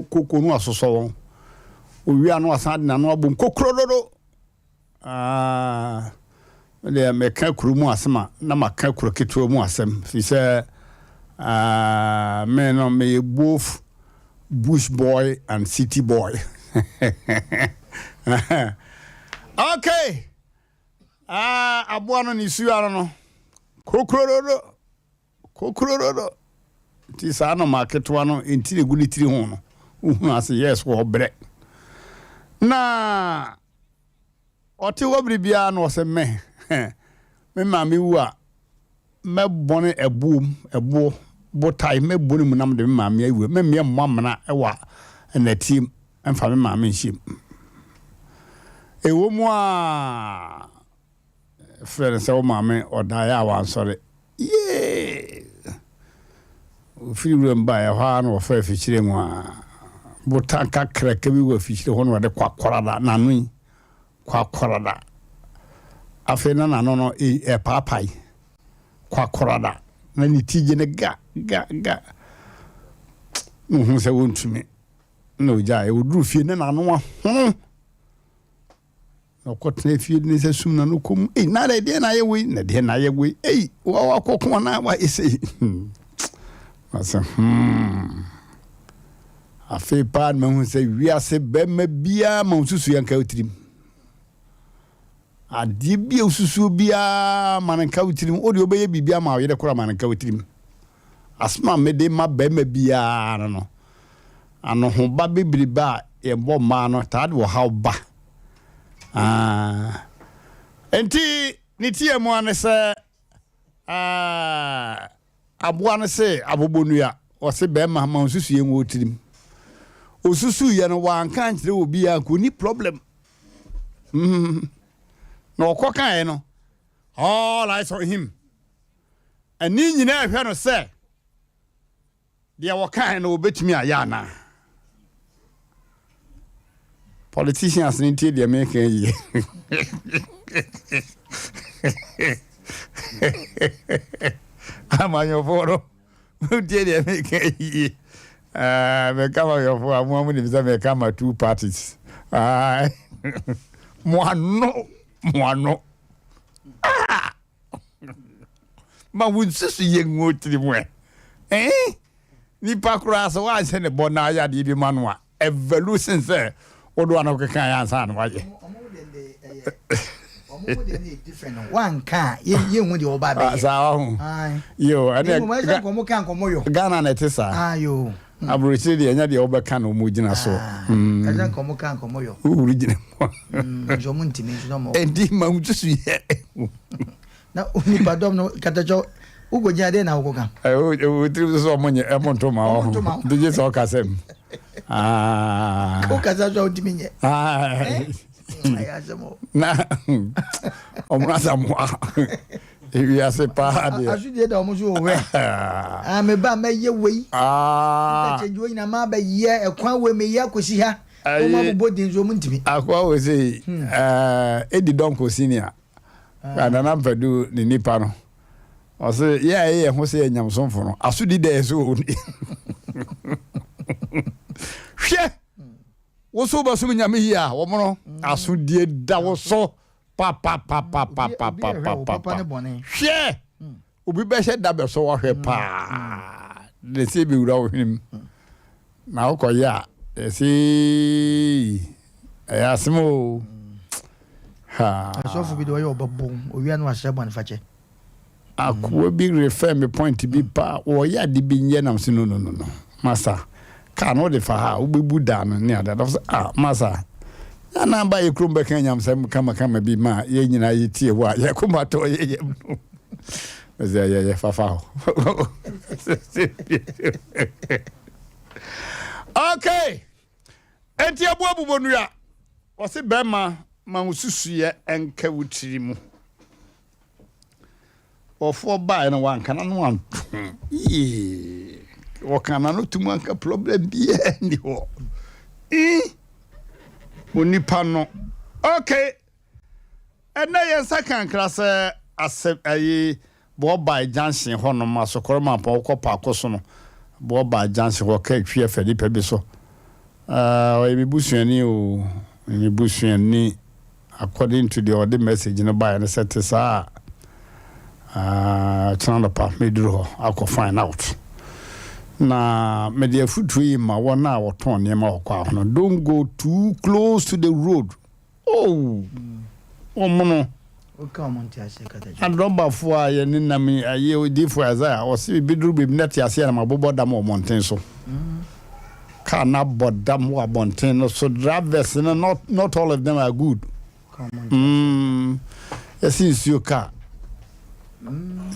koko no asoso owia no asan na no abom kokrododo le meka kuru mu asema na maka kuru ketewa mu asem fi say me no me both bush boy and city boy. Okay. Abuano ni suya no. Kokrododo. Ti sa no market wano enti le guni tiri ho no. Uhunu ase yes wo bre. Na oti wo bribia no se me. Me ma me wu a me bone ebo botai me bone mu nam de me ma me awu. Me me mmamna e wa na team emfa me ma me nhim. Ewo mu a friend say o ma me odaya wan sore. Yeah. Free room by a ha no fa fichire mu a botanka kraka bi wa fichire ho no de kwakorada nanu kwakorada afena na no e papai kwakorada na ni tije ne ga no se wontumi no ja e oduru fie ne na no ho no kotne fie ne se sum na no kom na de na ye we na de na ye we wa kokko na wa ese asa afi pan me hu se wiase be ma bia ma ususu yanka utrim adi bia ususu bia mananka utrim odi obeye bibia ma oyede kora mananka utrim asma me de ma be ma bia no ano ho ba bibiri ba e bo ma no tade wo haw ba enti ni tie mo ane se aboa no se abobonua o se be ma ma ususu yen wo tirim osusu ye no wan kan kire obi a ko ni problem no ko kan no all eyes on him ani nyina hwe no se dia wo kan no obetimi aya na politicians ni tie dia me kan yi amanyo foro tie dia me kan yi me kama yo fo amu ni bisa me kama two parties moano ma wunsusu yengo trimwe ni pakura so wa se ne bona ya di bi manwa evolution se odo ana ko kan ya san wa ye omo de ni different one kan ye hu de oba be sa ho yo ane komo kan komo yo Ghana na tesa yo aburuchiri de nya de oba kan o mu gina so kaza komo kan komo yo urigine jo mu ntimi jo mo edi ma wunsusu ye na ni padom no katacho ugo nya de na ugo kan o tri so mo nye emonto ma o de je so kasem ko kaza jo ntimi nye ayazamo na omrasa mo e ase pa de asudie da omo so we me ba me ye we tachejo ina ma ba ye ekwan we me ye kosi ha o ma bo bodin zo mu ntimi akwa we say edi donko senior ana na mpadu ni nipa no o say ye ho say nyamsonfo no asudi de so oni hwe wo so ba so nyame yi a wo mo asudie da wo so pa hwe obi be hye da be so wo hwe pa le se bi wura wo hwim na wo koya asimo ha so fu bi do yo babbo owia no ashe ban fache akwo bi refer me point bi pa wo ya di bi nye nam se no masa ka no de fa ha wo bebu da no ne ada masa na ba ye krombe kan nyam sem kama bi ma ye nyina ye tie wo a ye kuma to ye ye fa okay enti abu bonua o se be ma ususu ye enka wutiri mu ofo ba na wan kana no wan o kana no tumu anka problem bi ni ho onipa no okay ena ye second class ayi bo by Johnson ho no masokoro ma pa ko pa ko so no bo by Johnson ho ka twie afadi pa bi so We busuani o. We busuani according to the order message in the Bible and said to sa Chanapa medro I find out. Na me dey futu ma wona woton ne ma okwa no don't go too close to the road. Oh. Omono. O come on tia se kata. And number 4 aye ni na me aye odi for Isaiah o se bidru be net ase na mabobo dam o monten so. Kana bodam wa monten no so drivers no not all of them are good. Yes is your car.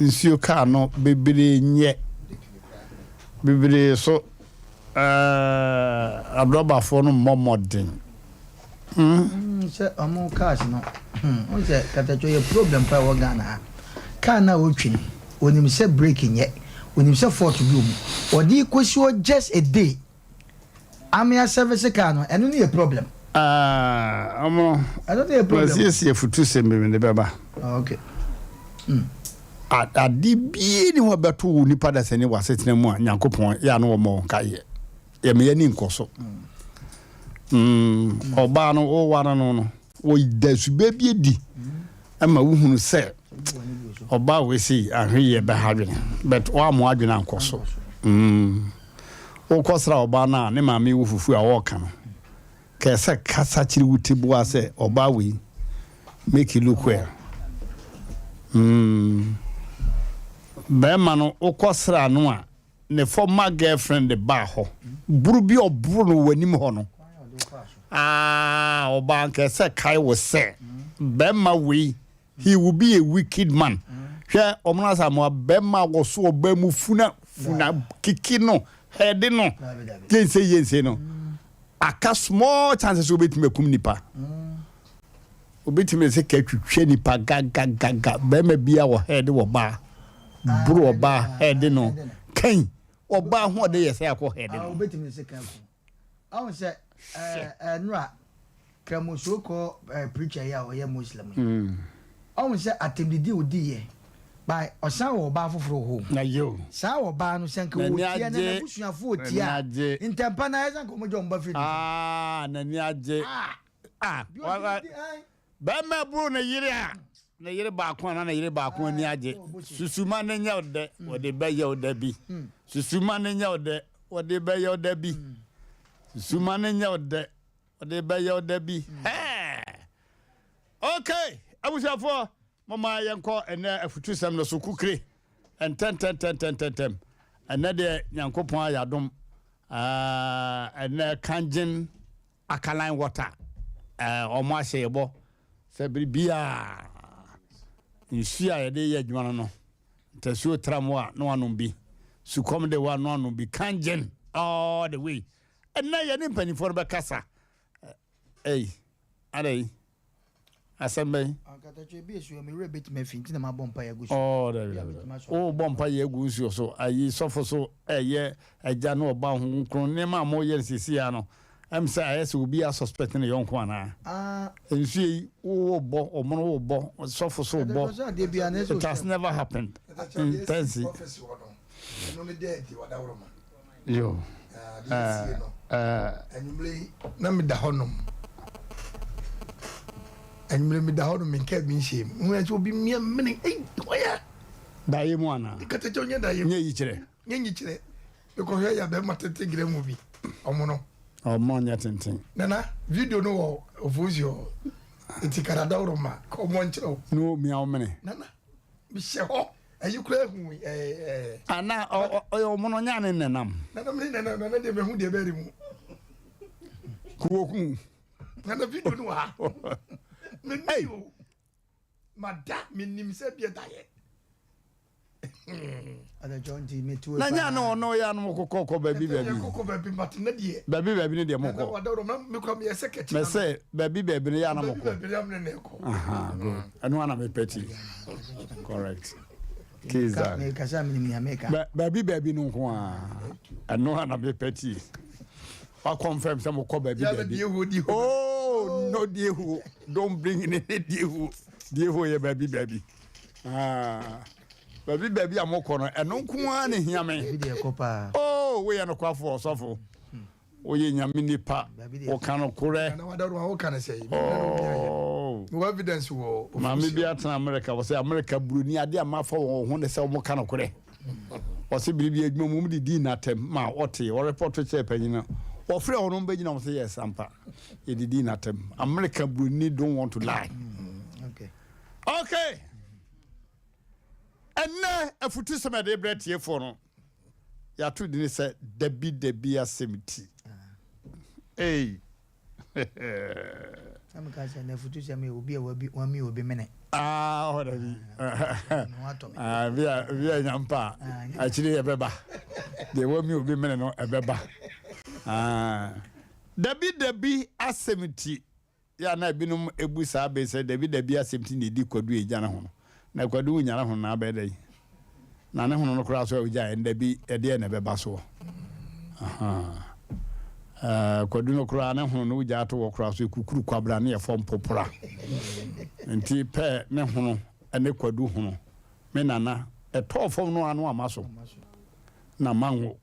Is your car no bebere nye. Bebere so abroba for no more modern. Say amo cars no. O say kata cho ye problem pa wo Ghana. Car na wo twini. Onim say breaking ye. Onim say fault bi omu. Odi kwesi just a day. Amia service car no eno no ye problem. Amo I don't think a problem. Yes ye futu sembe me beba. Okay. Adi bi ni ho beto nipa da sene wasetena mu a Nyankopon ya no mo kaye. Ye me yani nkoso. Oba no o wara no wo dasu bebi edi. Ama wo hunu se oba we si ahwe be hadwene but o amo adwene ankoso. O kosra oba na ne maame wo fufu a wo ka no. Kese kasa chiri wutibu ase oba we make it look well. Bema no okosra no a ne former girlfriend de ba ho buru bi oburu no wanim ho no oba nke se kai wo se bema we he will be a wicked man hwe omna samo bema wo so oba mu funa kiki no head no yense no aka small chances obetime kum nipa obetime se ka twetwe nipa gaga bema bia wo head wo ba bro oba head no kan oba ho de yese akọ head no obetime se kan ko awon se nra kramoso ko preacher ya o ye muslim awon se atemdidi odi ye by osan wo ba foforo ho na yo sa wo ba no senka wo tie na busuafo otia intempa na yesa ko mo jomba fi na ni aje ba ma bro na yire ba ko na yire ba ko ni aje susuma na nya ode wode be ye ode bi susuma na nya ode wode be ye ode bi susuma na nya ode wode be ye ode bi okay abusafo mama yenko ene afutu sam no so kukre en ten ene de Nyankopon ayadom ene kanjin alkaline water omo aseyebo se bibia nsia ye de ye adwuma no ntasu tramo a no anom bi sukom de wa no anom bi kanjin all the way ene ye ni mpanifo be kasa adai Asem Mpe akatache bi esu me rebet me finti na mabompa ya gusu bompa ya gusu so ayi sofo so eja no oba ho nkron ne ma mo ye sisi ya no am say ayese obi a suspect ne yonko ana ensu yi wo bo omono wo bo sofo so bo it has never happened intense no me dey wadawro ma yo anumle na me da honom and me da hono me kept me shame when I be me mini oya da ye mu ana kata tonye da ye nye yi kire because ya be matete gire mu bi omono nya tenten nana video no of uzio enti karada uroma ko mo nchiro no mi awmene nana bi she ho ayi kura hu ana omono nya ne nenam nana me nana de be hu de be ri mu kuoku nana video no ha hey madam minim se bia daye ada jonti metu na nya no ya no kokoko baby kokoko baby but na die baby ne de moko wadoro me kwa me se kechi me say baby ne ya na moko baby am ne ko good anu ana me peti correct kiza me kasa minim ya meka baby no ko anu ana me peti I confirm some call baby. Oh no, dear who don't bring in any dear who your baby. Baby, I'm more corner and no one in here, man. Oh, we are no call for suffer. oye nyame nipa o kan kore na wadaru ho kan say oh no evidence wo mama bi atena America wo say America bruni ade amafa wo ho ne say wo kan kore wo say biribi adwuma mu di na tem ma ote wo report che panyina wo frɛ wo no mbagina wo say yes ampa e di na tem America bruni don't want to lie okay enne afutu some de bretie fo no ya to di say debi asemti hey am ka say na futu say me obi e wami obi mene ora bi via nyampa achiri ebeba de wami obi mene no ebeba debi asemti ya na binum ebusa be say debi asemti ne di kwadu eja na ho na kwadu nyara ho na abedai na ne ho no kura so eja debi ede na beba so kwadu no kura ne ho no uja to wo kura so kukuru kwabra ne ye fom popora nti pe ne ho no ene kwadu ho no me nana e to fom no anu amaso na manwo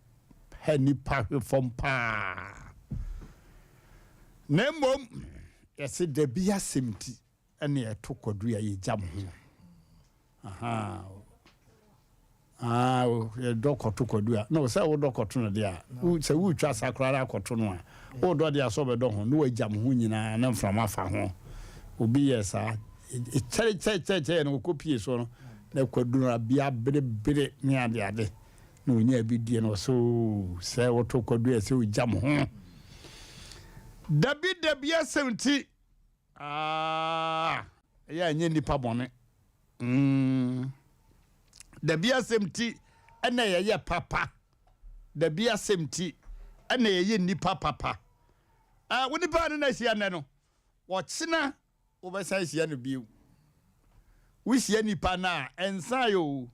he nipa fom pa nembom yesi debia semti ene e to kwadu ya ye jam ho ye dokoto kodua no say wo dokoto no dia say wo twa sakra akoto no a wo do dia so be do ho no wajam ho nyina na mframa fa ho obi yesa che no kopie so no na kwadu na bia bere ni ade no nya bi die no so say wo to kodua say wo jam ho dabi asenti ya nya nipa bone dabi asemti ena ye papa dabi asemti ena ye nipa papa woni pa ne na hia ne no wo kyena wo be san hia no biu wo hia nipa na ensa yo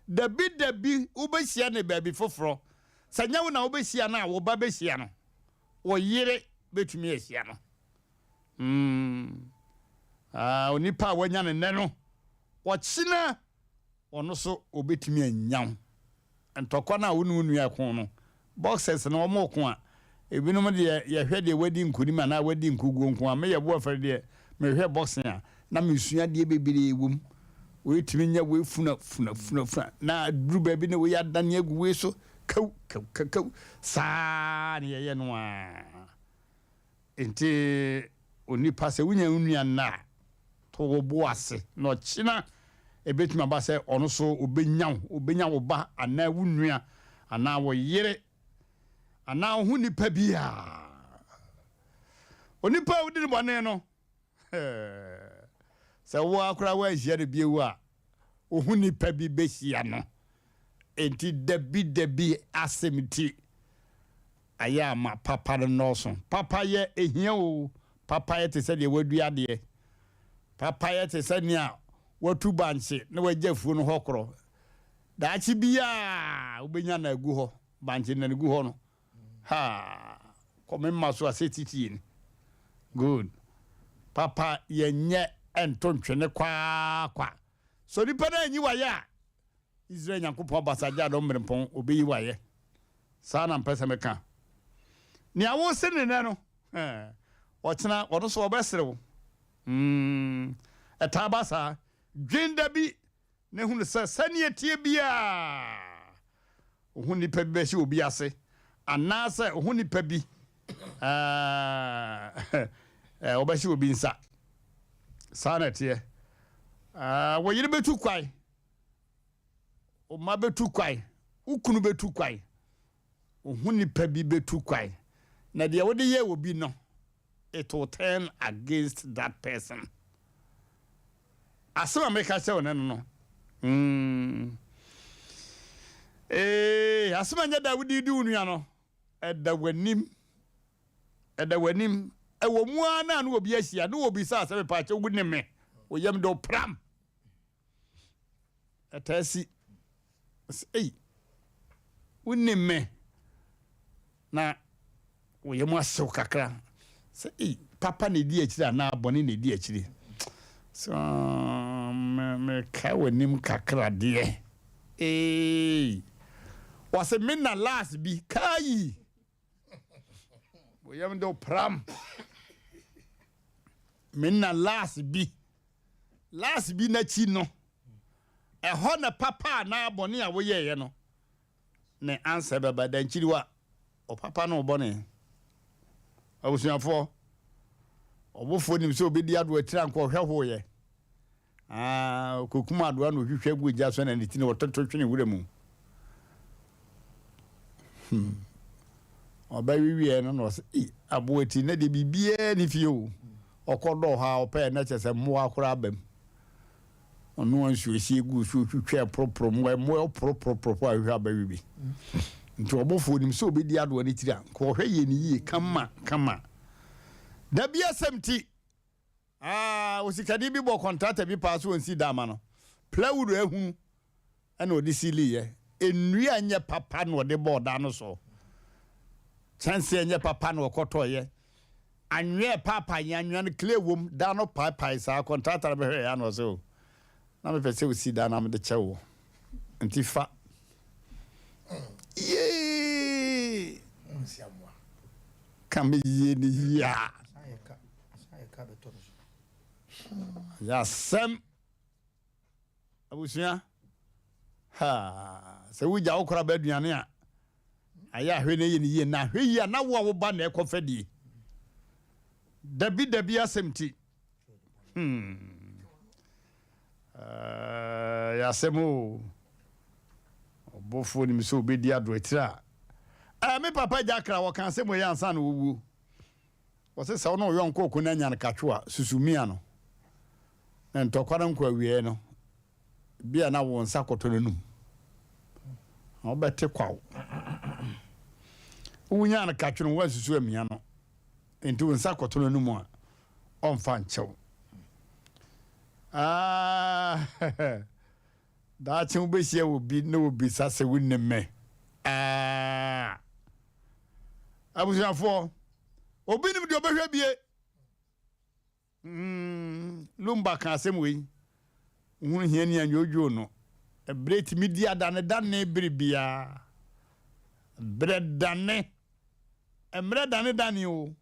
dabi wo be hia ne baby foforo sanya wo na wo be hia na wo ba be hia no wo yire betumi hia no oni pa wanya ne no wo kyena ono so obetimi anyam entokwa na wonu nua ko no boxers na omo ko a ebinom de ye hwe de wadi nkuni ma na wadi nkugu nko a me ye bo afere de me hwe boxing a na mesua de bebere ewum we timi nya we funa na duru ba bi na we adane agu we so kau sa ne ye no a enti oni passe wunya nua na to wo bo ase no china ebetuma ba se ono so obenya wo ba ana wunua ana wo yire ana hu nipa bia onipa wudi bone no se wo akura wa hia de biewu a hu nipa bi behia no enti debi asemti aya ma papa no so papa ye ehia o papa ye te se de wadua de papa ye te se ni a watu banche na wajafu no hokro da achi bia obenya na agu ho banche na agu ho no ha komemma so asetiti ni good papa yenye entontwene kwa so nipa na anyi waye a Israel Nyankopon basaja do mmerempon obeyi waye sa na mpesa meka ni awo se ne no o tena wodo so obeserewo etabasa dwenda bi ne hunu sanie tie bia ohuni pa bi be obi ase anase ohuni pa bi obashi obi nsa sana tie wo yire betu kwai o ma betu kwai ukunu betu kwai ohuni pa bi betu kwai na de wo de ye obi no it will turn against that person. Asem Mpe ka se one no asem anya Dawudi di unua no eda wanim ewo mu ana no obi ahia no obi sa asem pa che wuni me oyam do pram etasi wuni me na oyam asew kakra se papa ne di akira na abone ne di akiri so me ka wanim kakra de was a minna last be kai yam do pram minna last bi na chi no ho na papa na abone a wo ye no ne answer baba dan chiriwa o papa no bone abusuafo obofo nim se obedi ado atira nko hwehwo ye kokuma ado no hwehwe gu gya so na ne tini wototo twene wura mu oba wiwie no no se aboati na de bibie ni fie okodo ha opa na chese mo akora abam onu ansu esi gu so twetwe propro mo propro ahwe abawibi nti obofo nim se obedi ado ne tira nko hwe ye ni yi kama da bia semti osikadi bi bo contract bi pass wonsi dama no plywood ehu ana odi sili ye enua anye papa no de board ano so chance anye papa no okoto ye anwe papa yanwa no clay wom da no pai sa contract na be hwe ya no so na me pese osi da na me de chewo ntifa ye Siamwa. Kame ye ni ya Sayeka beto ya sem abusia ha se wuja okora ba aduane a aya hwe ne ye ni ye na hwe ya na wo ba na ekofadi dabi asemti ya semu obofo ni so obedi ado etira me papa jakra wo kan semu ya ansa na wuwu wo se sa no yo nko na nya na katwa susumia no na ntokwara nkwa wie no bia na wo nsa koto nanum obete kwawo unya na katwa no susu amia no enti wo nsa koto nanum a onfa nchew da chen obesia obi na obi sase wonnemme abusuafo obi nim de obehwe bie lumba kan asem we hunu hia ni anyojo no ebreti media dane bribia bredane emre dane o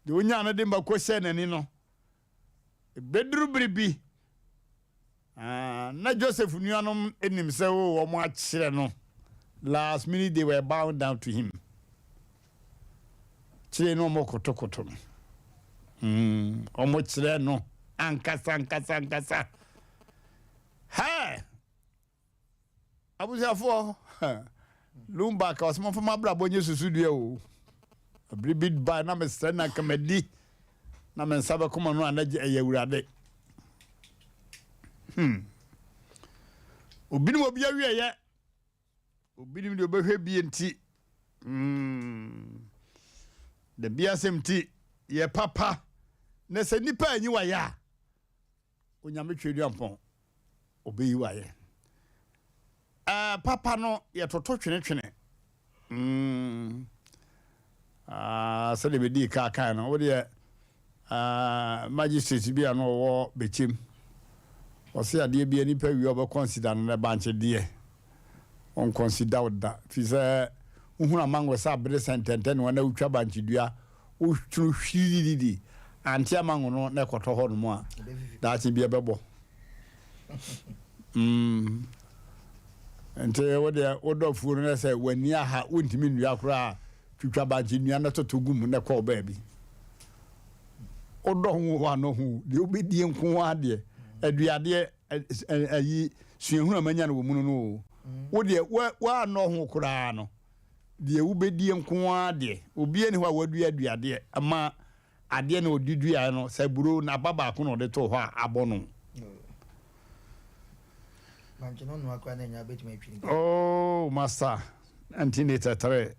de onya na de mbako se nani no bedru bribi na Joseph nuanom enim se wo mo akire no last minute they were bound down to him chire no mo kotokoto no omo chire no ankasa ha abusiafo lumba ka osmo fama bra bonye susudua o bribid ba na me sena kamedi na me nsabe kuma no anaje ayawurade obinim obi awie ye obinim de obehwe bie nti de bia semti ye papa na se nipa anyi wa ya onyame twedua mpon obeyi wa ye papa no ye toto twene se de bedi ka no wo de magistrate bia no wo bechem wose ade bia nipa wi obe consider na banche de on consider oda fi se uhuna mango sa bre sententen wana utwa banche dua utru hwiridi anti amango no na ekoto ho no mu a da chi bia bebo ente wo de odofu no se wani aha wontimi nua kora twitwa banche nua na totogum na ko ba bi odohu wa no hu de obedie nko ade aduade ayi suehuna manya no mu no wo de wa no ho kora no de ubedie nko ade obi ani ho wadua aduade ama ade na odidua no saburo na baba ko no de to ho abono manjino no akwa na nya betime twini oh master antinata tare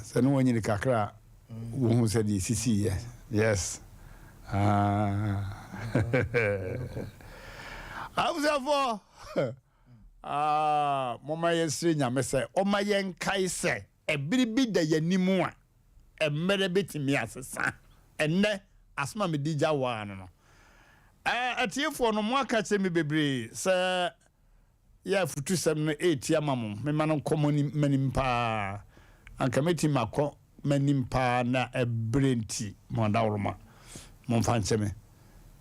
sanu wanyini kakra wo hu se di sisi yes abusafo mama yesre nyame se oma yen kai se ebiribi da yanimu a emmere betimi asesa enne asma me dija wa no atiefo no mo aka che me bebre se ya futu sem no etia mamom me manon komoni manimpa anka meti makọ manim pa na ebrenti mondawroma monfanseme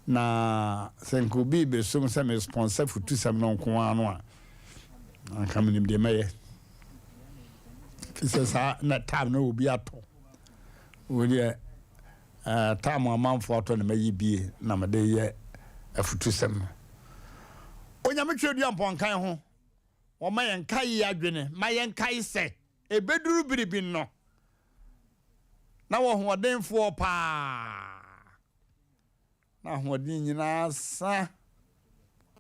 na senko bi be so se me sponsor futu sam no nko ano a anka menim de meye fisa sa na time no obi ato wodi time amanfo ato na mayi bie na mede ye afutu sam onyame twedua mponkan ho o ma yen kai adwene ma yen kai se ebeduru biribi no na wo hodenfo pa na hodin nyina sa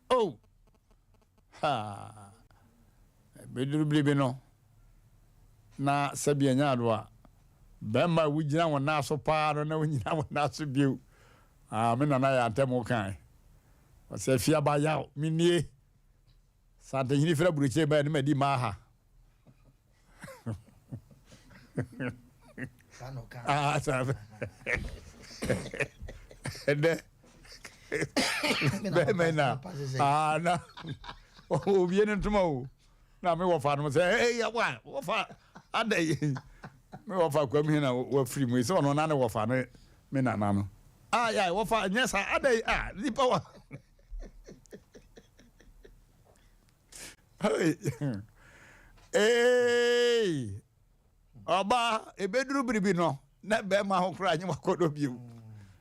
oh ha ebeduru biribi no na sabia nyaado a bema wugina wona so pa no na wugina wona so biu me na ya antemo kan o se fia ba ya minie sante hini fra buruche ba ni madi maha sabe ede bemena na o viene ntuma o na me wo fa no say hey ya wa wo fa adai me wo fa kwa mi na wo free mu so no na ne wo fa no me na no ya wo fa nyesa adai ni power hey oba ebeduru biribi no na be ma ho kra anyi wakodo biu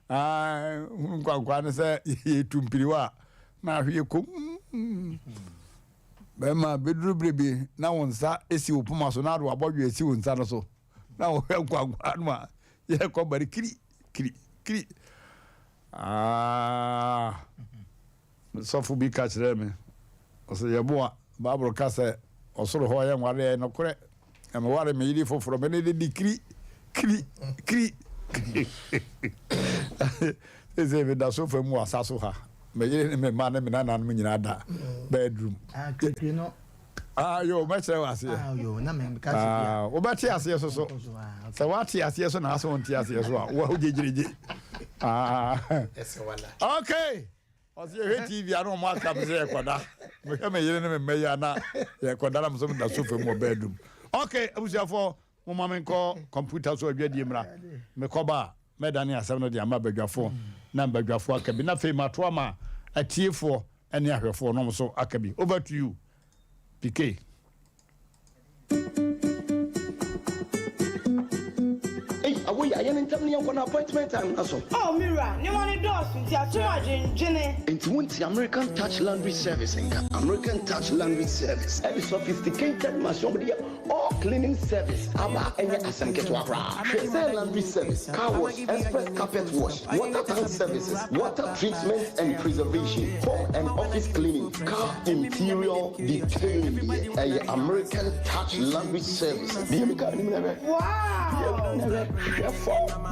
nkwankwa ne se yetumpiriwa na hwe kom be ma beduru biribi na wonsa esi opuma so na ado abodwe esi wonsa no so na wo nkwankwa no a ye ko bari kiri so fu bi ka kire me o se yeboa Bible kase osoro ho ye nware no kure am ware me yiri foforo me ne di kri eze be da so fa mu asaso ha me yiri me ma ne me na me nyina da bedroom kekre no yo me chere wase yo na me ka se o ba ti ase so se wa ti ase so na aso on ti ase so wa hujejirije ese wala okay Osi he TV anu mo aka me se koda. Me ka me yire ne me meya na ye koda na mo so da sofa mo bedroom. Okay, abusiafo mo ma me nko computer so adwadi mra. Me koba me dane asem no de ama badwafo na badwafo aka bi na fe mato ama atiefo ene ahwefo no so aka bi. Over to you. PK. Away, I am telling you an appointment and also. Oh, Mira, you want to do something? Jenny. Into the American Touch Laundry Servicing. American Touch Laundry Service. Every sophisticated machine, all cleaning service. Aba and Asem Mpe Nipa. Laundry service, car wash, express carpet wash, water tank services, water treatment and preservation, home and office cleaning, car interior detailing. American Touch Laundry Service. Wow.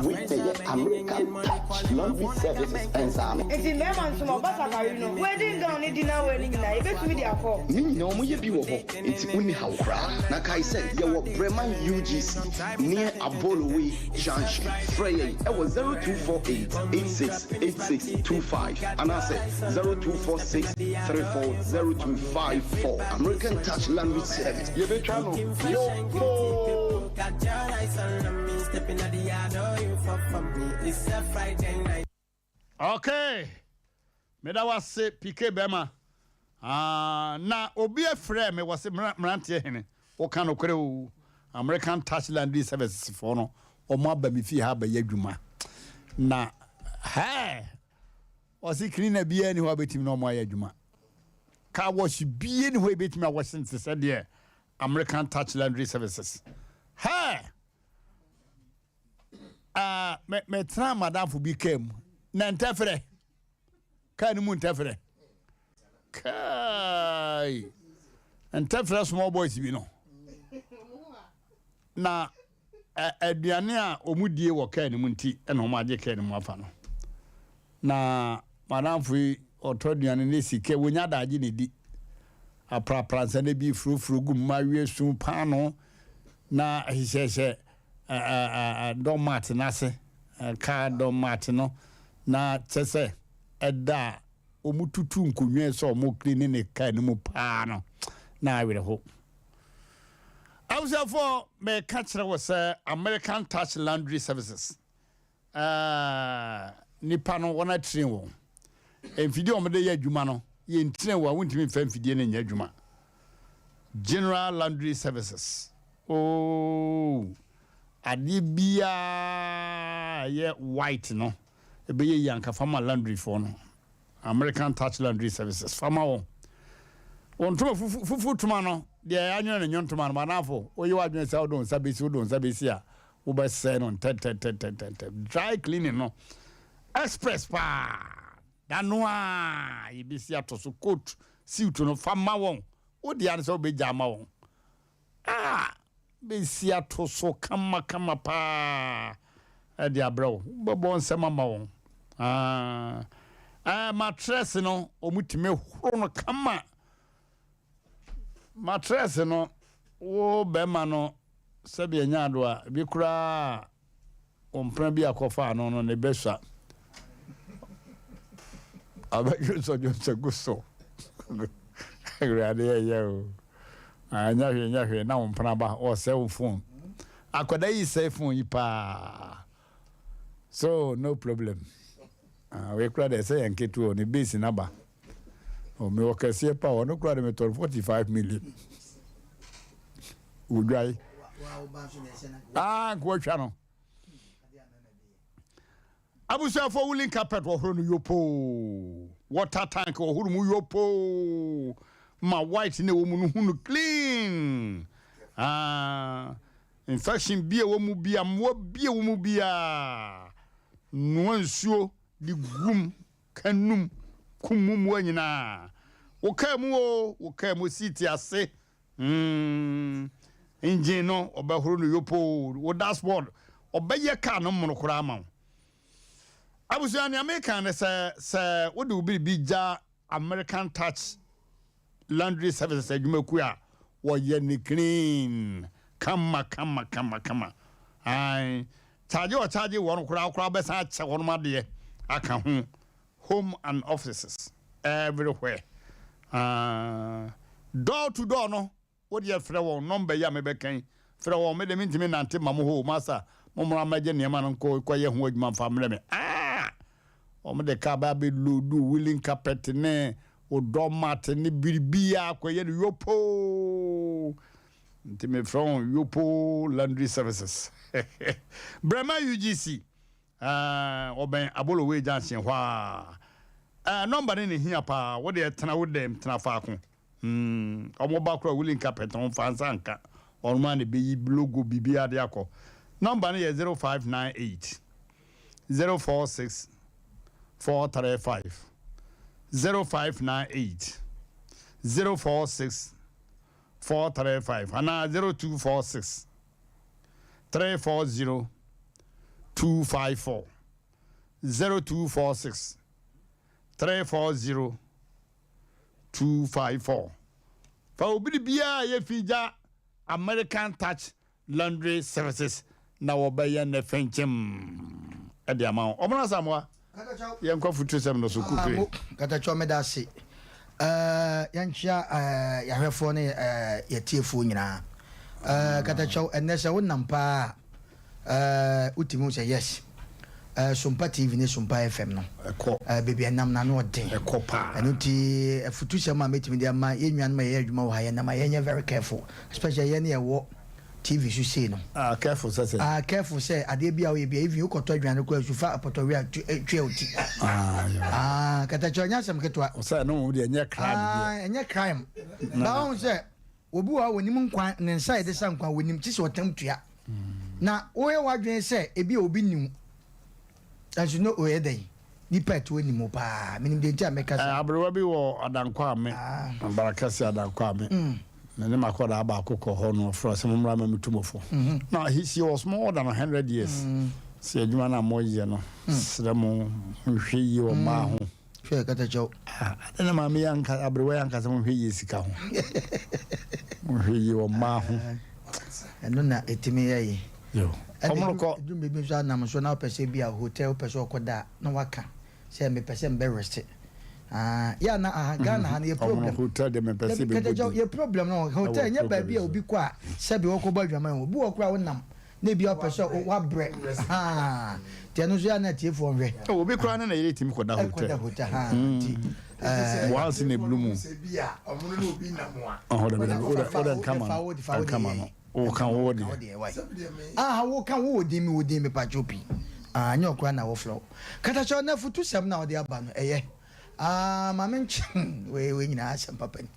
With the American Touch Laundry Services and some. It's in them and some of us are, you know, wedding gown, dinner, wedding night. Bet me their call. No, we be it's only how cry. Like I said, you were Bremen UGC near Aboloway Junction. Freya, I was 0248 868625. And I said 0246 340254. American Touch Laundry Service. You be trying yo. It's a Friday night. Okay. Meda wase PK Bema. Na obi afre me wase Mmrantehene. O kan okere o American Touch Laundry Services for no. O mo aba mi fi ha ba yadwuma. Na wase cleaner bia ni ho abetimi no mo ayadwuma. Car wash bia ni ho abetimi a wash nse se de American Touch Laundry Services. Me tra madam fu bi kem na ntafre kan mu ntafre kai ntafre small boys bi no na aduane a omudie wo kan mu nti na o ma je kan mu afa no na madam fu otoduane ne sike wonya daage ne di aprapransa ne bi frufru gum ma wie su pano na hihye don mat nase ka don mat no na chese eda omututu nkonwe so mo clean ne ka ne mu pa no na awere ho was for me catch was American Touch Laundry Services. Nipa no wana train wo. Enfidi o mede ya adwuma no, ye train wo wontimi fa mfidi na nya adwuma. General Laundry Services. Oh. Ade bia ye white no. Ebe ye yanka farmer laundry for no. American Touch Laundry Services. Farmer wo. Ontuma fufu tuma no. De anyo na nyontuma no manafo. Oyi wadwen sa odon sabesi a. Wo be say no dry cleaning no. Express pa. Danwa ibisi atoso coat suit no farmer won. Wo de an so be jama won. Besi atoso kama pa. Edi abro. Bobo nsema ma won. Mattress no omutime horo no kama. Mattress no wo be ma no sabi anya do a bi kura ompran bi akofa no ne besha. Abajo so gusto. Grade ya o. Anya hwe na ompran ba o cell phone. Akoda yi cell phone yi pa. So no problem. We kura de say enketu o ni base number. O me okase pa o no kura de me 45 million. Udwai. Kwa chano. Abusa for woolen carpet wo horo no yopo. Water tank wo horo mu yopo. Ma white ne wo mu no hunu clean. Infection bia wo mu bia mo bia wo mu bia. No nsuo di gum kanum kumum wanyina. Wo ka mu city ase. Engine no obehoro no yopo wo dashboard obeye car no mono kura ma. Abusu ni American say wo de bi ja American Touch Laundry Services adwumaku a wo ye ni clean kama. Ai charge won kura be sa che won ma de aka ho home and offices everywhere. Door to door no what you frɛ won number ya me bekan frɛ won me de mintimi nante mamo ho masa momra maje niam no ko ye ho adwuma famle me o me de ka ba be lodu woolen carpet ne o door mat ne biribia ko ye yopo ntimi from yopo laundry services Brema UGC oben abolo we jansen hwa number ne hia pa wo de tena wo dem tena fa ko omo bakro woolen carpet on fansanka on man be logo bibia de akọ number no 0598 046 435 0598 046 435 and 0246 340 254 0246 340 254 fa obi bia ye fija American Touch Laundry Services na wo ba ye na fenchem e de ama omna samwa ye nkwa futu sem no so kukre kata cho me da se yanchia ya hwefo ne ya tiefo nyina kata cho enese wonam pa utimu se yes Sompa TV ne Sompa FM no baby enam na no de ekopa anuti futu sema metimi de ama yenwan ma ye adwuma wo ha ye na ma ye very careful especially ye ne ye wo TV so say no careful say careful say ade bia wo bia even ukoto adwan ko afufa apotowe atwe oti kata chonya sam ketwa o say no wo de enye crime enye crime ba won say obi wa wonim nkwan ne nsa ede sa nkwan wonim ti se otam tua na wo ye wadwen say ebi obi nim as you know oyedai ni pet we ni mo pa minim de ntia meka sa abrewa bi wo adankwa ame barakasi adankwa ame na ne makoda aba akoko ho no fro se momra ma metumofo now he was more than 100 years se adwuma na moye no sremo nhwe yi o ma ho hwe kata chow na ma me yanka abrewa yanka se mo hwe yi sika ho hwe yi o ma ho eno na etimi yayi yo Omroko dumbe bi so na mo so na pese bi a hotel pese okoda na waka se me pese mbe rest ya na Ghana ha na problem hotel de me pese be ye problem no hotel nya ba bia obi kwa sebe wo ko ba dwama obi wo kra wonam na bia opese wa bre te no so ya na tie fo hwe obi kra na yele timi koda hotel ti once in a blue moon se bia omo no obi na mo a oda kama no o kan wo de wo kan wo di mi pa chopi anya okra na wo flow kata cho na futu sem na wo de aba no mame ncham we nyina asem papa ni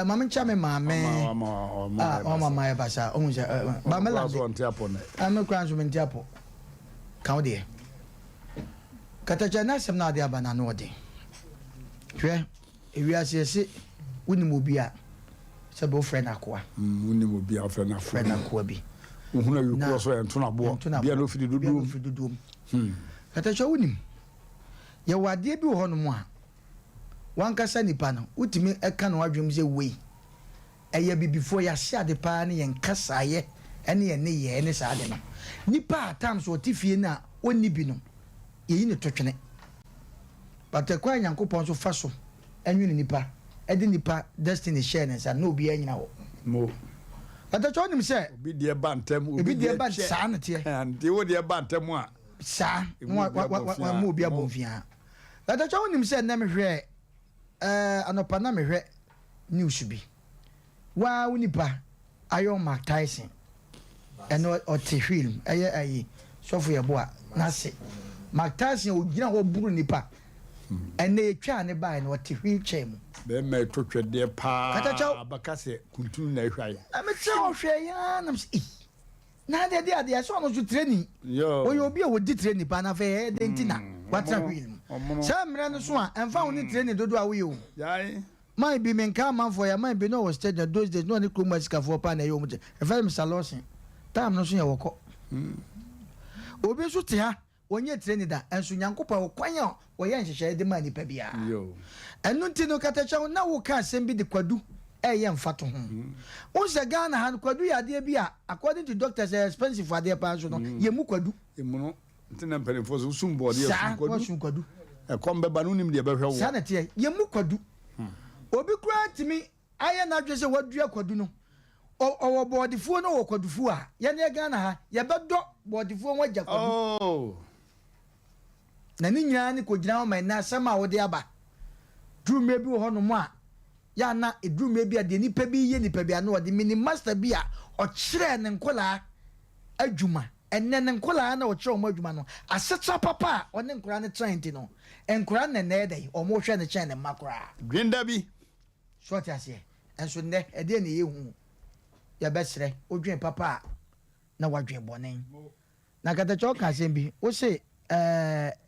mame ncham me mame mama ya basa onje ba mela so ntiapo ne amekran so ntiapo ka wo de kata cha na asem na de aba na no de hwe ewi asese woni obi a se bo friend akwa woni obi a friend akwa bi uhuna wi ko so ento na bo bia no fidi dudum kata cha woni ye wade bi ho no mo a wankasa nipa no utimi eka no adwum ze wei eye bibifo ya hye ade pa ne yen kasa ye ene ye ne ye ne sa ade no nipa atams o tifie na onni bi no ye ni totwene batakwa nyankopon so faso enwene nipa ede nipa destiny share ne sa no obi anyina wo mo batacho nim se obi de bantem obi de ban sa na te and wo de bantem a sa wa mo obi abonfia batacho nim se na mehwe anopa na mehwe news bi wa unipa ayo Mark Tyson eno oti film ayi sofo ye boa na se Mark Tyson ogina ho buru nipa ene etwa ne bai na oti wheelchair mu be me totwede pa abakase kuntun na hwai me tse o hwe ya na se na de so no so training yo oyo obi a wodi training pa na fe de ntina watra wheel sa mra no so a emfa woni training dodo a wo yai my be men ka man for ya my be no was stage those days no ni kroma sika for pa na yo mu je e fa Mr. Lawson time no so ya woko obi so te ha onye training da enso nyankopa wo kwanya wo ye nhehye de mani pa bia yo enu ntino katacha na wo ka sembi de kwadu eye mfato ho unse Ghana han kwadu ya de bia according to doctors expensive for their pa so no ye mu kwadu emu no ntina mperefo so sumbo de kwadu e kombe ba no nim de behwe wo sana te ye mu kwadu obi kura timi aye na dwese wadua kwadu no o bodifo no wo kwadufo a ye ne Ghana ha ye bedo bodifo waja kwadu na ni nyina ni ko gina o man na asema wo de aba drume bi wo ho no mo a ya na drume bi a de nipa bi ye nipa bi ana wo de mini master bi a o kire ne nkola adwuma enne ne nkola na o kire o adwuma no asetsa papa o ne nkora ne trend no nkora ne ne dai o mo hwe ne chen ne makora gwenda bi short ase enso ne e de ne ye hu ya besre odwen papa na wadwen bonen na kata choka sembi o se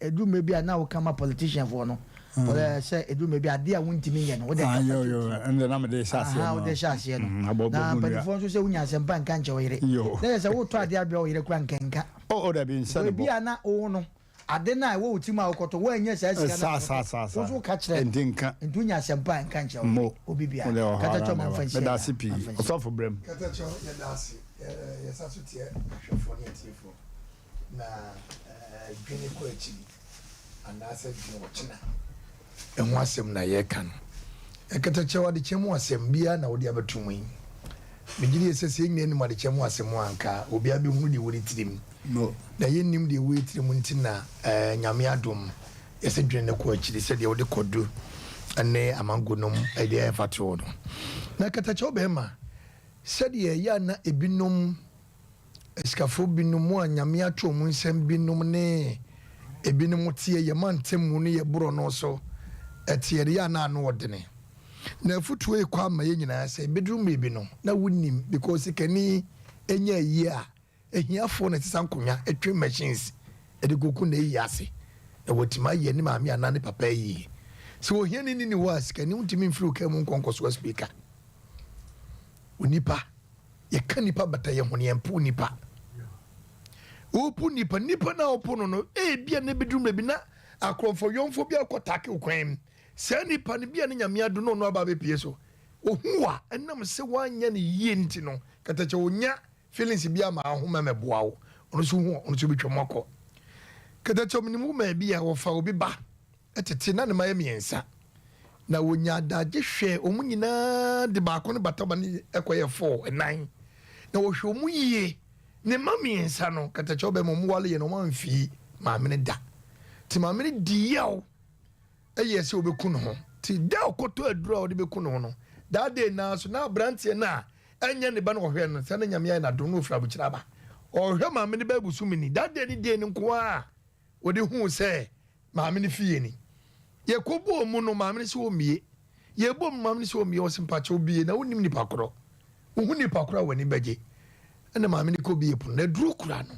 edume bi na wo kama politician for no or say edume bi ade a wontimi nye no wo de yo and na me de shase no wo de shase no na panifo so se wunya asempa nka nche wo yire na se wo to ade abia wo yire kwa nkenka o da bi nsa bi ana wo no ade na wo wutima wo koto wo anya sa sika sa wo so ka kire ndinka ndunya asempa nka nche wo obi bia kata cho man fancy da sipi osofo brem kata cho ya dasi ya sa so tie hwefo ne tiefo na dwene ko achi anasa dwene wochina enho asem na ye kan ekata chewa de chemu asem bia na wodi abetum yi megiri esese nyine ni made chemu asem anka obi abehunu de wori tirim no na yennim de wori tirim ntina nyame adom yese dwene ko achi se de wodi kodu ane amangonom ide afato no na kata chewa be ma se de ya na ebinom eskafo binom a nyame atwo mu nsem binom ne ebinom tie ye mantemu ne ye buro no so etie ya na no odene na futuo e kwa ma ye nyina se bedroom baby no na wunnim because kani enya yi a ehiafo na tisa nkonya etwe machines ede goku na yi ase na wotima ye ni maami ana ne papa yi so ohia ni was kani untimi mfiri okamu nkonkoso speaker unipa ye kanipa bataye hone empu nipa opu nipa na opu no bia ne bedroom baby na akromfo yomfo bia akotake okwan se nipa ne bia ne nyame ado no aba be pie so ohuwa enam se wanya ne yie nti no katache onya feelings bia ma ahoma meboa wo ono so hu ono so betwemako katache omnimu ma bia wo fa obi ba etete na ne ma yemiensa na wonya daje hwe omu nyina de baako ne bataba ne ekoye 4 9 na wo hwe omu yie ne mami ensa no katacho be mo wale ye no manfi maame ne da ti maame ne di yaw eye se obeku no ho ti da okoto adura o de beku no no da de na so na brantie na anya ne ba no hwe no se na nyame ya na do no ofra bukira ba o hwe maame ne ba busumini da de ni de ni nko a o de hu se maame ne fie ni ye kobo mu no maame ne se o mie ye bom maame ne se o mie o simpache obie na wonim nipa koro wo nipa koro wani baje ena maame ne ko bie pu na duru kura no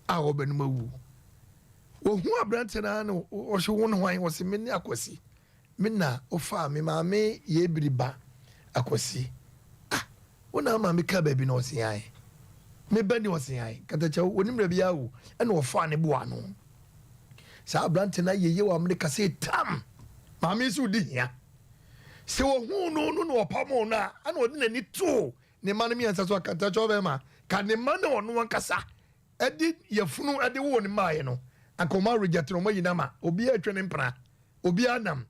a wo be no mawu wo hu abrante na no o hwe wo no hwan wo se me ne akosi me na o fa me maame ye biriba akosi wona maame ka ba bi na o se yan me bani o se yan katacha wonim ra bia wo ena o fa ne bo ano sa abrante na ye wa me ka se tam maame su di hia se wo hu no opamo na ana odi na ni to ne ma no mi ansa so katacha o be ma ka ne ma na ono wankasa edi yefunu edi wo ne maaye no akoma reject no mayina ma obi atwe ne mpra obi anam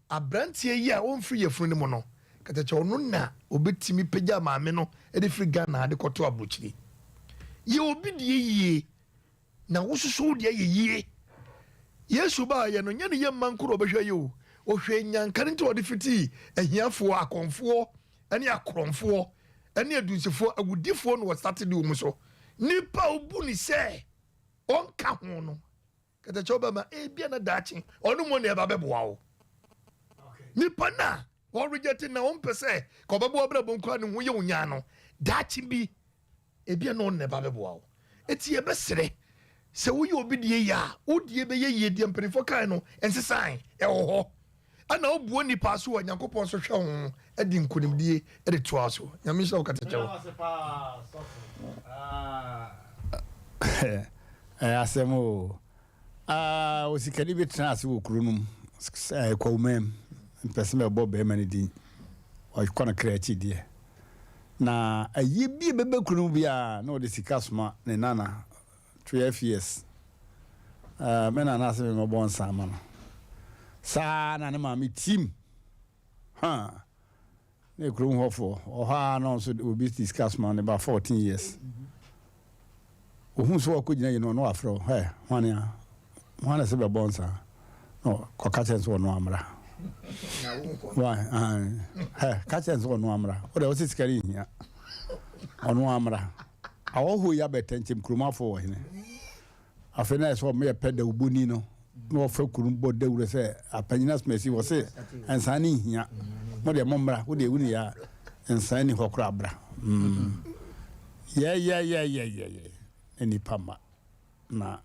abrante yi a on free yefunu ne mo no katacha ono na obetimi pagya maame no edi free Ghana ade koto abrochiri ye obi de yie na wosusu de yie Yesu ba ye no nyane ye mankoro obehwe ye o hwe nyankare nti ode fiti ahiafo akonfo ene akromfo ene adunsifo agudifo no started wo so nipa obu ni se onka ho no kata choba ma bia na dachi onu mo ne ba beboa wo nipa na wo reject na on pese ko bebo bra bonkwa ne ho ye wonya no dachi bi bia no ne ba beboa wo eti ye besere se wo ye obi de ya wo de be ye de mperifo kan no ensesan ho ana obuo nipa so wa Nyankopon so hwe ho edi nkonimdie edi to aso nyame hye kata chewo asemo osikani bi trans wo kurunum ko mem mpese me bo be mani din o kona create die na ayi bi bebe kurunum bia na o de sikasuma ne nana 12 years me na na se me bo nsama no sa na ne mami team ne kurunum hofo o ha no so obi sikasuma ne ba 14 years ohun so ko gina ye no afro wana se be bonsa no ko kachen so no amra why kachen so no amra o de o siskari hia ono amra awo hu ya betenchim krumafo hene afena so me peda ubuni no no fa kurum bode wure se apanyinas mesi wo se ansani hia mo de momra wo de wuni ya ansani hokra abra yeah eni pama na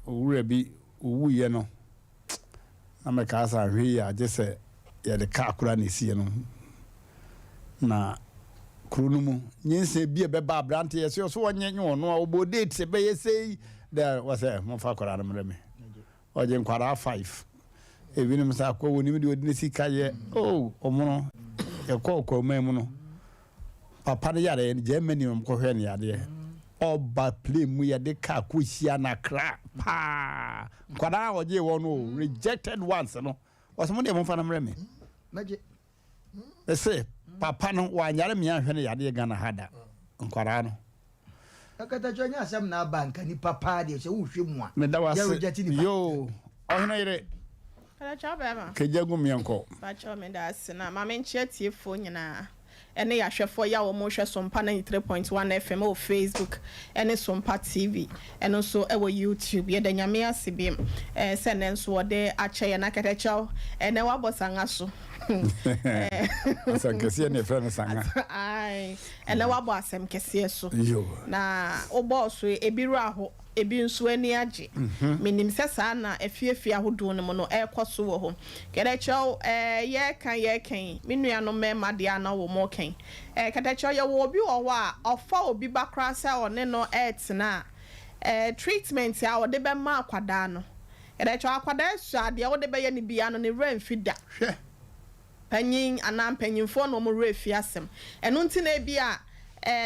owura bi owuye no na me ka sa hwe ya je se ye de ka akura na sie no na krunu mu nyense bi e be ba brante ye so wonyenye ono a obode te be ye sei there was a mo fa akura na mreme oje nkwara 5 ebi nim sa akwa woni mi de odine sika ye omono ye ko memu no papa ne yare Germany mko hwe ne yade oba play mu ya de ka kwisia na kra pa kwada oje wono rejected once no wasemo de mo fa na mreme maje ese papa no wanyare me ahwe ne yade Ghana hada nkwara no akata jonya asem na banka ni papa de se wo hwe mu a me da wase yo ohina yire Kala chaba ma kejagu mianko ba cho me da asena ma me nchie tiefo nyina ene ya hwefo ya wo mo hwe Sompa 93.1 FM o Facebook ene Sompa TV ene so e wo YouTube ye da nyame asebim se ne nso wo de ache ye na ketechaw ene wa bosanga so asem kese ne friend sanga ai ene wa bo asem kese so yo na o boss ebiru aho ebi nso ani age minim sesa na efiefie ahodo no no ekoso wo ho kedecho ye kan minua no mema dia na wo mo kan kedecho ye wo obi wo a ofa obi bakra sa one no etna treatment ya wo de be ma akwada no kedecho akwada su ade wo de be ye ni bia no ne remfida hwe panyin anam panyinfo no mo refi asem eno nti na bia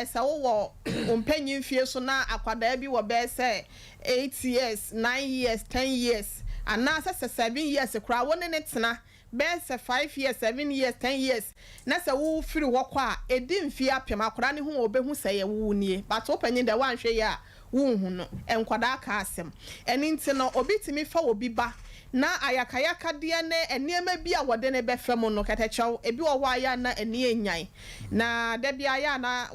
sa wo ompanyin fie so na akwada bi wo be say 8 years 9 years 10 years and now 7 years a crowd 1 and tena best 5 years 7 years 10 years na say wo firi wo kwa e di mfi apem akora ne ho obehu say ye wo nie but opanyin da wan hwe ya wo hu no enkwada aka asem eni nti no obi timi fa obi ba na ayakayaka de ne eniema bi a wode ne befem no ketechew ebi wo aya na eni enyan na da bia ya na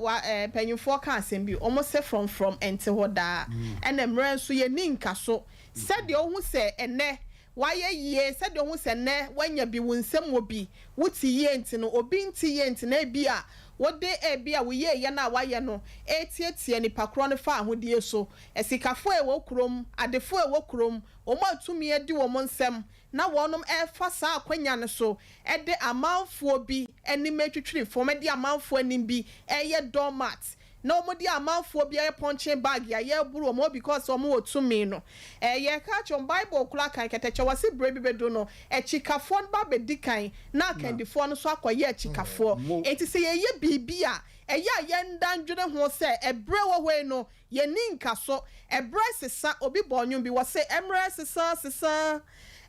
panyimfo ka asem bi almost from ente hoda ene mran so ye ninka so said de ohu se ene waye ye said de ohu se ne wanya bi wonsem obi wuti ye enti no obi nti ye enti na bi a wode bia wo ye na waye no etietie ni pakro no fa ahodie so esikafo e wo krom adefo e wo krom o ma tumi edi wo monsem na wonom fa sa akwanya ne so e de amanfo bi eni metwitwiri fo me de amanfo anim bi ye doormat no mo di amanfo bi e punching bag ya ye buru mo because o mo otumi no ye ka chon bible kula kan keteche wase brebi bedo no chikafo ba be dikan na kandifo no so akoye chikafo enti se ye bibia ye ndandwene ho se ebre wo hwe no ye ninka so ebre sesa obi bonwum bi wase emre sesa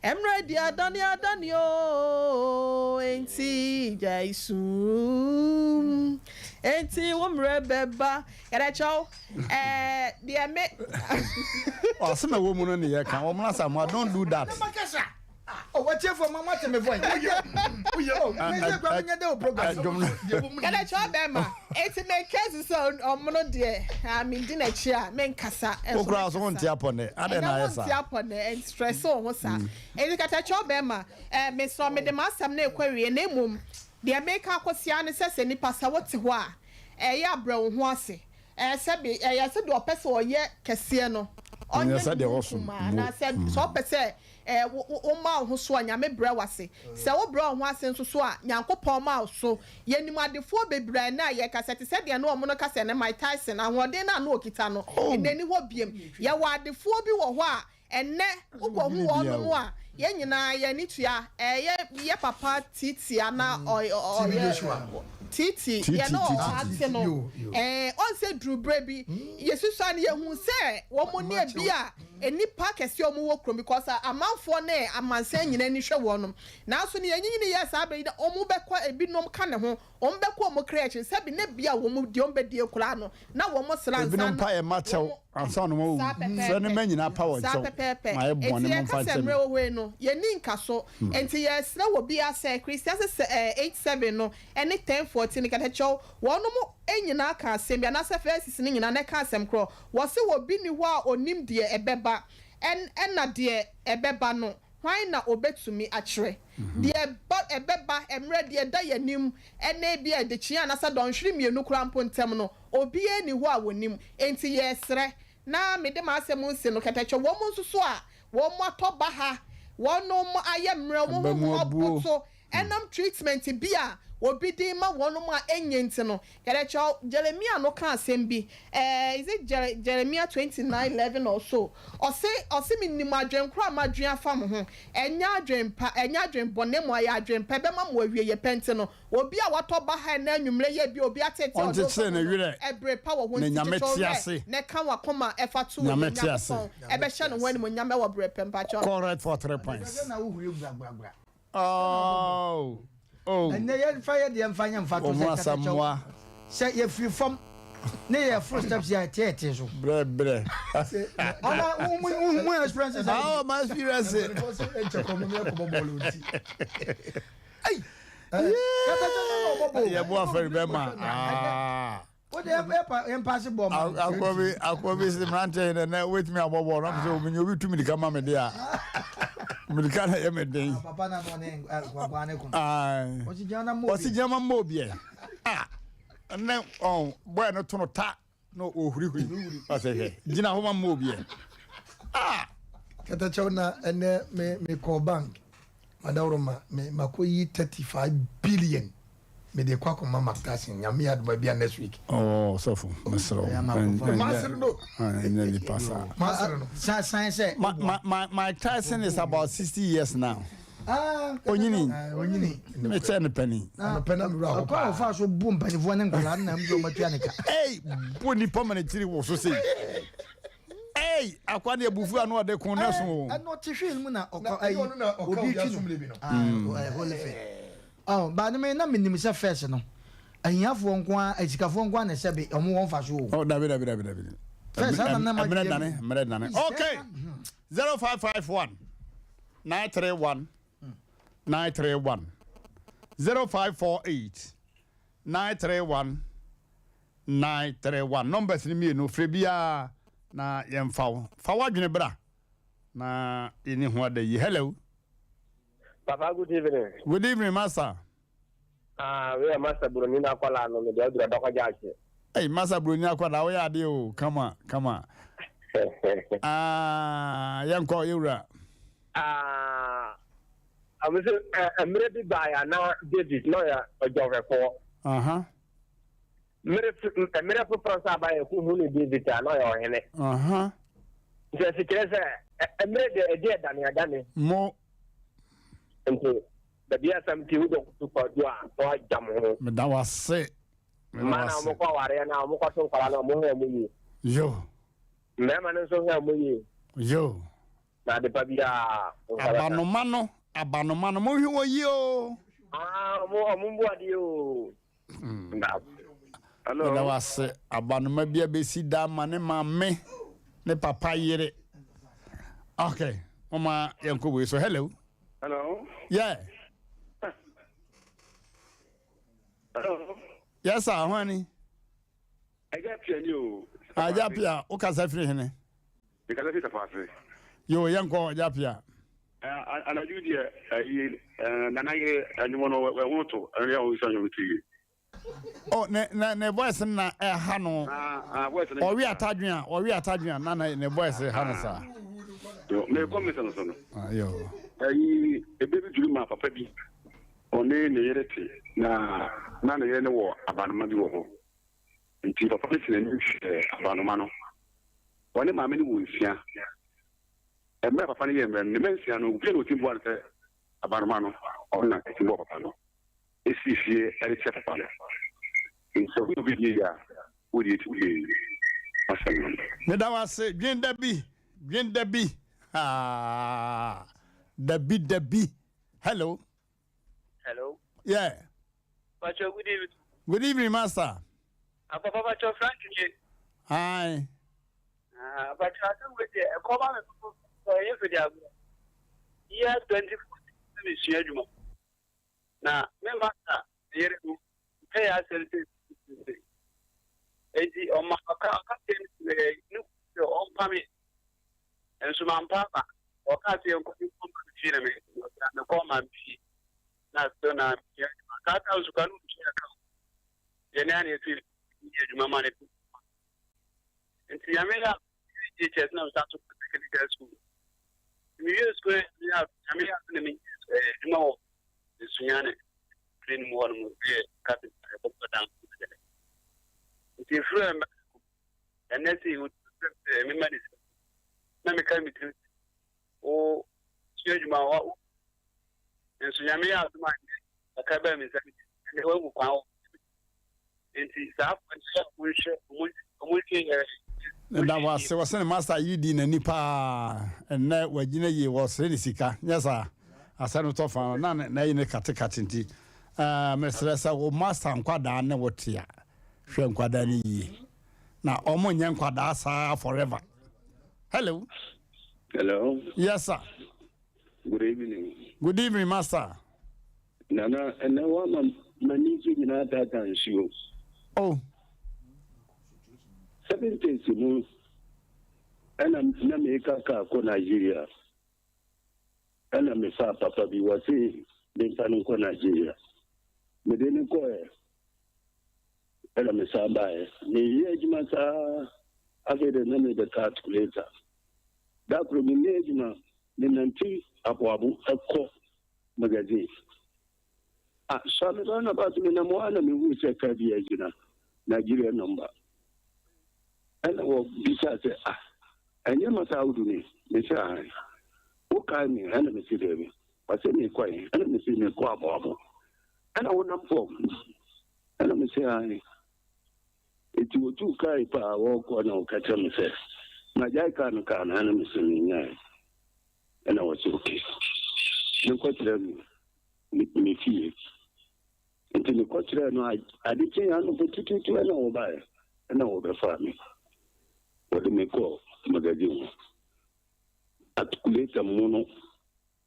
emre di adani o enti jaisu enti womre beba erecho de me oh some woman no ne kan wo mna sam don't do that oh what you for mama tell me voice oh me gwa nya de program erecho bema enti me case so omno de ami di na chi a me nkasa okra so won ti apone ade na yesa ti apone and stress o ho sa enti katacho bema me so me de masam na ekwawie na emum de make akosia ne sese nipa sa wote ho a ya bra wo ho ase sebe ya se do opese oye kese no onye se de woso na se so opese wo ma ho so anya me bra wase se wo bra ho ase nso so a nyankopon ma so yenim adefo bebra na ye kasete se de na omo no kase na my Tyson ahoden na na okita no enani ho biem ye wa adefo bi wo ho a enne ugo hu wo no a ye nyina ye nitua ye papa titi ana titi ye no ate no on se dru brebi yesusu an ye hu se wo mo ne bia enipa kese o mo wo krom because amanfo ne amansa nyina ni hwe wo no na so ne yenyini ye sa be o mo bekwa ebinom ka ne ho o mo bekwa o mo kreachi se bi ne bia wo mo di o be die kura no na wo mo sransa ebinom pa e machew ansa no mo se ne manyina pa wo chew ma e bone mo fa se mre we no ye ni nka so enti ye sra wo bia se Christian se 87 no ene 1014 ni kata chew wo no mo enyina ka asem bia na se first ni nyina ne ka asem kro wo se wo bi ni ho a onim de ebeba na de ebeba no hwan na obetumi akire de ebeba emre de da yanim ene bia de chia na sa don hwiri mienu kura mpontem no obi eni ho a wonim enti yesre na me de ma asem nsi no kata chew wo mo nsuso a wo mo atoba ha wo no mo ayemre wo mo oboto enam treatment bia obi di ma wonu ma enyenti no kerecho Jeremiah no kan asem is it Jeremiah 29:11 or so o se minim adwenkro amadwen afam ho enya adwen bone mo ya adwen pe be ma mo awie ye pente no obi a wato ba ha na anwumre ye bi obi atete o do ebre power ho ntete ne kan wakoma efatu nyame ebe hye no ho ni mo nyame wo bre pempa cho correct for 3 points na wo hu gbagbagbagba oh and they fire the fire mfato say ye free from ne ye first steps ya tete so bre ona mu experiences my experience ai ya bo aferi be ma what the impossible akwabi si Mmrantehene na wait me abobo na so obi obi tumi dika ma me dia Americana yemeden papa na bone gwagwane kum osi jama mo bie na boy no to no ta no ohuri ase he gina ho ma mo bie kata chona ene me call bank madawroma me makoyi 35 billion me de kwa kuma maktasin nyame aduma bia next week so for masro no nearly passa science my Tyson is about 60 years now onyini me chen penny penny bra ko fa so bum penny vo ne ngula na mdo matua ne ka hey boni pamane tiri wo so sei hey akwani ebufu anu ode kun na so e no te hwe mu na obi twi no ba ne me na minim se first no ahiafo nko a asikafo nko na se be omo won fa so oh dabi first na mre dane okay 0551 931 931 0548 931 931 numbers ni mi no frebia na yemfa fa wadwene bra na ini ho adayi hello Papa, good evening. Good evening, master. We are Master Bruni na kwala no me dey do ko jaake. Hey, Master Bruni akwala we ade o. Come on. Yanko yura. I was Mmrantehene by na David lawyer ojorefo. Mmrantehene prosa by who ni David na yo hene. Je sikire se Mmrantehene ede dane. Mo nti the bia samti wo do ko do a to ajam ho me da wase mana mo ko ware na mo ko to kwala na mo ho amuyi yo me mana so ho amuyi yo na de babia abanomano mo hwi wo yi o mo mbu ade o na me da wase abanoma bia be si da mane ma me ne papa yire okay mama yanko we so hello. Yeah. Hello. Yes, sir, honey. I got you. I japia, o ka safri hene. Because I fit fast. Yo, yanko japia. Ana judi nana ye anyuno we woto, and ya o sanyo miti. Oh, ne voice na ha no. Voice na. O wi atadwan na ne voice ha no sa. Yo, me come so no. Yo. Ebe bi juru ma papa bi one ne yerete na ne yere ne wo abanoma bi wo ho nti papa bi sene ni abanoma no one ma me ni wo nsia emre papa ne yemre ne mensia no bi no timbo ante abanoma no ona timbo papa no esi fie ere che papa no nso bi bi ya wo di ti bi asan me da wase gwen da bi Dabi. Hello. Yeah. Pacho, good evening. Good evening, master. Papa Pacho Frank. Hi. But I don't with the common for you for the year 20 now, remember, here pay us on my own family and so my papa. Wakati yangu kuchira me na koma mpi na tona kata usukanu mchia kama yenani yetu ya jumama ne nti yamela teachers na usatu technical school miyo school ya yamela ne mi juma sunyane clean mo no kati ko dan nti friend nsi mi medicine na me kai mi o chejuma wa enso nyame ya aduma aka ba mi sami ne wa mu kwa enti sa fa wo hwe da wase master yidi na nipa na wagina ye wo sere sika nyesa asanu to fa na yi ne kate nti mesresa wo master nkwada na wotia hwe nkwada ni yi na omo nya nkwada sa forever. Hello. Yes, sir. Good evening. Good evening, master. Nana, and now I'm managing that and show. Oh. 17 months. And I'm Nameka ko Nigeria. And I'm a papa be was saying, then Tanko Nigeria. But then go and I'm a Sabai. The Yajmata, I get the name of the calculator. That promenade the nanti abu eko magazine. So I'm not about me no more and who say Nigeria number. And I will be said, and you must out to me, Miss I. Who can me and me see them? But say me quiet and me see me quabble. And I will not form. And I'm say, it will too carry power walk on catch me say. My Jaikan can animals in me, and I was okay. No question me fear. Until the question, I did say I know to an old buyer, and over the farming. What do they call magazine? At later mono,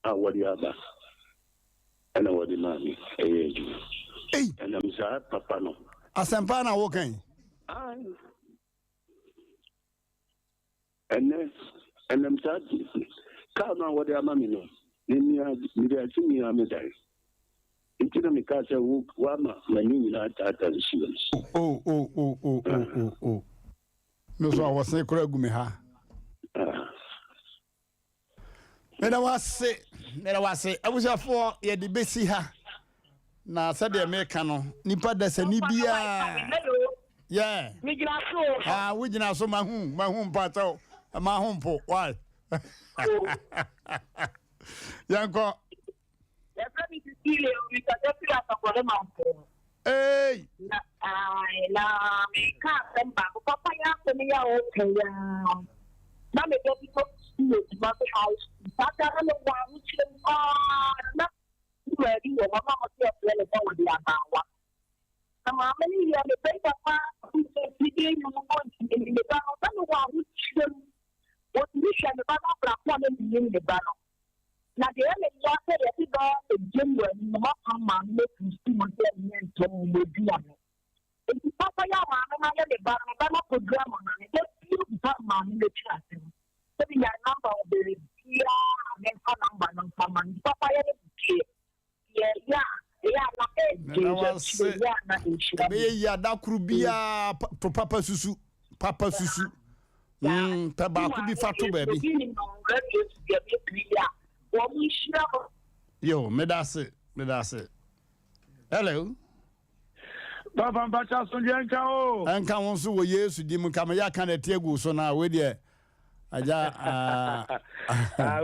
I what the other, and I what the money, and I'm sad, Papa. No, Asem Mpe na walking. And I'm sad. Come on, what the mammy know. Then you are seeing me, I'm a die. Into the Mikasa, Wama, my new Tata. Oh. No, so I was saying, Kuregumiha. Then I was say, I was for ye the besi ha. Na said the American, Nipa da Sanibia. Yeah. We didn't so my home part out, my home po. Why? Yanko. Hey. Na me can't remember. Papa, ya to me ya okay. Na me go to school, my house. Papa, I don't want to. Na ready, your mama must be a with the abawa. Na mama ni ya me pay papa. Who said you want in the battle? I don't want to. What mission the battle black one in the battle? Na the enemy ya say you go to January, no mama make you see my men to me. Papa ya mama ya le ba program na le you ba mama le chat. So the number of the ya number no mama papa ya le na ya da krubia to papa susu taba ku bi fato baby yo me that's it hello Papa Bacha Sonjanka o. Anka won so wo Yesu di mu kama ya kan etiegu so na we de aja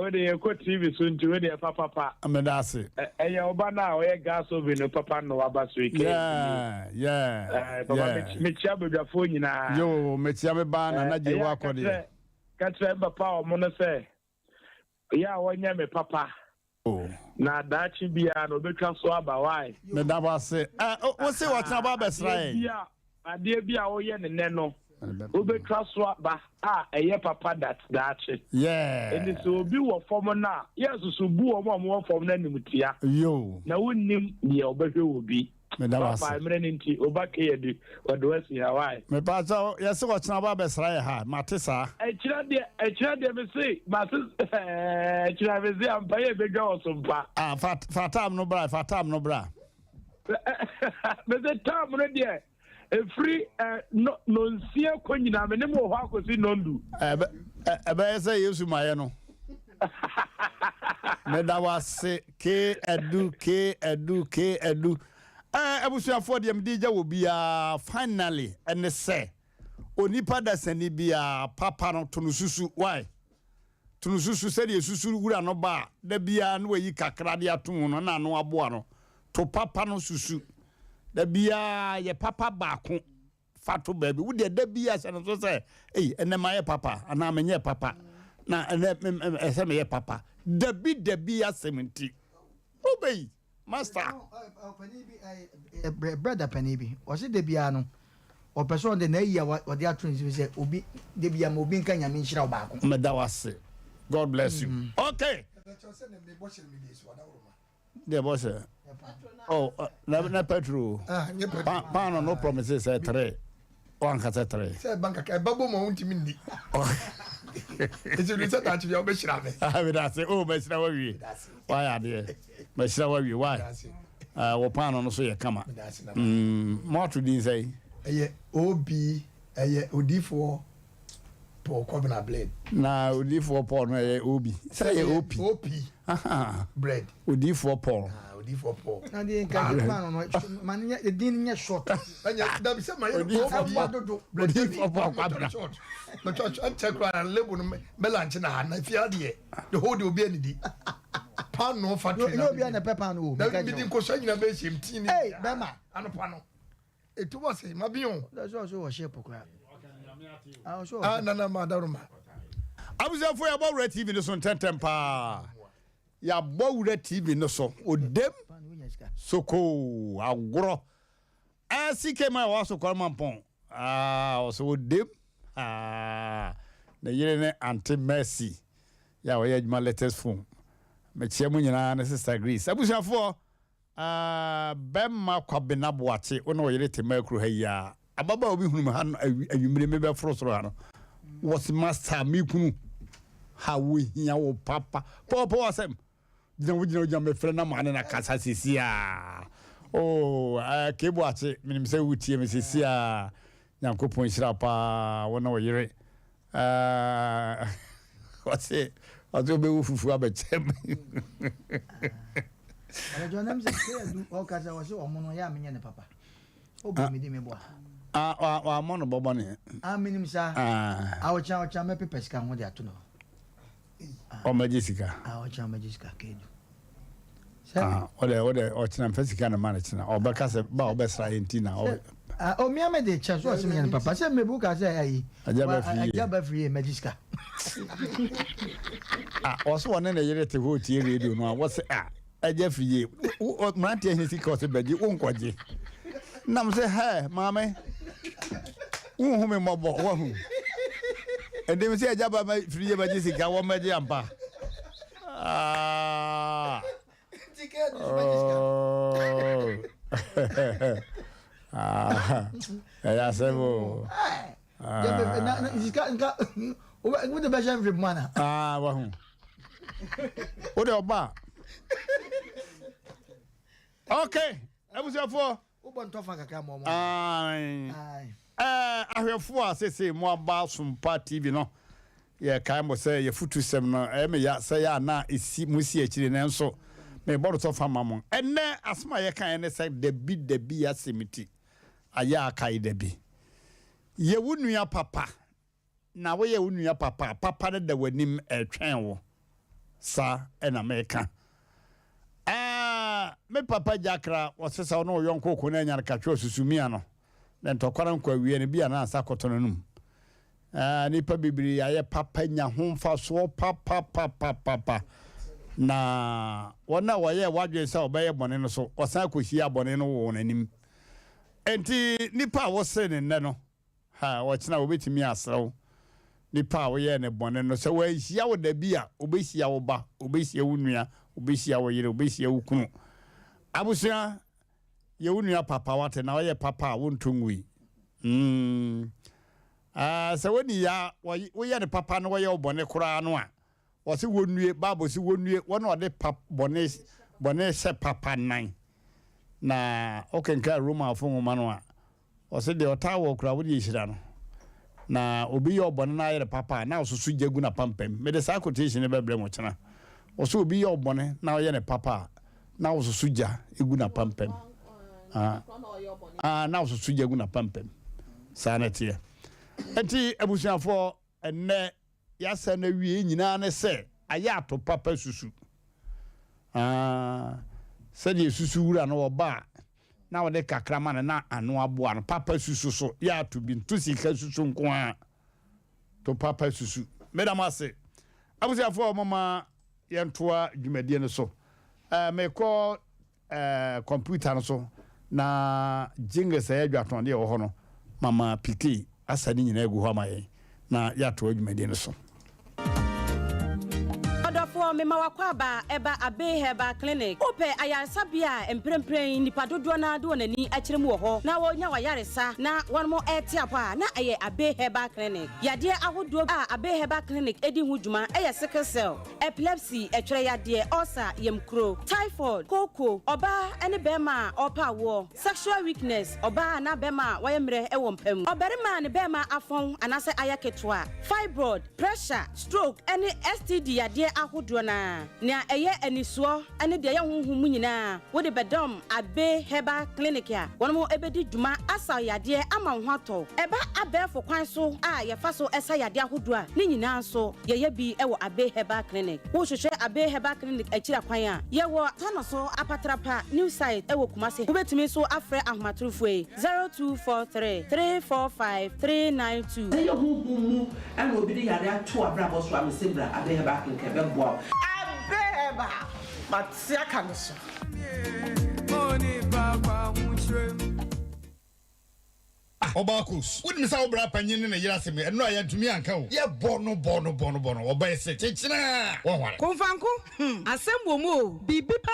we de ko TV so nti we de papa. Me da se. Eya oba na o ye gas ovi no papa no aba so ike. Yeah. Papa me chia bedwafo nyina. Yo me chia me ba na je wa akode. Ka tre papa o mo no se. Ya wonya me papa. Na dachi bia no betwa so aba why me da ba se o se wa tna ba besra bia ade bia wo ye ne no o betwa so aba eye papa that dachi and so obi wo form na yes so bu o mo form na nimutia yo na wonnim ye obehwe obi me da ba se papa mre nti obaka ye di odo asi Hawaii me pa so yes wa tna ba besra ha matisa echira de me say ma se echira me say am pa ye bedwa o Sompa fatam no bra me the time no de free no nsia konyina me ne mo ho akosi nondu ebe say Yesu maye no me da wa se ke edu abusuafo de mdija wo bia finally and say onipa da sani bia papa no tunususu why tunususu se de susu wura no ba da bia no yi kakra de atum no na no aboa no to papa no susu da bia ye papa baako fato baby wo de da bia se no so say ene ma ye papa ana menye papa na ene se me ye papa da bia 70 obey master brother Penibi was it the piano or person the near what they are trying to say obi the bia mo bin kan nyame nhira obaako me da wase God bless you okay the boss na petrol pan no promises 3 one kata 3 say bank ka babo mo untimi ndi it's you said that you be shira me we da say me shira wa wi why are there me shira wa wi why wo pan no so ye kama more to din say obi odifo Paul Kobina blade na odifo Paul no ye obi say op bread odifo Paul na the man no man the din nya short anya da bi say my odifo short no church and check and label melanch na na fia de the whole obi anidi pan no factory no obi na pepper no na bi din ko so nyina be shim tin ni hey bema anopa no etu was mabion that's also was shape kwa na madam abusa for ya Bawura TV no so tentem pa ya Bawura TV no so odem soko agro asike ma wa so kwamampon so odem na yire ne anti mercy ya we adwuma latest phone me chia mu nyina ne sister Grace abusa for bemma kwabena boate wona wo yire tema kru ha ya ababa obi hunu ha awimire me be frosoro ha no was master me kunu ha wo hia wo papa popo asem dina me frɛ na mane na kasa sisia ke boate minim sɛ wutie me sisia nyankopɔn hyira pa wona wo yire wase be wo fufu abɛkyem ala jonam se du o kaza wo se omono ya menye ne papa obi mi di me boa wa mono bobo ne minim sa o cha me pepeska ho de ato no o magisika o cha magisika kedu ode o china pesika na man china o beka se ba o besra entina o mi ame de cha so se menye ne papa se me buka se ayi ajaba free magisika o so one na yere te ho tie radio no wo se Jeffrey, Mmrantehene si cause beji unkoje. Nam say hey, mama. Who me mobo wo. And dem say ajaba free beji sika wo meje ampa. Ya sebo. Na sika nka wo de beja free mana. Wa hu. O de oba. Okay, abusafo ubontofa kakra mo ahwefo asese mo aba Sompa TV no ye kai mo say ye futu sem no me ya say ya na esi musi akire ne nso me bodo to fama mo enne asma ye kan ne say debi ya semiti aya kai debi ye wunua papa na wo ye wunua papa ne da wanim etwen wo sa ena meka me papa jakra wasesa no yonko ko na nyar katwa susumia no na ntokora nkwa wie ne bia na asa kotono num nipa bibiri aye papa nya homfa so papa na wona waye wadwe se obeye bone no so osan kohia bone no wo nanim enti nipa wo se ne no wo kina obetimi asrew nipa wo ye ne bone no se wa hia wo da bia obehia wo ba obehia wo nua obehia wo yire obehia wo kunu abusia ye wunua papa wate na ye papa wontongui se woni ya wo ye ne papa no wo ye obone kura no a wo se wonue babo se wonue wona ode bone se papa nan na okenka Roma afun ma no a wo se de otawo kura wo de hira no na obi ye obone na ye papa na osusu jagu na pampam me de sa quotation ne bebre mo chena wo se obi ye obone na wo ye ne papa na osusu ja egu na pampam na osusu ja egu na pampam sanete enti abusuafo enne ya sa na wie nyina ne se aya to papa susu se de susu wura no oba na wode kakrama na anu aboa no papa susu so ya to bi ntu sika susu nko a to papa susu medamase abusuafo mama yentoa dwumadie no so me call computer no so na jinga say adwaton de wo ho no mama piki asani nyina egu ho amaye na ya to adwumade no so Odofo me ma wakwaba eba Abe Herbal Clinic ope ayansabia emprempren nipa dodo na do nani akire mu wo ho na wonya wayaresa na wonmo etiapa na aye Abe Herbal Clinic yade ahodo Abe Herbal Clinic edi hu djuma eye sickle cell epilepsy etwere yade ulcer yemkro typhoid koko oba ene bema opa wo sexual weakness oba na bema wayemre ewo mpam oberima ne bema afon anase ayaketwa fibroid pressure stroke ene STD yade ahodo dodo na na eye anisuo ane de ye honhom nyina wo de bedom Abe Herbal Clinic ya wono mo ebedi dwuma asa yade ama ho ato eba abefo kwan so a ye fa so esa yade ahodo a ni nyina so ye bi e wo Abe Herbal Clinic wo hwehwe Abe Herbal Clinic akira kwan a ye wo tono so apatrapa new site e wo Kumase wo betimi so afre ahomatrofo 0243 345 392 ye honhom and obi de yade ato abrabo so amesebra Abe Herbal Clinic e be boa Abe Herbal but sia kan so Obakus, wouldn't miss our brap and yin in a yassim, and no, I had to me uncle. Yeah, bono, or by a set. Confanco, Asem Mpe Nipa,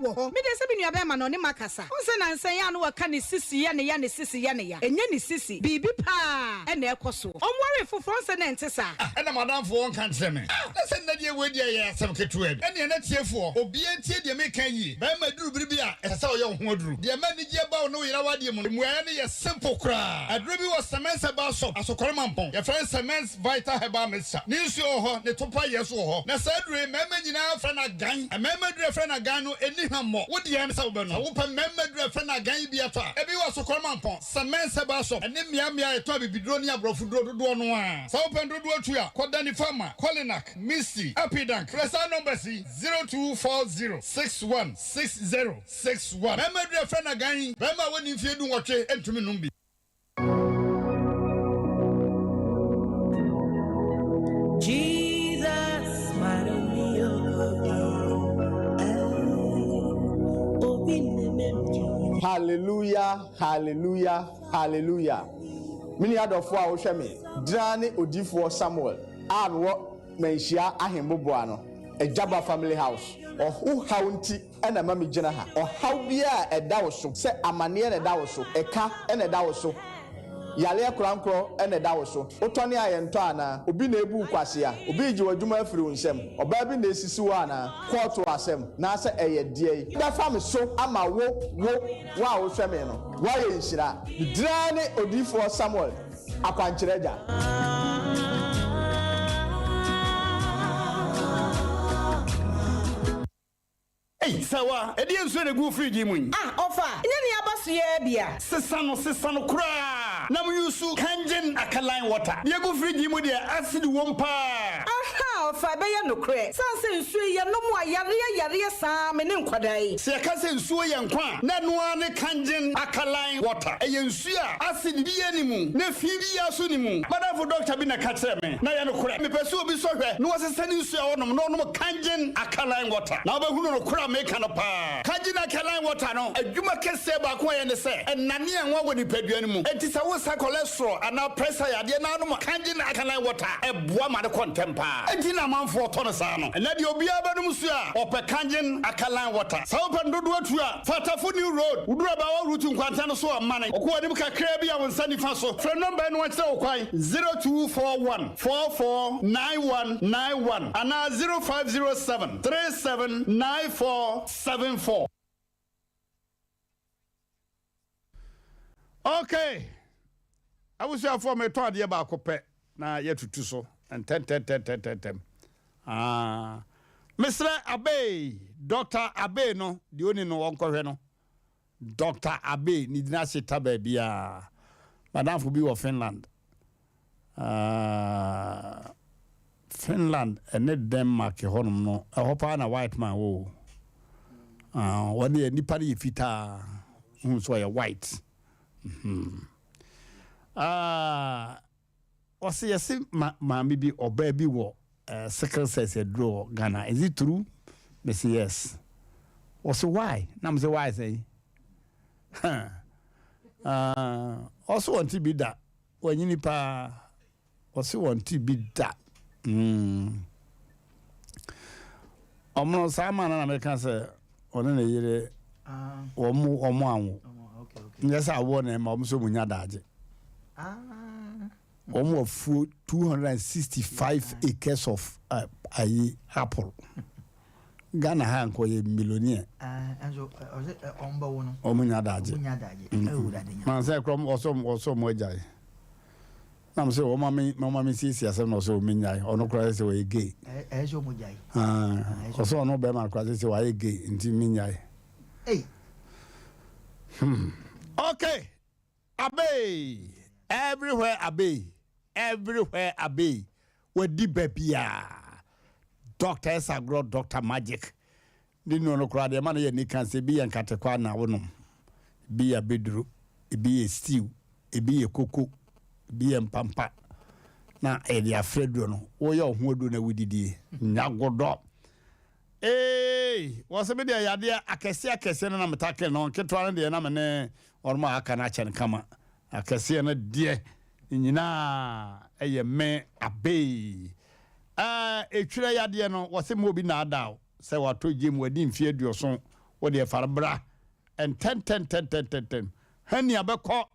me de se bi nua be ma no ne makasa. Unse na nsan ya no waka ne sisi ya ne ya ne sisi ya ne ya. Enye ne sisi, bibi pa e na ekoso. Omware fofo nse na ntesa. And madam for one can't say me. Let's send the way ya some ketu. And the net here for obi entie de make yi. Ba ma duru bibia e sa yo ho duru. De ma ni je ba no yira wade mu. Mu ya ne simple cry. Adrubi was cement about so asokoromampon. Your friend cement vital herbal mixture. Ninsu ho ne topa yeso ho. Na sadre mema nyina fra na gan. A mema dre fra na gan no eni hammo. Wo de am sa wo be no. Wo pa mema dre fra na gan bi afa. Ebi was asokoromampon. Cement herbal so. Ene mia eto abibidro ni abrofo do no a. Sa wo pen do atu a. Koda ni farmer. Colinac, Misty, Apidank. Press our number 0240616061. Mema dre fra na gan. Mema woni fie du wotwe entumi numbi. Jesus, my Hallelujah, hallelujah, hallelujah. Mini adofo a wo hwe me. Drane odifo Samuel. Anwo menhia ahemboboa no. Ejaba family house. Ohu haunti ena mami gina ha. Ohaw bia eda wo so. Se amane na eda wo so. Eka ena eda wo so. Yale krankro ene da wo so otone ayento ana obi na ebu kwase a obi ji wadwuma afiri nsem oba bi na esisi wo ana court asem na ase eye die da fam so ama wo wa wo hwe me no wa ye nhira drane odifo Samuel akwanchereja Hey, sawa, edi enso na gu free mu. Ofa, nya ne abaso ye bia. Sesa no kura. Na mu yusu kangen alkaline water. Ye gu free mu de acid wompa. Aha, ofa be ye no kure. Sanse nsu ye no mu ayare sa me ne nkwadai. Se ka se nsu ye nkwa. Na no ane kangen alkaline water. Eye nsu a acid bi ye ni mu. Na fi bi ya so ni mu. Madam doctor bi na ka kire me. Na ye no kure. Me pese obi so hwe. No sesa ni nsu a wonom no kangen alkaline water. Na oba hunu no kura make no pa kagina alkaline water no adwuma kese ba ko ye ne se enane enwa woni paduane mu enti sa wo sa cholesterol ana pressure yade na no kagina alkaline water eboa ma de contempa enti na manfo to no sa no na de obi abanum su a ope kagina alkaline water sa wo pandodo atu a fatafo new road udura ba wa route nkwanta no so amane okwo adim kakra bi a wonsa nifa so fra number no wachira wo kwan 0241 449191 ana 0507 379474. Okay. I was here for me to ade ba akopɛ na yetutu so and 10. Mr. Abe, Dr. Abe no, the only no one kohwe no. Dr. Abe ni dina sita ba bia. Madam for be of Finland. Finland and Denmark honum no. I hope na white man wo. When the nipa ni fita so ya white. Wasi yesi maami bi oba bi wo sickle cells a draw Ghana. Is it true? Me say yes. Also why? Na me say why say? Also want to be that when you nipa also want to be that. Omo sama na American say ona na yire omo anwo. Yes, I want him. I'm so much daje. Almost 265 acres of apple. Ghana ha nko ye millionaire. Anzo omba wono. Omunya daje. Man say from also mo jai. I'm so mama sisi asem no so minyai ono kra se we gay so mujai also ono be man kra se we gay nti minyai hey okay abe everywhere abe we di bebia doctors agro doctor magic ni no kra de man ye ni kan se bi yankate kwa na wonom bi ya bedru bi stew bi ye koko bi empampa na edi afredo no wo ye ohodo na wudidie nyagodo wose be de yade akese na metake no ketwa na de na me orma aka na chen kama akese na de nyina eye me abe etwire yade no wose mo bi na adaw se wato gem wadi mfie aduoso wo de farabra and 10 hani abekọ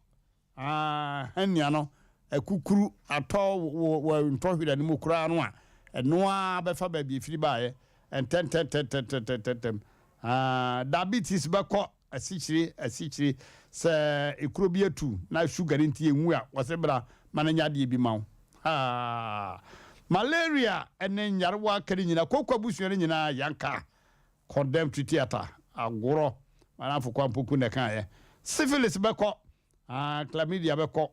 hani ano akukuru atọ wo ntọhwira ni mukura no a eno a befa ba bi firi baaye and 10 diabetes bekọ asichiri se ekuro bi atu na sugar nti enwu a wosebra mananya de bi mawo malaria ene nyarwa kari nyina kokwa busuo nyina yanka condemn to theater agoro manafo kwa mpuku ne kan ye syphilis bekọ chlamydia bekọ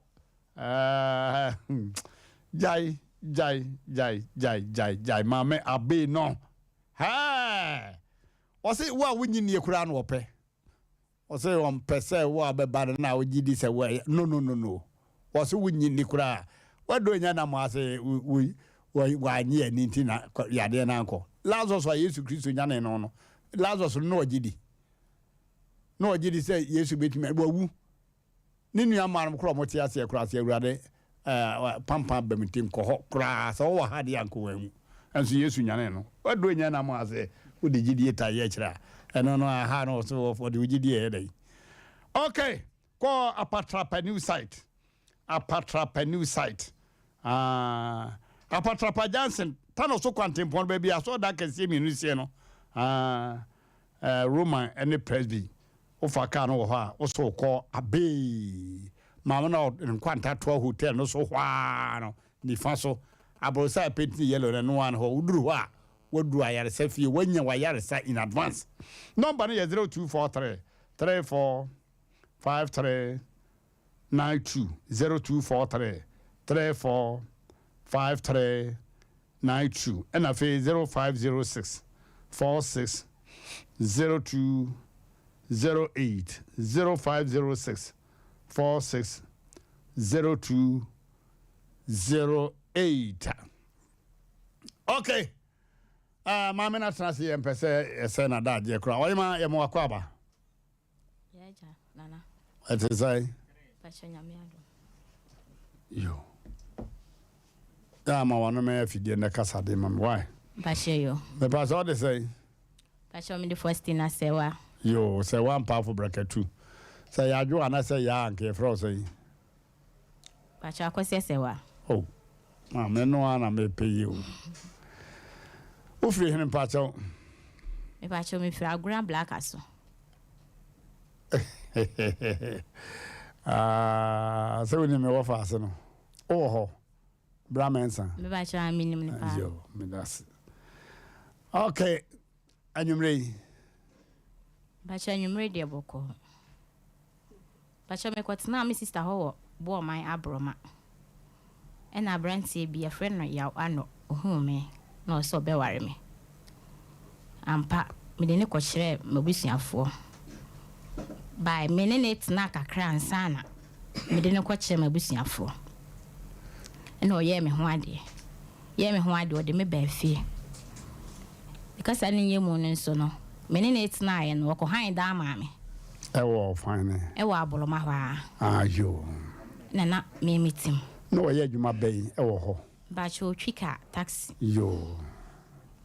jai mame abe no ha wose wa wunyi ne kura no ope wose won pese wa beba na ogidi se we no wose wunyi ne kura wado nya na mo ase wa nyi ani ntina yade na anko Lazarus wa Yesu Kristo nya ne no Lazarus no ogidi no ogidi se Yesu betime wawu ni nua maram kro mo tia se kra se awurade pampa bamitim ko ho kra so wo ha de anko wamu enso Yesu nyane no wado nya na mo ase wo de gidi eta ye kira eno no ha no so for de gidi e dai okay ko Apatrapa new site Apatrapa Johnson tano so kwantempon ba bia so da kase mi nusie no Roman and Presby ofa ka no ho a wo so ko abe mama na nkwanta to hotel no so hwa no ni fa so abrosa peti yellow no one ho uduru ho a wadu ayare safie wanya wayare sa in advance number no 0243 34 53 92 0243 34 53 92 and afi 0506 46 02 08 0506 46 02 08 okay mama na transi empese na da je kra oyima ye mo akwaba yeja nana etesai pasha nyame ado yo ma wana me afidie na kasa de mam why pasha yo me pasha what they say pasha me the first thing I say wa yo say one powerful bracket two say ya jo ana say ya nke fro say pasha kwese say wa oh ma me no ana me pay you Ufri hin pacho. Me pacho me fra grand black aso. So we me wo fa aso no. Oh ho. Bra mensa. Me pacho a minim ne pa. Yo, me das. Okay. Anyumre. Pacho anyumre de boko. Pacho me kwatna me sister ho bo man abroma. E na brantie bi a friend no yaw ano ohu me. No so be worry me ampa me de ne ko kire mabusuafo by me ne net na kakra ansana me de ne ko kire mabusuafo eno ye me ho ade o de me ba fie because ani ye mu no so no me ne net na ye no ko han da ma me e wo fine e wo aboloma hwa ayo na me meeting no ye adwuma bai e wo ho ba cho twika taxi yo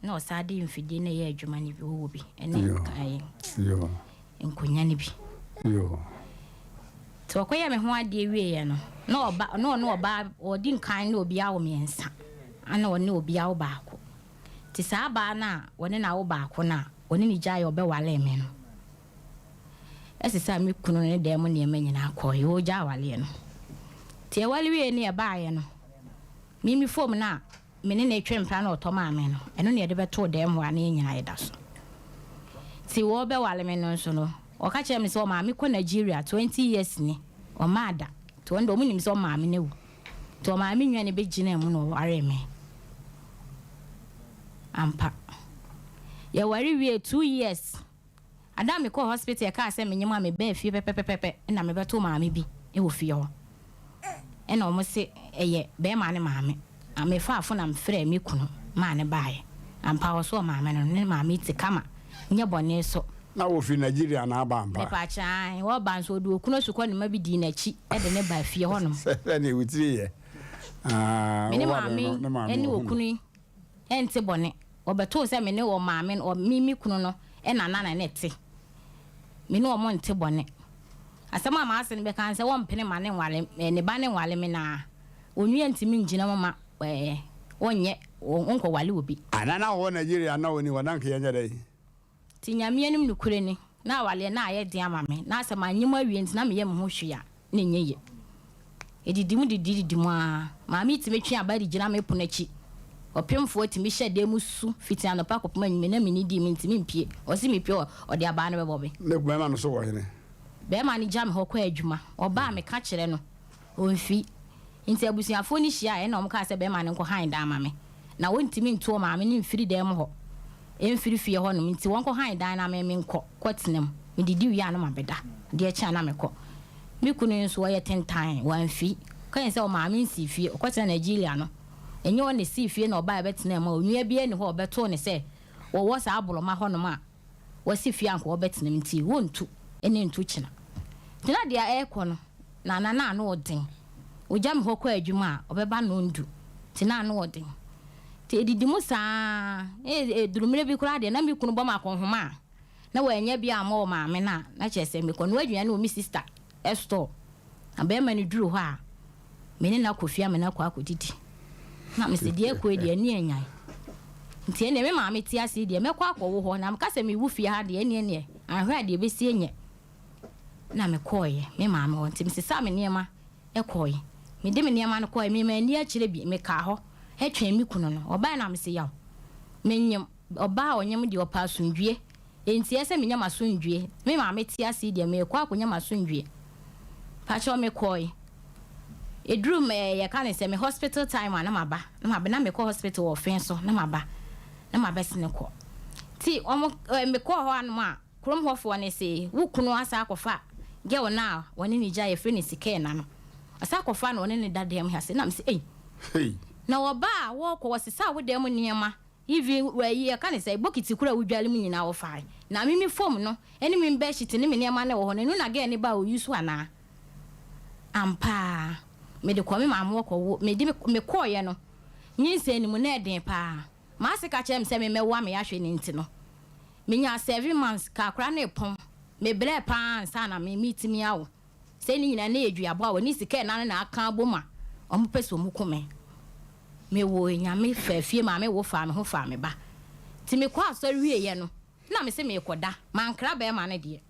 no sadi mfidi na ye adwuma ni bi wo bi ene kai yo enkonya ni bi yo to koya me ho ade wie ye no oba odi nkan na obi awo miensa ana woni obi awo baako ti sa ba na woni na wo baako na woni ni gya ye obe wale me no esisa mi kunu ne dem ne me nyina akoye o gya wale no Ti wali we ne ba ye no. Mimi form na me ne na twempra na otoma me no. Eno ne de beto dem ho ana nyina yeda so. Ti wo be wale me no so no. O ka chere me so ma me ko Nigeria 20 years ni. O maada. To ndo mu nim so ma me ne wu. To ma me nwane be gina mu no ware me. Ampa. Ye wari we 2 years. Ada me ko hospital e ka se me nyima me be fie pepepepe na me beto ma me bi e wo fie ho. E na o mo se eye be ma ne ma me. Ame fa afo na mfrɛ me kunu ma ne bae. Ampa wo so ma me no ne ma me ti kama. Nye bone so. Na wo fi Nigeria na aba ampa. Me pa chan, wo ban so do kunu su ko ne ma bi di na chi e de ne ba fie ho no. Se ne wutiri ye. Me ne ma me eni wo kunu ente bone. Obeto se me ne wo ma me o mimi kunu no e na na ne te. Me ne o mo nte bone. Asema ma ase ne be kan se wo mpene ma ne nwale ne ba ne nwale me na onwie ntimi ngina mama onye onko wale obi. Anana wo Nigeria na woni wadanka yenya dai. Ti nyame anim nukure ni na wale na aye dia ma me na asema anyim awie nti na me ye me ho hwea na nyeye. Edidimu dididimu a ma mi ti metwe abari gina me ponachi. Opemfo ti mi hyede musu fiti anopa kopoma nyime na me ni di mi ntimi mpie. O si mi pie o de aba na be bobe. Ne kuma no so wo hene. Be ma ni jam ho kwa adwuma. Oba me ka kire no. Onfi nti abusuafo ni hia e na omka se be ma ne nko han da ma me. Na wontimi ntuo ma me ni mfiri dem ho. Emfiri fie ho no nti wonko han dan na me nko kwatenam. Me didi wi ana ma beda. De e cha na me ko. Me kunu nso ye tentan wanfi. Kan se o ma me nsi fie kwatena Nigeria no. Enye won ne si fie na oba betena ma onua bia ne ho obeto ne se wo wo sa aboloma ho no ma. Wo si fie anko obetena nti wontu ene ntu kina. Tina dia ekọ no na na odin. Ojam ho kwa adwuma obeba no ndu. Tina na odin. Ti edidimu saa durumire bi kura de na mi kunu boma akonhoma. Na wa enya bia ma o ma me na chese me kono adwuma na o mi sister store. Abe ma ni duru ho a me ne na kofia me na kwa akodidi. Na me se die ko de ani anyan. Nti ene me ma me ti ase de me kwa akwo ho na me ka se me wu fie ha de ene ahwa de be si enye. Na me koye me ma me won ti me se sa me niema e koye. Me de me niema no koye me ma ani a kire bi me ka ho. Etwen mi kunu no oba na me se yaw. Me nyem oba onyem de opa asundwie. Enti ese me nyam asundwie. Me ma me ti ase de me kwa akonyam asundwie. Pa cho me koye. Edru me ye kan se me hospital time na maba na me ko hospital offense na maba sine ko ti omo me ko ho anu a krom hofo ne se wo kunu asa akofa ge wona woni ni ja ye free ni sike na no asa akofa na woni ni dadem ha se na me se hey na wo ba wo ko wasisa wo dem niema even we kan se bokiti kura wudwale mu nyina wo fa na mimi form no eni mi be shit ni me niema na wo ho no na ge ni ba o yusu ana ampa me de kwame maamo ko me de me koye no nyinse ni mu na eden pa ma se ka chem se me mewa me ahwe ni nti no me nya 7 months ka kra na epon me bre pa ansa na me meet me awo se ni nyina na eduabo awo ni sika na aka aboma omo pese omu kome me wo nya me fafie ma me wo fa me ho fa me ba ti me kwa so wie ye no na me se me koda man kra be ma na de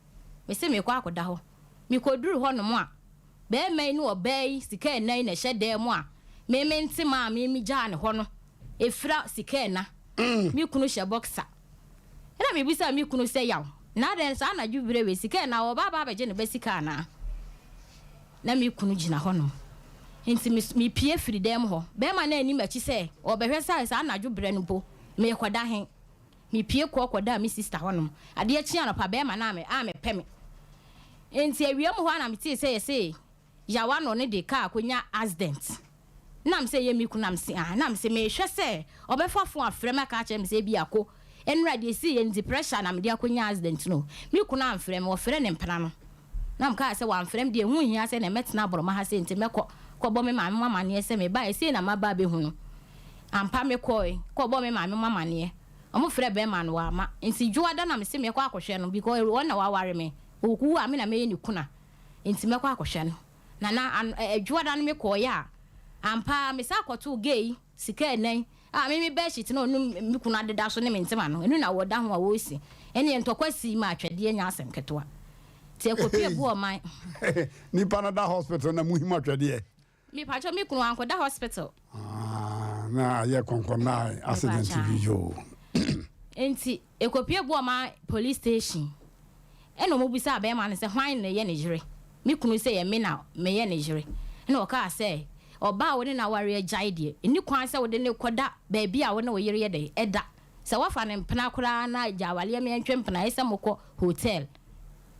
me se me kwa akoda ho me koduru ho no mo a be me no obey sika na na hyede mu a me nti ma me gya ne ho no efira sika na mi kunu hye boxer na me bisa mi kunu se yaw na den sa na dwubire we sika na wo baba ba je ne be sika na mi kunu gina ho no nti mi pie firi dem ho be ma na ani machi se obehwe sa na dwubire no bo me koda hen mi pie koda mi sister ho no ade a chi anopa be ma na me peme nti awiem ho na me ti se ye yawa no ne de ka akonya accident nam se ye mi kunam se nam se me hwe se obefafo afrema ka che me se bi akọ enra de si ye ndi pressure na me de akonya accident no mi kunam frem wo fre ne mpana no nam ka se wan frem de hu hia se na metena boroma ha se nti mekọ bo me mama ne se me ba se na maba be hu no ampa me ko bo me mama ne omo fre be ma no wa ma nti juada na me se me kọ akohwe no because won na wa ware me oku a me na me ye ni kuna nti mekọ akohwe no na adwuada no me koya ampa me sa akoto gay sika enan me be shit no me kuna deda so ne me ntema no enu na woda ho a wo si ene entokwasi ma atwede nya asem ketewa ti ekopie bu o man Nipa na da hospital na muhim atwede Me pacho me kunu anko da hospital. Na ye konkona accident video. Enti ekopie bo ma police station. Eno mo bisa be ma ne se hwan ne ye ne jire. Me kunu se ye me na me ye ne jire. Na o ka se oba wo ne na ware agyae de. Eni kwan se wo de ne koda ba bia wo ne wo yire ye de eda. Se wafa ne mpena kura na agawale me ntwe mpena ese mokọ hotel.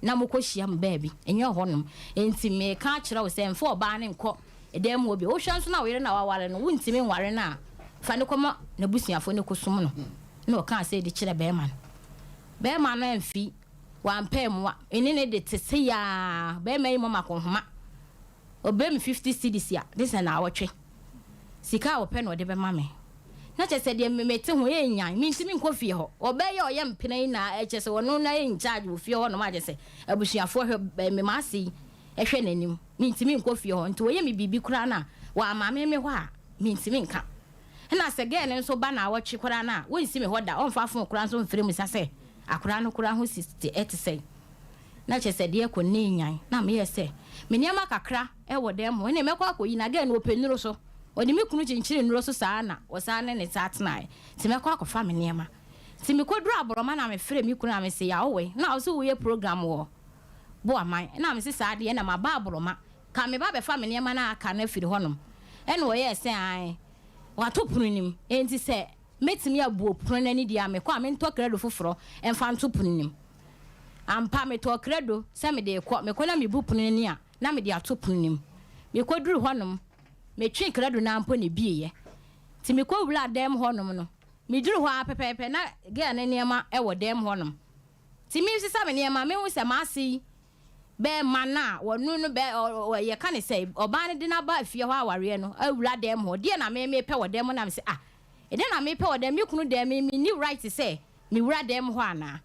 Na mokọ hia m baabi. Enye honom. Enti me ka kire wo se mfo oba ne nkọ edem obi. Wo hwa nso na wo yire na waware no wuntimi nware na fa ne koma na busuafo ne kosum no. No kan say the chile bear man no emfi wan pem wa eni ne de tese ya bear man mama ko homa obe me 50 cedis ya this na awotwe sika wo pe no de be mame na che se de me mete ho ye nyan mi ntimi nko fie ho obe ye oye mpena na che se wono na ye in charge wo fie ho no ma je se abusuafo hwe me ma si ehwe nanim mi ntimi nko fie ho nti wo ye me bibi kura na wa mame me ho a mi ntimi nka na se gen nso ba na awotwe kura na wo nsi me hoda on fa fon kura nso mfiri mu sase akura no kura ho 68 sei na che se de ko ne nyan na me yese me niam kakra e wo dem ho ne mekwa akoyi na gen no penuro so odi me kunu chinchiri nuro so saa na wo saa ne tatna ti mekwa akofa me niam ti me kodru aboroma na me frɛ me kunu na me se ya owe na wo so wo ye program wo bo aman na me se saa de na ma ba aboroma ka me ba be fa me niam na aka na firi honom ene wo ye se an wato pununim enti se metimi abuo punani dia me kwa me nto credo foforo emfa nto pununim ampa me to credo se me de kwa me kona me bu punani a na me de ato pununim me koduru honom me twi credo na ampo ne bieye ti me ko wura dem honom no me duru ho apepepe na ge na niema e wo dem honom ti mi sisa me niema me hu se ma asi be mana wonu no be ye ka ne say oba ne de na ba afie ho aware no awura dem ho de na me pe wo dem na me say ede na me pe wo dem me kunu dem me ni right say me wura dem ho ana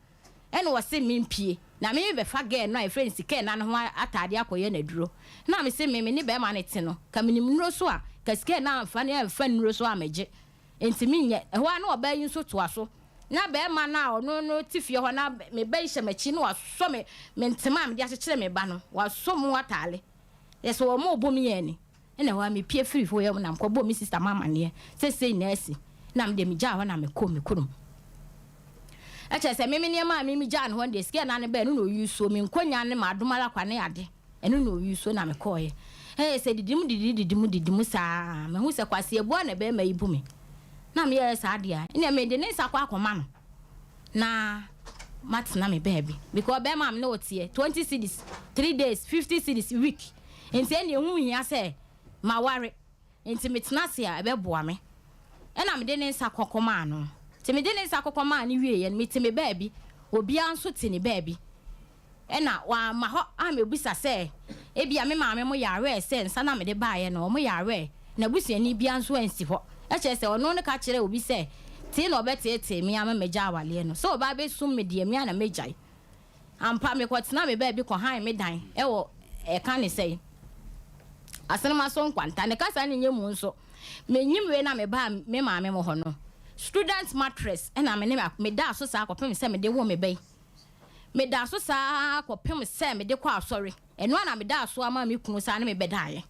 ene wo se me mpie na me be fa ge no friends ke na no ho atade akoye na duro na me say me ni be ma ne te no ka me ni nro so a ka ske na amfa ne amfa nro so amege enti me nye ho ana oba yin so to aso na be ma na ono no tifie ho na me be hye machi no waso me ntema me dia kyekere me ba no waso mu atale yeso wo mo obomi ye ni ene ho me pie free fo ye na mko mi sister mama ne se na asi na me de me ja ho na me ko me kurum acha se me ne ma me ja no ho de ske na ne be no no yuso me nkonya ne ma domala kwane ade eno no yuso na me ko ye se didim sa me hu se kwase ebo na be ma ibu me na me yes adia ina me de ne sakwa akoma no na matna me baby because be mam no tie 20 cedis 3 days 50 cedis week enti ene hu hia se ma ware enti metna se a be boa me ena me de ne sakwa akoma no ti me de ne sakwa akoma ni wie ye me ti me baby obi anso ti ni baby ena wa ma ho a me obisa se e bia me ma me mo yare se nsa na me de baaye no mo yare na busuani bia anso ansi ho eche se ono ne ka kire obi se ti na obetete mi ama meja awale no so oba be sum me de mi ana mejai ampa me kwatena me ba bi ko han me dan e wo e ka ne sei asenema so nkwanta ne kasa ne nyemu nso me nyimwe na me ba me ma me mo ho no student mattress e na me ne me da so sa akopem se me de wo me bai me da so sa akopem se me de kwa asori eno na me da so ama me kunu sa ne me bedaye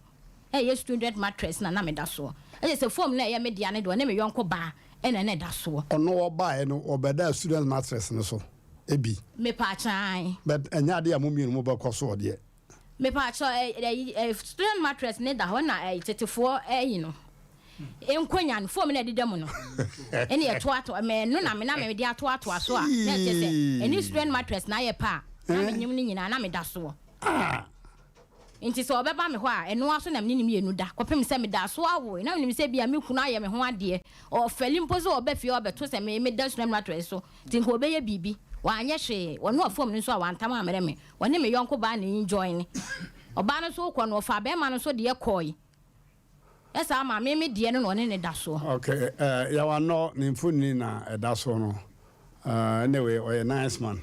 ye student mattress na me da so e se form na ye me dia ne do na me yonko ba e na ne da so ono oba e no obeda student mattress ne so ebi me pa chan but enya de amomie no ba koso ode me pa cho student mattress ne da ho na 34 yi no enkonya no form na de dem no ene ye to ato me no na me de ato aso a na che se any student mattress na ye pa na me nyim ni nyina na me da so inti so obeba me ho a eno aso na me nim yenu da kopem se me da so awo na me nim se bia me kunu aye me ho ade o feli mpozo obefi obeto se me da student mattress so tinko obeye bibi wa anye hwe wono afom ni so a wantam amere me woni me yonko ba na enjoy ni oba no so kɔ no fa be ma no so de kɔyi esa ma me de no ne ne da so okay ya wa no ni mfuni na da so no anyway o nice man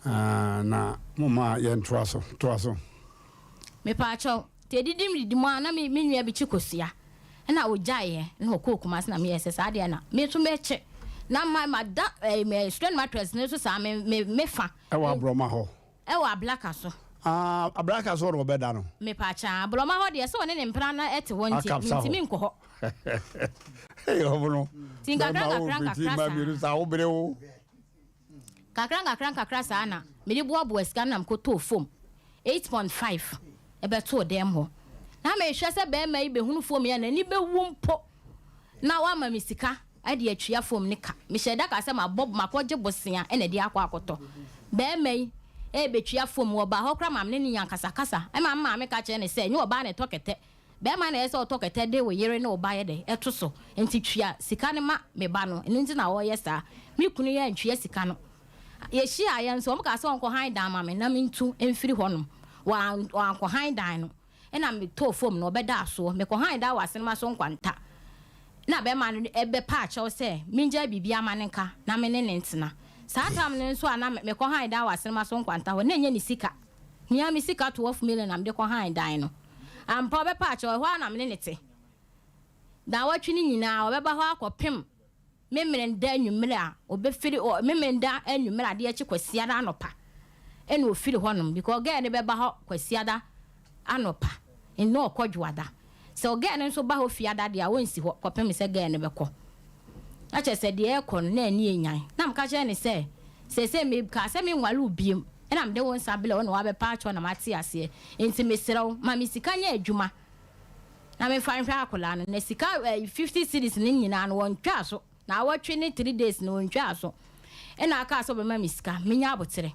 na mama ye ntoa so me pa cho te didim na me nua bi chikosia na ojaye na okokuma na me yesesa ade na me to me che na ma da me student mattress ne so sa me fa e wa broma ho e wa black aso Abraka so no beda no. Me pa cha bloma ho de so ne mpra na ete wonti ntimi nko ho. Hey obono. Tinga kakra sa obere wo. Kakra sa na. Me de boabo scan nam ko to fom. 8.5 ebe to dem ho. Na me hwe se be ma ibe hunu fom ya na ni be wumpo. Na wa ma misika ade atwia fom ne ka. Me hyeda ka se ma bob makoje bosia ene de akwa akoto. Be mai betwia fom wo ba hokra mam ne nyan kasa e ma me ka che ne se nyi oba ne tokete be ma na ese tokete de wo yere ne oba ye de eto so enti twia sika ne ma me ba no enti na wo ye sa mi kunu ye ntwia sika no ye hia ye nso mo ka se onko han dan ma me na mintu emfiri honom wa anko han dan no e na me to fom no obeda so me ko han dan wase ma so nkwanta na be ma no ebe pa che se minja bibia ma ne nka na me ne ntina Satam nso ana me ko han dan wase ma so nkwanta ho na nya ni sika nya mi sika 12 million am de ko han dan no am pa be pa cho ho na me ne te da watwi ni nyina obeba ho akopem memrenda anwumre a obefiri o memrenda anwumre ade achi kwasia da anopa ene ofiri honom because girl ne beba ho kwasia da anopa eno okodwada so girl ne nso ba ho fiada de a wonsi ho kopem se girl ne beko ache se de ekon na ani enyan na mka che ne se me ka se me nwale ubiem na mde won sabele won wa be pa cho na mate ase enti mesrew ma misika nya adwuma na me fan hwa akola no na sika 50 cedis ne nyina no won twa so na watwe ne 3 days no won twa so na aka so be ma misika menya abotere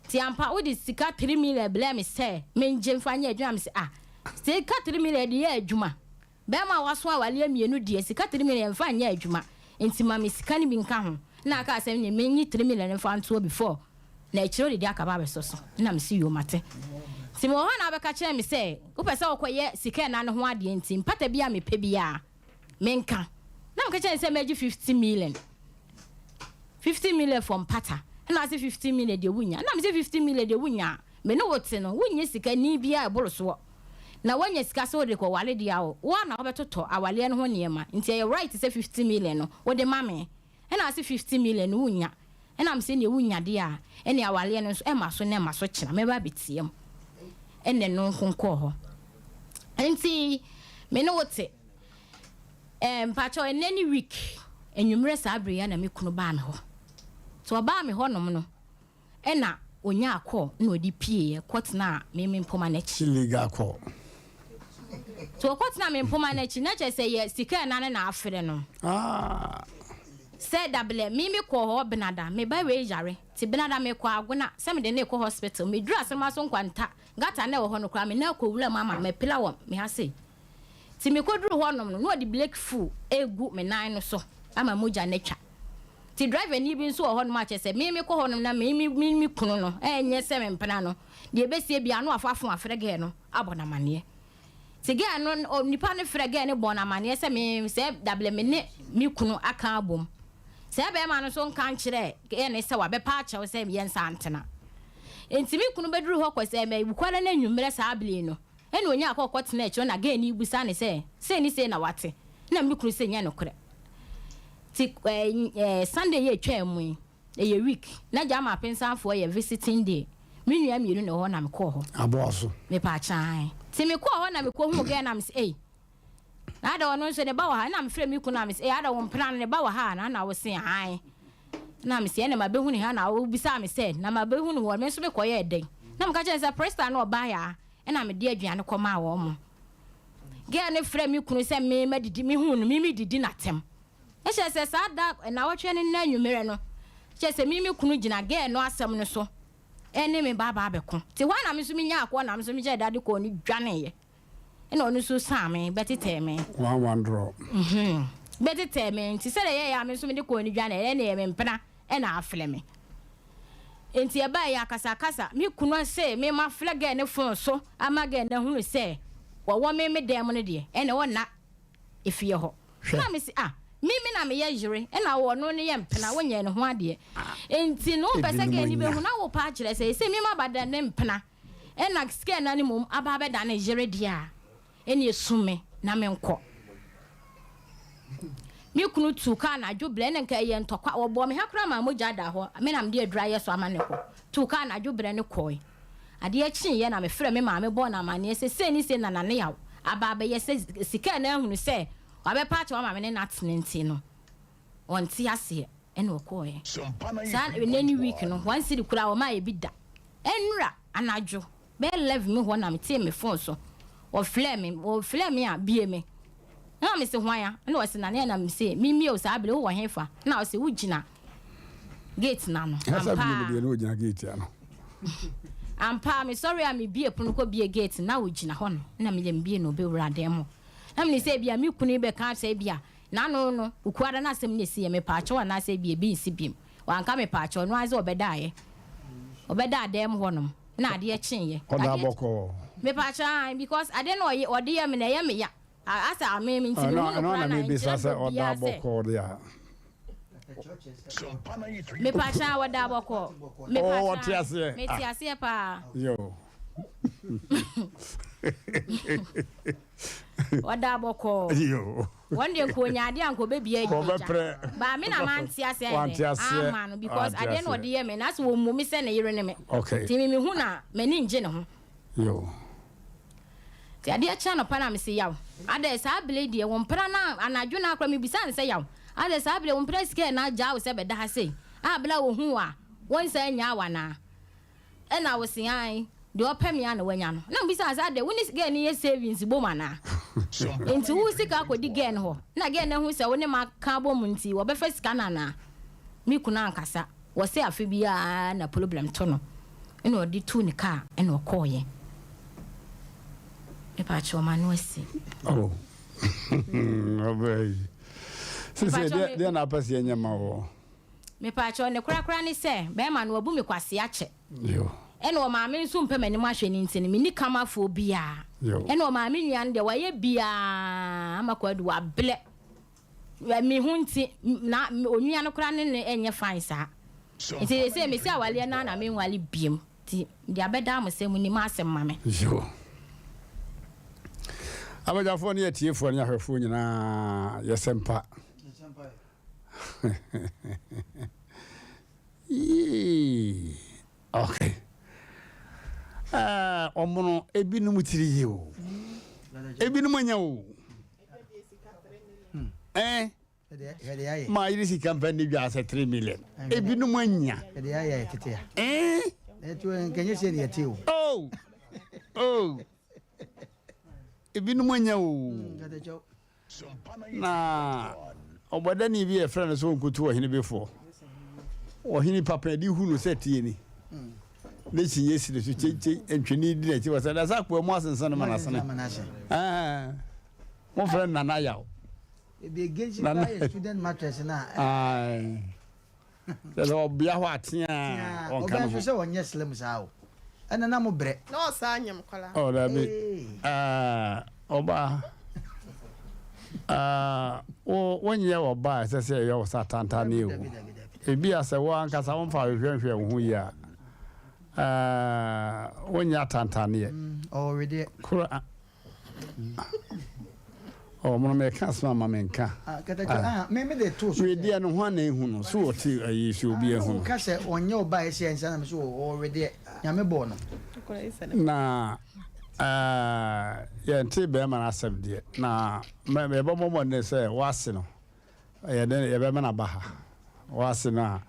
ti ampa wo di sika 3 million bele me se me nje mfa nya adwuma me se sika 3 million de ya adwuma be ma waso awale amienu de sika 3 million mfa nya adwuma enti ma misika ni bi nka ho na aka asem ne menyi 3 million mfa nto before na echiro de akaba be so na me si yo mate ti mo ho na be ka kire me se wo pese okoye sika na ne ho ade enti mpata bia me pe bia menka na me ka kire se meji 50 million from pata na say 50 million de wunya na me say 50 million de wunya me no wote no wunya sika ni bia e boroso na wanya sika so de ko wale dia wo na obetoto awale no ho niema nti e right say 50 million no wo de mame na say 50 million wunya na am say ne wunya dia ene awale no so e maso na maso kina me ba betiem ene no nkonko ho nti me no wote mpacho eneni week enwumre sabre ya na me kunu ba me ho so ba me ho nom no ena onya akọ na odi pie kwotna me mpoma na chi liga akọ so kwotna me mpoma na chi na che se ye sika na na afre no said double me ko ho benada me ba we yare ti benada me ko aguna se me de na ko hospital me dura se ma so nkwanta gata na wo ho no kra me na ko wura mama me pila wo me ha se ti me ko duru ho no no odi black fool egu me nan no so ama moja na twa ti driver ni bi nso ho no ma che se me ko ho no na me kunu no enye se me mpena no de besie bia no afafo afrege no abona mane ti ge no nipa ne frege ne bona mane se me se double me ne mi kunu aka abom se be ma no so nkan kire ene se wa be pa che se me yensa antena enti mi kunu beduru ho kwese me bukwala na nwumre sa abli no ene onya akokotena echo na ge ni ibusa ne se ni se na wate na mi kunu se nya no kure ti Sunday ye twemu ye week na jama pensan for ye visiting day me nua mienu ne ho na me ko ho aboaso me pa chan ti me ko ho na me ko hu ge na me say ada wono so ne ba wa ha na me frɛ me ku na me say ada won plan ne ba wa ha na wo say han na me say na ma be hu ne ha na wo bisa me say na ma be hu ne wo me so me ko ye den na me ka che say presta na oba ya na me de aduane ko ma wo mo ge ne frɛ me ku say me ma didi me hu no me didi na tem e che say sa da na wo twe ne na nwumere no che say me kunu gina ge no asem no so ene me baba abeko ti wa na me so me nya akọ na me so me je dade ko ni dwane ye ene onu so same betete me one draw betete me ti se ye ya me so me de ko ni dwane ene ye me mpena ene afle me enti e ba ya kasa me kunu se me ma flage ne fon so ama ge na hunu se wo me dem no de ene wo na efie ho na me si mimi na me yejire na wo no ne yempena wonya ne ho ade enti no pese ge ni be hu na wo pa kire se mimi abada ne mpena na ske na ni mum aba be da ne jire dia eni esume na me nko mi kunu tuka na dwoble ne nka ye ntokwa wo bo me hakra ma moja da ho me na me de adura ye so ama ne ko tuka na dwobre ne koi ade achi ye na me frɛ me maame bɔ na mane se ni se na nane yaw aba ba ye se sika na ehunu se wabe pa che wa maame ne natnenti no onti ase ene okoye sa nani week no one city kura wo ma ye bi da enra anajo be 11 me ho na me tie me phone so o flame a bie me na me se hwan ya na o se nane na me se mi o sa abele wo hefa na o se wugina gate na no ampa me no gina gate ya no ampa me sorry am bie pono ko bie gate na wugina ho no na me ye bie no be wura dem na me se bia me kunu be ka se bia na no ukuada na asem ne se me paacho na se bie bi nsi biem wanka me paacho no aze obeda dem ho no na ade chen ye oda boko me paacho because ade no ode ye me na ye me ya asa me nti no na me be sa oda boko dia me paacho oda boko me paacho me ti ase pa yo oda boko yo one day ko nyaade anko be bia ba me na man ti ase no because I dey no dey me na so wo mu me se na yire ne me okay ti me hu na me ni nje ne ho yo ti ade a cha no pa na me se yaw ade sa blade ye won pra na anadwo na akra me bisa ne se yaw ade sa blade won pra sika na ja wo se be da ha sei a bla wo hu a won sa nya wa na e na wo se ai de opem ya na wanya no na bisa asa de woni sika ni ye savings bo mana enti wo sika akodi gen ho na gen na hu se woni maka bo mu nti wo be fa sika na mi kuna ankasa wo se afi bia na problem to no ene odi tu ni ka ene okoye e pa choma no si oh obey se de na pasi enya ma wo me pa cho ne kura ni se be ma no obu me kwase ache yo ene o maame nso mpe mani mahwe ni ntini me ni kama fo bia ene o maame nua nde wa ye bia amakwadu wa ble me hunti na onua no kura ne enye fine sa nti se me si awale na me nwale biem ti dia beda mo se mu ni ma asem mame yo abajafo ne atiefo ne ahwefo nyina yesempa okay omono ebinum tiri ye o ebinum anya o ma irisi campaign bi asa 3 million ebinum anya ede aya tete ya eto enkenye se ne ate o oh ebinum anya o na oboda ni bi e friend so nkutu ohini before ohini papa di hunu setie ni ne chinye si so cheche entweni di na chi wasa da sakwa mu asensan ma na sene mo friend na na yawo e be geji na student mattress na da obia ho atia on kan ho so wonye slim sa o ana na mo bre no sa anyam kola da be oba wonye oba sese yo satanta ne o ebi ase wo ankasa won fa hwehwe wo hu ya wonya tantane already kura mo me ka sma ma me nka me de to so we dia no ho na ehu no so oti ayi so obi ehu ka se onye oba ese ensa na me so already nyame bo no na ye nti be ma na asem de na me bo mo ne se wase no ye be ma na baha wase na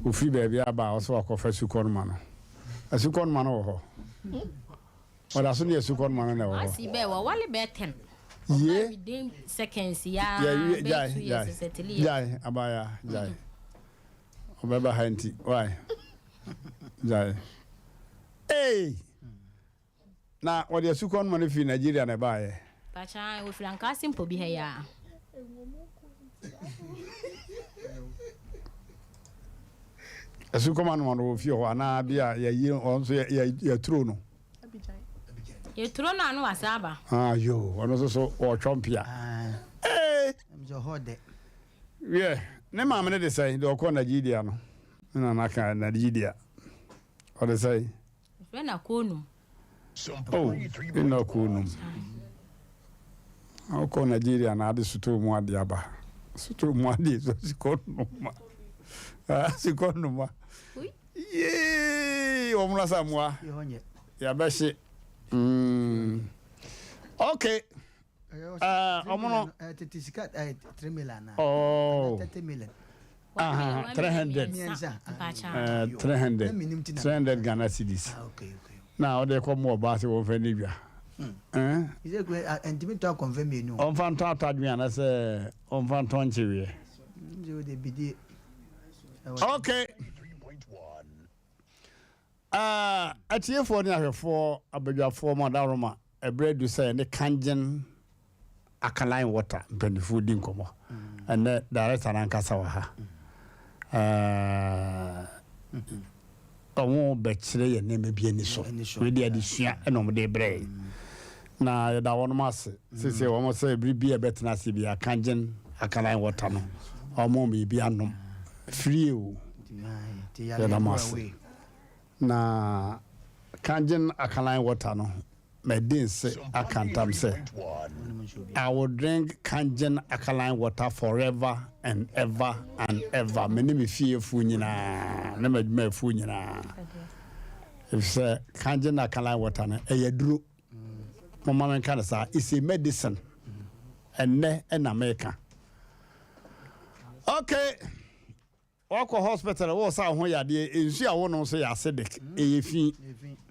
ofi be bia ba o so akofa su ma no asukon ma no ho wala so ne asukon ma no na ho asi be wa wale be 10 within seconds ya jai abaya jai obeba hanti why jai na what the second money fi Nigeria na bae pacha we franka simple bi he ya esu komanu no fi ho ana bia ya yi onso ya tro no ye tro na no wasaba yo ono so o chompia mjo hode ne ma me de say de ko Nigeria no na na ka Nigeria o de say we na konu ina konu o ko Nigeria na ade suto mu ade aba suto mu ade so sikonu ma sikonu ma o muna samwa ya beshi okay omono 3 million oh 30 million 300 Ghana cedis now they come more about wo fa ni bia is it great and to confirm you on fan to atadwe ana say on fan to nchewe okay atiefo ni ahwefo abadwafo modaroma ebredu say ne kangen Alkaline water mpanifu di nkomo and the director ankasa wa ha omo bekire ye neme bi ani so we dey adisua enom de bre na ya da wono mase sese womo say bibia betena se bia kangen Alkaline water no omo mi bi anom free o ya da mase na kangen Alkaline water no medinse akantam say I will drink kangen Alkaline water forever and ever and ever. Many me fear funyina, never me funyina. If say kangen Alkaline water na eyedru, mama men kind of say it's a medicine, and ne en America. Okay, walk hospital. What say when you dey? Insu a wono say acidic. Eyefi,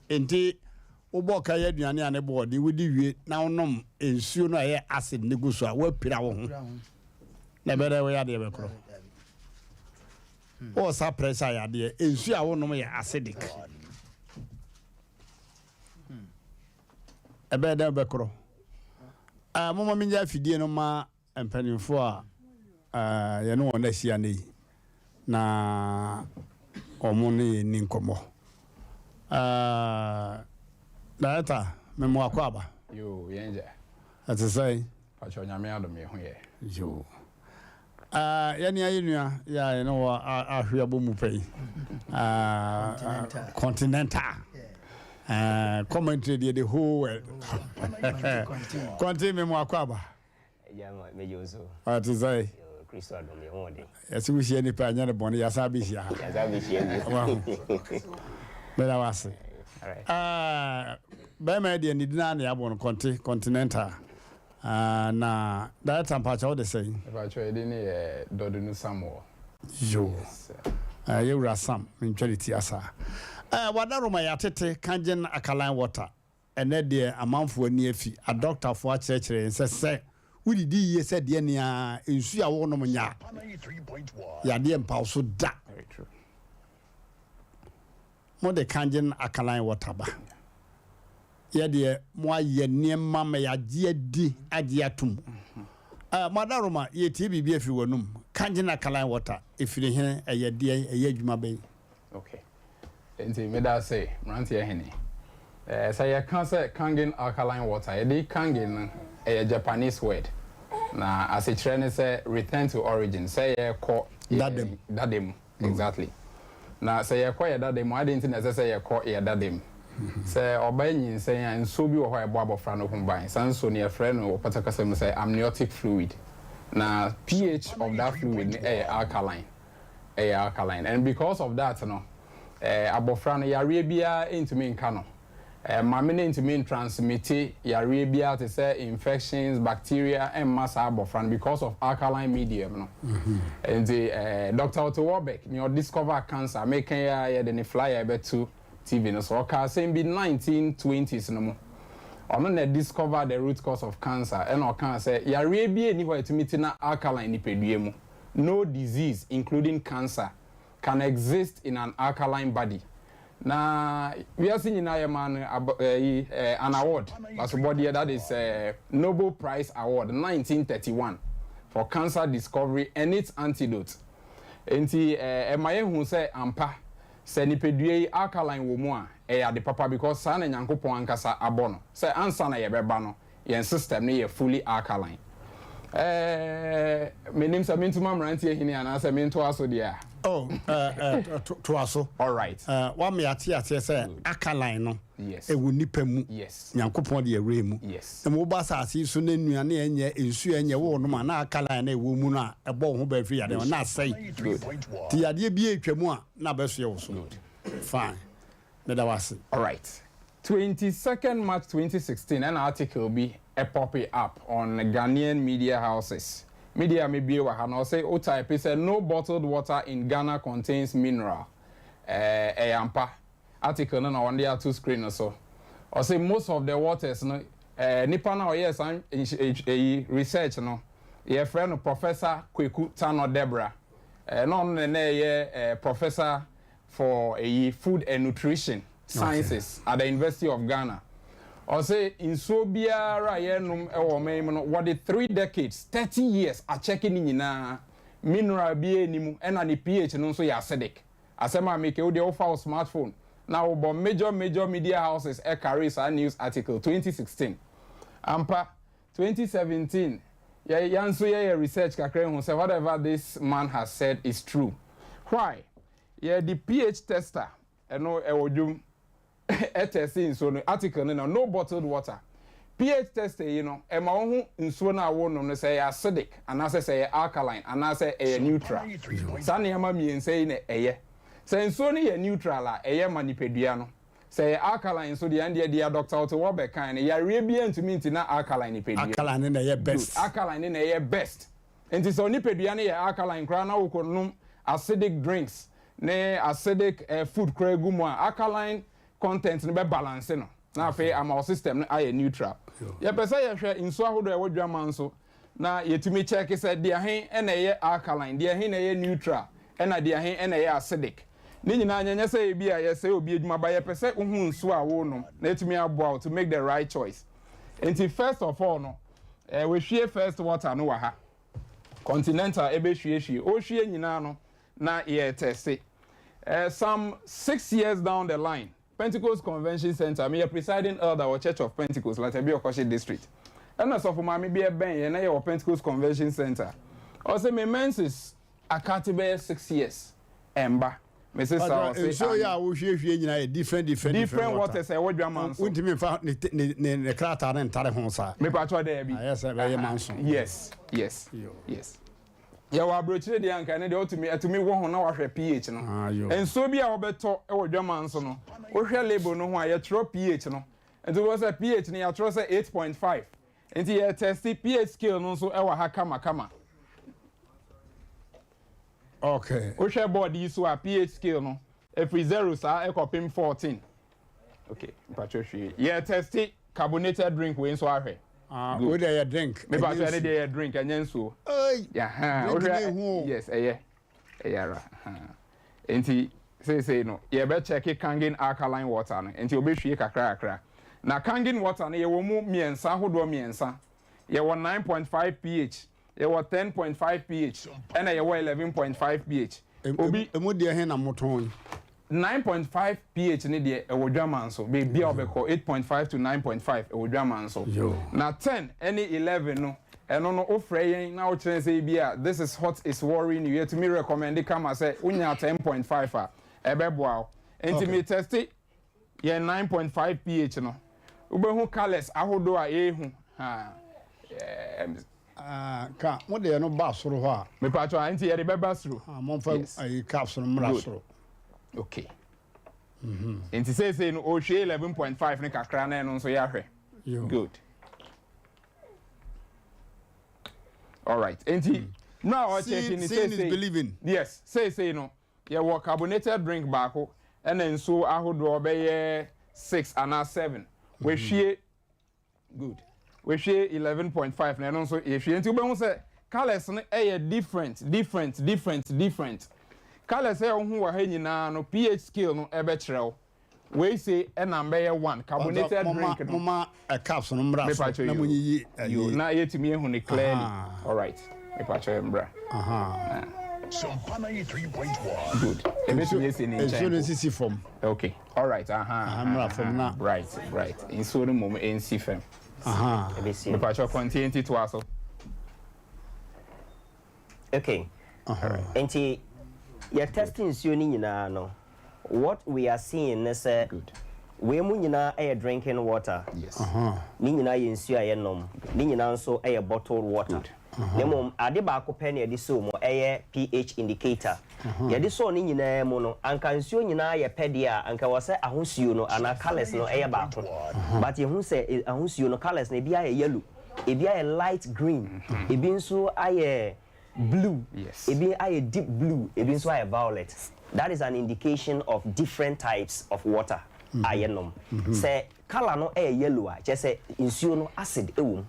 enti. Oboka ye aduane ane board wudi wie na onom ensuo no ye acid ne guso a wapira wo ho na bere we ya de be kro o sa pressure ya de ensuo a wonom ye acidic ebe de be kro mama minya fidie no ma empanimfo a ye no wona hia nei na omo ne ye ni nkomo Data, memo akwaba. Yo, yenja. Ati say. Pacho nyame adom ye ho ye. Yo. Yani ayinua ya you know ahwe abomu pay. Continental. Commentary the whole world. Continue memo akwaba. Ya mejoso. Ati say. Kristo adom ye ho de. Esi wi hie ni pa nya ne bone ya sabi hia. Ya sabi hia. Bela wase. Bema de ni dina na yabo no continental na that temperature what they say temperature e ni dodunu Samuel yo you rasam mentality asa wadaroma ya tete kangen Alkaline water ene de amanfo ani afi a doctor fo a chekere nse wudidi ye se de nia ensu a wo no nya ya de mpa so da very true mo de kangen Alkaline water ba ye de mo aye niema ma ya je di age atum madaroma ye tie bibia afi wanum kangen Alkaline water efiri hene eye de eye adwuma ben okay enti me da say Mmrantehene say ye kan say kangen Alkaline water ye de kangen a Japanese word na as a trainer say return to origin say ye call dadem exactly na say ye call ye dadem I didn't know say ye call ye dadem say obanyin say nso bi wo ho ebo abofra no ho ban sanso ne friend no patakasem say amniotic fluid na pH of that fluid alkaline and because of that no abofra no yare bia intumi nka no mame ne intumi transmit yare bia to say infections bacteria and massa abofra no because of alkaline medium no and the Dr. Otto Warbeck me discover cancer make ya the flyer betu TV no so ka say be 1920s no mo ono na discover the root cause of cancer and o can say yare bia ni ho etumiti na alkaline ni pedue mu no disease including cancer can exist in an alkaline body. Na we are seeing an award as a body that is Nobel Prize Award 1931 for cancer discovery and its antidote. Enti emaye hu say ampa se nipedue alkaline wo mu a de papa because sa na nyankopon ankasa abono say ansa na ye beba no yen system ne ye fully alkaline. My name is Mmrantehene and I say to aso dia. Oh, to aso. All right. One me ati say alkaline no. Yes. E wu nipa mu. Yes. Nyankopon de ewre mu. Yes. E mo ba sa ase so na nuane enye ensu enye wo no ma na alkaline na e wo mu na e bo ho ba firi ade na say. Good. Ti ade bi etwamu a na ba so ye wo so. Good. Fine. Me da wase. All right. 22nd March 2016, an article be a poppy up on Ghanaian media houses. Media may be and say o type is no bottled water in Ghana contains mineral. Ampa article no on there two screen or so. Or say most of the waters no Nipa now yes a research no. Your friend Professor Kweku Tano Debra. Professor for food and nutrition sciences at the University of Ghana. Or say in Sobia what the 3 decades, 30 years are checking in mineral be nimu and pH no so acidic. Asem Mpe Nipa the offer smartphone. Now about major media houses carries a news article 2016. Ampa 2017. Yeah, research kakre say whatever this man has said is true. Why? Yeah, the pH tester, ewodum testing so no article no bottled water. pH tester, ema ho nsuo na wo no say acidic and say alkaline and say neutral. Sane ema mi say na say nsuo no neutral a manipedua no. Say alkaline so the dia doctor to work back kind ya rebia to mean na alkaline pedua. Alkaline na best. Alkaline na best. Enti so ni pedua na alkaline kra na wo konum acidic drinks ne acidic food kra gu mu alkaline content ne be balance no. Na fe our system na aye neutral. Ya pesa ya hwe inso ahodo e wodwa nso na yetumi check say dia hen na alkaline dia hen na neutral na dia hen na acidic. Ni nyina nyanya say bi a say obi adwuma ba ye pese hu nso a wo no na etumi abo to make the right choice. Enti first of all no we hwie first water no wa ha. Continental ebe hwie o hwie nyina no na ye test. Some 6 years down the line, Pentecost Convention Center, me a presiding elder or Church of Pentecost, like be Okoshi district. And as of mama be a ben ye na your Pentecost Convention Center. Also me menses akatibe 6 years. Emba Mrs. So yeah, we hear different waters. I would be a man. Wouldn't me found the crater and Tarahonsa. Me patwa there be. Yes, a very mansion. Yes. Ya wa brochire de anka ne de to me wo na wa hwe pH no. And so be a obeto e wo dwaman so no. Wo hwe label no ho a ye tro pH no. And it was a pH ne ya tro say 8.5. And ye test pH scale no so e wa ha kama. Okay. We share body so a pH scale no. If we 0 sa e kopim 14. Okay, patroshi. Yeah, test carbonated drink we so ahwe. What do you drink? Me ba try dey drink and so. Yeah, yes, ra. Enti say no. You be check Kangen alkaline water no. Enti obe hwie kakra. Na Kangen water no ye wo mu miensa hodo miensa. Ye wo 9.5 pH. Ye was 10.5 pH and I was 11.5 pH. Obi emu de hen na moton 9.5 pH ni de e wo dwaman so be bia obeko 8.5 to 9.5 e wo dwaman so. Na 10 any 11 no eno no ofre yen na o kire say bia this is hot is worrying you to me recommend come say unya 10.5 a e be boa. Enti me test ye 9.5 pH no. Ubehu colors ahodo a ehu ka what they no basoro ho a me patcho anti ye be basoro mon fa ai capsule mrasoro. Okay. Enti say no o hwe 11.5 ne kakra na no so ya hwe. Good. All right. Enti now I checking say believing. Yes, say no. You work carbonated drink back and then so ahodo be 6 and 7. We hwe good. We share 11.5 na no so if you enti we say colors no different. Colors hu wa ha nyina no pH scale no be kire we say number 1 carbonated drink no mama a caps no mbra so na munyi you na yetimi ehu ne clearly. All right me patcho mbra Sompa 93.1 good insurance form okay all right mbra from na right in so no mom NC fam me patcho continue to aso okay enti your testing nsuo ni nyina no what we are seeing is we mu nyina drinking water yes ni nyina ye nsuo a ye nom ni nyina nso bottled water nemom ade ba ko pe na edi so mo pH indicator. Yɛde so ne nyinaa mu no anka nsuo nyinaa yɛ pɛde a anka wɔ sɛ ahosuo no ana colors no ɛyɛ baako. But yɛhu sɛ ahosuo no colors no ebi ayɛ yellow, ebi ayɛ light green, ebi nso ayɛ blue, ebi ayɛ deep blue, ebi nso ayɛ violet. That is an indication of different types of water. Ayenom. Say color no yellow, just say insuo no acid ewum.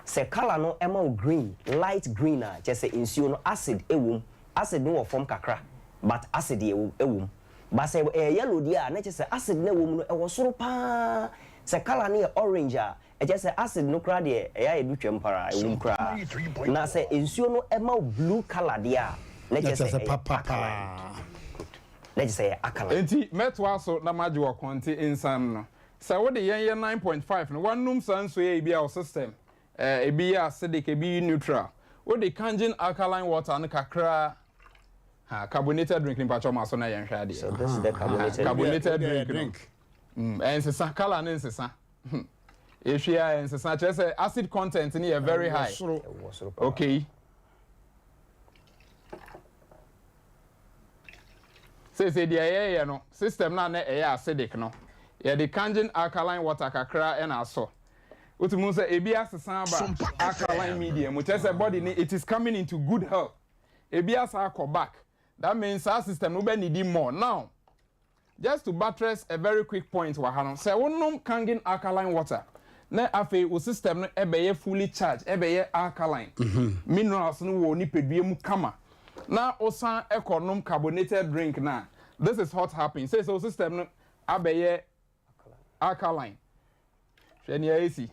Say color no green, light green, just say insuo no acid ewum. Acid no form kakra, but acid ewum. But say yellow dia, na just say acid no ewum no ewo soro pa. Say color no orange just say acid no kra de edu twempara ewum kra. Na say insuo no blue color dia, na just say papa. Let's say Alkaline. Enti metwa so na maji wa konti insam no. Sa wo de yen 9.5 no one num san so e bia system. E bia acidic e bia neutral. Wo de Kangen alkaline water no kakra carbonated drink ni pacho ma so na yen hwa de. So this is the carbonated drink. Ensesa color na ensesa. Ehwia ensesa che say acid content ni very high. Okay. Say the no system na acidic no. Yeah, the Kangen alkaline water kakra and aso. Utumu say ebi asesa ba alkaline medium. Which say body it is coming into good health. Ebi asa back. That means our system no be need more. Now, just to buttress a very quick point wahano. Say wonnom Kangen alkaline water. Na afi o system no ebeye fully charged, ebeye alkaline. Minerals no wo ni pedue mu kama. Now osan econom carbonated drink na. This is what happens. Say so system no abeye alkaline. Shenia AC.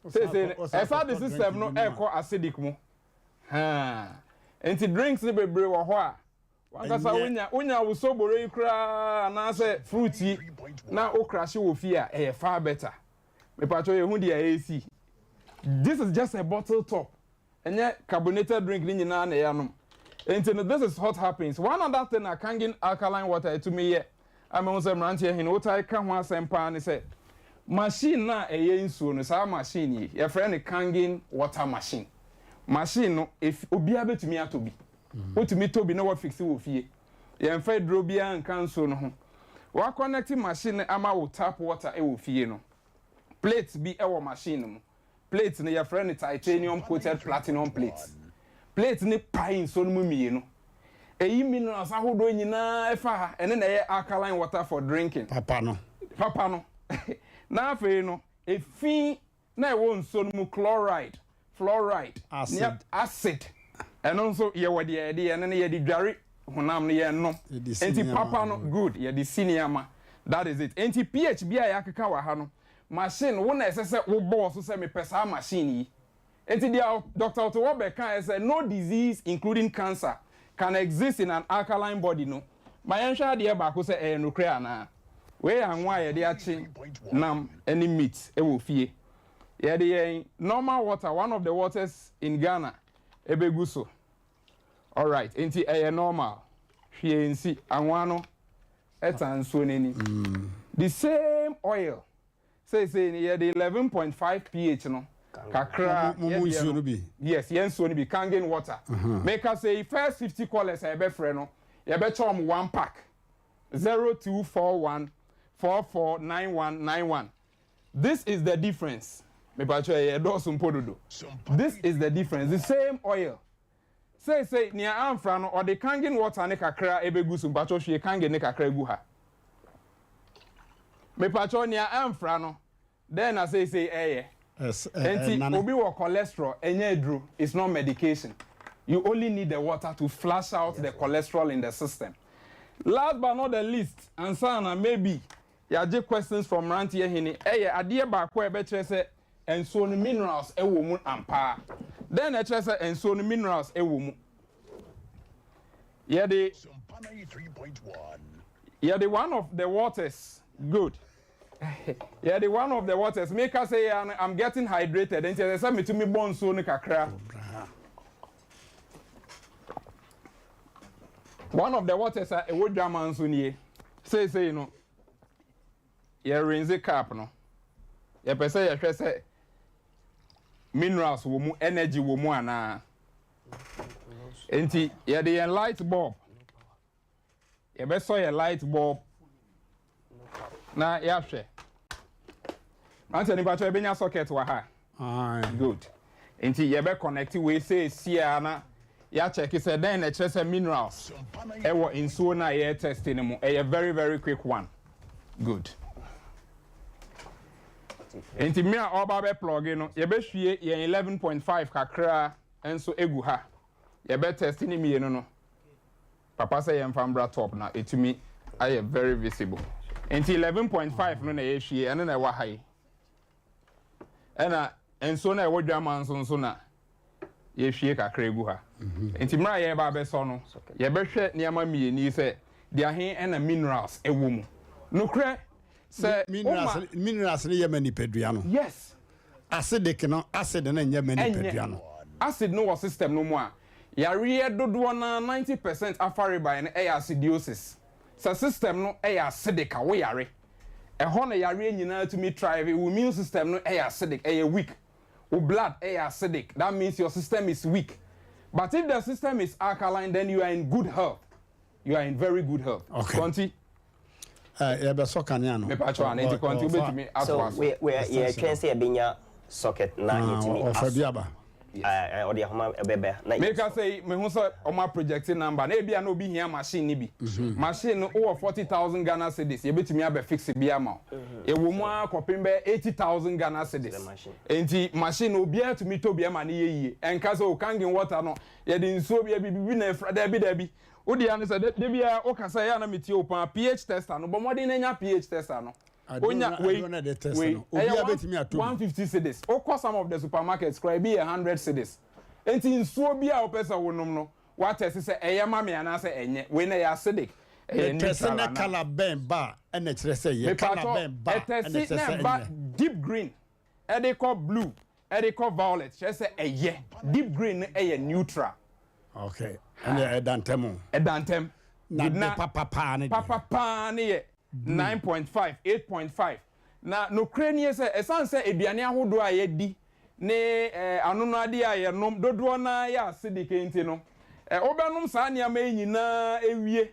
Say esa the system no eco acidic mu. Enti drinks ni bebre wo ho a. Wankasa wonya wo soboro ikra na say fruit yi na o crash wo fi a far better. Me pacho ye hu dia AC. This is just a bottle top. Enye carbonated drink ni nyina na yanom. And this is what happens. One other thing I Kangen alkaline water to me yet. I'm also Mmrantehene what I can want Asem Mpe and say machine na nsuo no sa machine yi. Your friend Kangen water machine. Machine no if obi abetumi atobi. Otumi tobi na what fix wo fie. Ye mfa dro bia nka nsuo no ho. Wa connect machine ama wo tap water e wo fie no. Plate bi e wo machine mo. Plate no your friend titanium coated platinum plates. Plate ni pine so no mienu. Eyi minerals ahodo nyina efa ha ene na ye alkaline water for drinking. Papa no. Na afi no efi na e won so no fluoride, acid. Eno nso ye wode ye ene ye di dware honam ne ye no. Enti papa no good ye di siniama. That is it. Enti pH bia ya keka wa ha no. Machine wo na esese wo boss so se me pesa machine yi. Enti dia Dr. Otowobe can say no disease including cancer can exist in an alkaline body no. My answer there back say no crea na. We anwa ye de achi nam any meat e wo fie. Ye de normal water, one of the waters in Ghana ebeguso. All right, enti normal. Hwie nsi anwa no etanso neni. The same oil say ye the 11.5 pH no. Kakra yes yen so ni be Kangen water make us say first 50 callers e be frɛ no ye be chom one pack 0241449191. This is the difference me ba cho ye do so mpododo. This is the difference, the same oil say near amfra no or the Kangen water ne kakra e be gu so ba cho hwe Kangen ne kakra gu ha me pa cho near amfra no then I say and obi wa cholesterol enye it's not medication. You only need the water to flush out the cholesterol in the system. Last but not the least, ansana maybe ya je questions from Mmrantehene ade ba ko e be kire se enso no minerals e wo mu ampa. Then e kire se enso no minerals e wo mu. Yeah, the one of the waters good. Yeah, the one of the waters make us say I'm getting hydrated. And they say me to me born so ne kakra. One of the waters a wood drama so nie. Say you know. Yeah, rinse cap no. Yeah, per se say minerals wo mu energy wo mu ana. Enti ye the light bulb. Ye be so ye light bulb. Na ya hwe. Mmrantehene ba cho be nya socket wa ha. Good. Enti ye be connect we say sia na ya check say then na chere say minerals. E wo insuo na ye testing mu. E very very quick one. Good. Enti me a oba be plug no ye be hwie ye 11.5 kakra enso egu ha. Ye be testing ni mienu no. Papa say ye mfambra top na etumi aye very visible. Enti 11.5 no na ye hwie ene na wa hai. Ena enso na ewo dwama nso na ye hwie kakra egu ha. Enti mra ye ba be so no ye be hwe niama mieni se dia hen ena minerals ewo mu. Nokre se minerals ni ye mani pedua no. Yes. Acidic no acid na nye mani pedua no. Acid no was system no mu a yare dodo na 90% afariba na acidosis. So system no acidic a wo yare. Ho na yare nyina to me thrive, wo immune system no acidic, weak. Wo blood acidic. That means your system is weak. But if the system is alkaline, then you are in good health. You are in very good health. Okay. Conti. Yeah, be so kan ya no. Me pa cho an enti conti be to me ask. So we can say benya socket na yetimi. Ofa biaba. Or the homa bebe. Make us say me hu so o ma projecting number. Na e bia na obi hia machine ni bi. Machine no over 40,000 Ghana cedis. E betimi abe fix bi ama. E wo mu akopem be 80,000 Ghana cedis. Enti machine obi a to me to bi ama na yeye. Enka so kangin water no. Ye de nsuo bi bibi na efra da bi. Odi an say de bia o kasa ya na meti opan pH tester no. Bo modern na nya pH tester no. Onya we obi abetimi ato 150 cedis. O cost some of the supermarkets cry be 100 cedis. Enti nsuo bi a o pesa wonom no what test say eyema me ana say enye we na ya acidic. Test na color ben ba na kire say ye color ben ba na say deep green, e dey call blue, e dey call violet. She say eye deep green eye neutral. Okay. And edantem. Edantem. Na papa ne 9.5, 8.5. Na no kranie se esan se eduane ahodo a ye di ne anono ade a ye nom dodo na ya acidic enti no. Obenum sa ne ama nyina ewie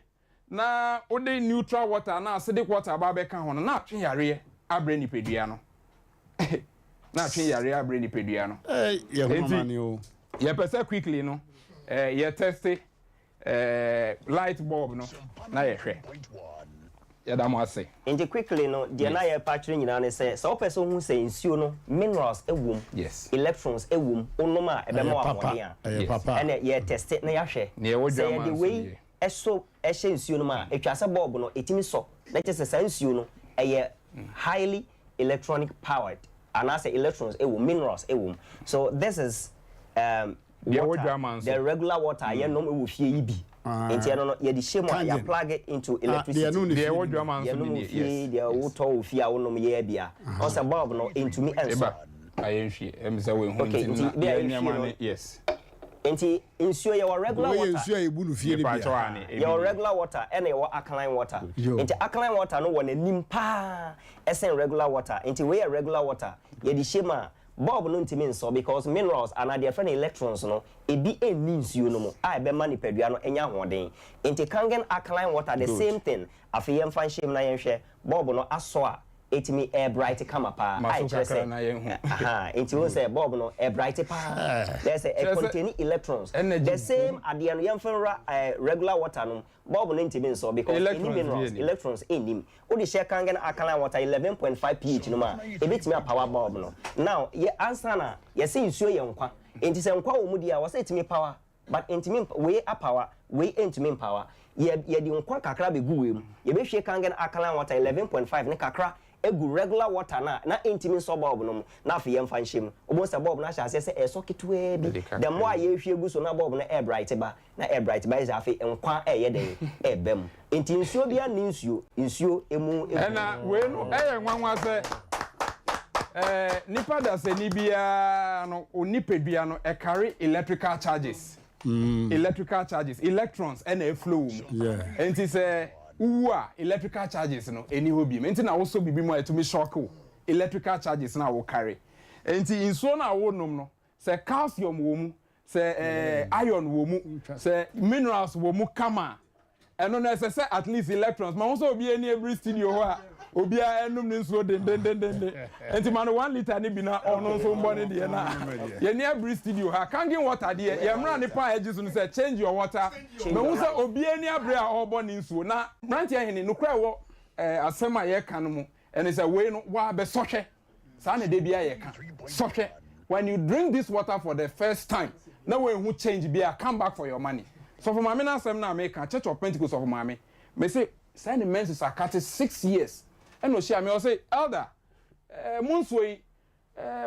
na ode neutral water na acidic water ba be ka ho na atwe yare abre ni pedua no. Na atwe yare abre ni pedua no. Ye ho mani o. Ye pese quickly no. Ye test light bulb no na ye hwe. Yeah, that must say. Into quickly, no, the anaya patching in an say, so person who say insuno, minerals a womb, yes, electrons a womb, onoma, a papa, and yet test it na yashe. Say the way a so a insunoma, a chasa bob, no, it is so. Let us say insuno, a highly electronic powered, and I say electrons a womb, minerals a womb. So this is the regular water, you know, will fear be. Enti no ye di shemo ya plug it into electricity. The old drama so yes. The auto fia wonom ye bia. O se bulb no into me enso. Ayenhwe em se we hu nti yes. Enti insuo your regular water. Insuo ebu no fie bia. Your regular water and your alkaline water. Enti alkaline water no won anim pa esen regular water. Enti we regular water ye di shema bulb no ntimi nso because minerals and their friend electrons no e bi enins you no mo a be mani padua no enya hoden enti kangen alkaline water the same thing afi yem fan shame na yen hwe bulb no aso a etimi air bright kama pa I just say enti won say bulb no air bright pa there's a containing electrons the same at the yem fan regular water no bulb no ntimi nso because any minerals electrons enim o di share kangen alkaline water 11.5 pH no ma e betimi power bulb no now ye answer na ye say nsuo ye nkwa enti se nkwa wo mu dia wo say etimi power but intimi we a power we intimi power ye di nkwa kakra be gu we mu ye be hwe kangen alkaline water 11.5 ne kakra egu regular water na intimi so bulb no na afi yem fan hjem obo se bulb na sha se e so ketwe bi the more ye hwe gu so na bulb na air bright ba na air bright ba is afi nkwa ye den e bem enti nsuo bia ni nsuo emu na we no nwanwa se nipa da se ni bia no onipedua no e carry electrical charges electrons and a flow enti se uwa electrical charges no eni hobi enti na wo so bibi mo etumi shock electrical charges na wo carry enti inso na wo nom no se calcium wo mu say iron wo mu say minerals wo mu kama eno na say at least electrons ma so obi any every studio ho a obi a enum ni nso den enti man 1 liter ni bi na ono so mbo ne de na ye ni every studio ha kangen water de ye mra ne pa eji so no say change your water ma hu say obi any abre a obo ni nso na Mmrantehene no kra wo asema ye kan mu ene say we no wa be sohwe sa na de bia ye kan sohwe when you drink this water for the first time now when who change bia come back for your money so for mama na asem na make church of Pentecost of mama me say send the men to cut 6 years and no share me o say elder munsoi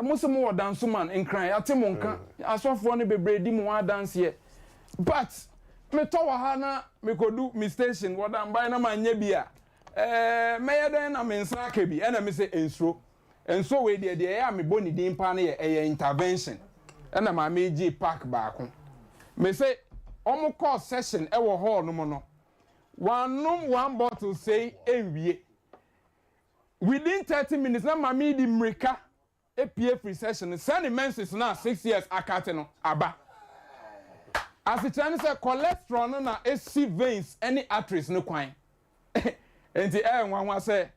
musimo dance man in cry atemo nka asofo ne bebredi mu dance here but me to wa ha na me kodu mi station wadan buy na manya bia me yeden na me nsa ka bi na me say ensuro enso we de ya me boni din pa na ye intervention na ma me ji park baako me say omo call session e wo hall no mo no one bottle say enwie within 30 minutes na ma me di mrika APA free session send menses na 6 years akate no aba as it turns say cholesterol no na AC veins any arteries no kwan enti nwanwa say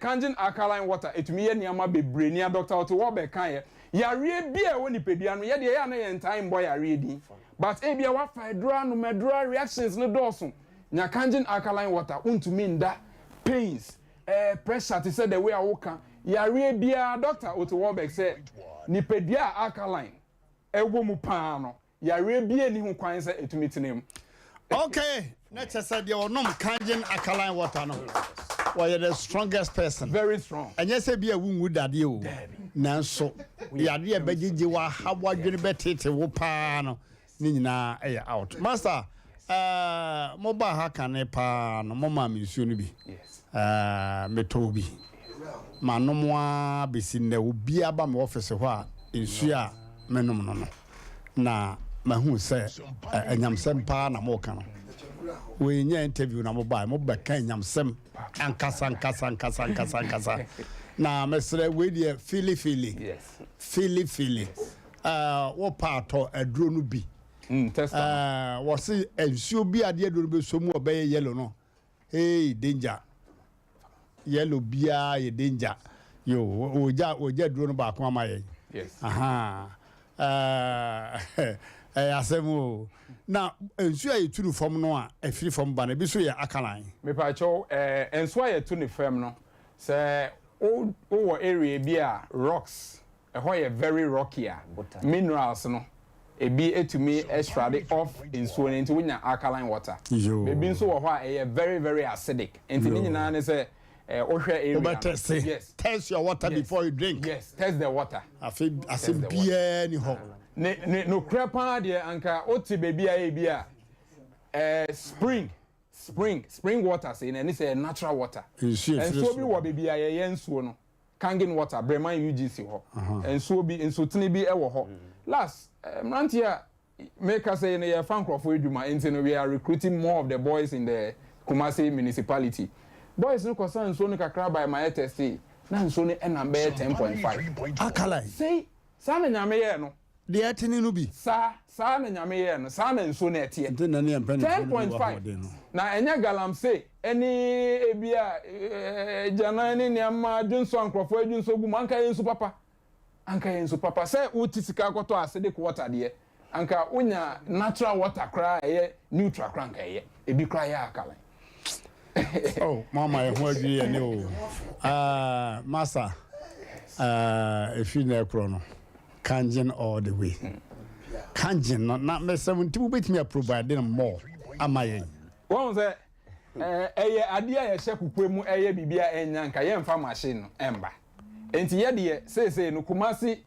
Kangen alkaline water etumi ye niama bebre nia doctor to wo be kan ye yare bia woni pedua no ye de ya na ye time boy yare din but e bia wa fedra no medra reactions no doso nya Kangen alkaline water untumi nda pains pressure to say the way awoka yare bia doctor to wo be say ni pedua alkaline ewo mu pa no yare bia ni ho kwan say etumi tinem okay next say the onom Kangen alkaline water no well, you're the strongest person. Very strong. And yes, be a wound that you. Nanso, ya dear Beji, how what you bet it, whoopano, Nina, out. Master, mobile hakan a pan, Mama, Miss Unibi. Yes. Metobi. Manomoa, be seen there will be a bum office a while in Sia, Menum. Na, Mahu say, and Yam Sempa, and Mokano. We nye interview na mobile Kenya msem ankasa na mesre we dey fili yes fili wo pato aduro no bi test wo se ensuo bi ade aduro be so mu obey yellow no hey danger yellow bia ye danger yo oja aduro no ba ko amaye yes aha asemu na ensu aye tunu fom no a afiri fom ba na bi so ye alkaline me pa cho ensu aye tunu fam no say o area bi a rocks ho ye very rocky a minerals no ebi etumi extract off ensu no nti wonya alkaline water ebi nso wo ho a very very acidic nti ni nyina ne say ohwe area yes test your water before you drink yes test the water asem bia ni ho no crepa de anka oti baby a bia spring water say na say natural water and so bi wo baby a ye nsuo no Kangen water Breman UGC ho and so bi nsotene bi e wo ho last Mmrantehe make us say na ye fan crop for eduma enti no we are recruiting more of the boys in the Kumasi municipality boys no concern so no kakra by my test na nso no e number 10.5 alkaline say sa na nyame ye no de atini no bi sa na nyame ye no sa na nso na etie 10.5 na enya galamsey eni ebia jana ni niam adwunso ankrofo adwunso gu manka yensu papa say uti sika kwato acidic water de anka unya natural water kra ye neutral kra anka ye ebi kra ya alkaline oh mama e ho adwi ye ne o masa if you na kro no Kangen all the way. Kangen not me 70 bit me provide them more. Amaye. One say ade a ye hye mu eye bibia enya nka ye mfa machine no emba. Enti ye de say no Kumasi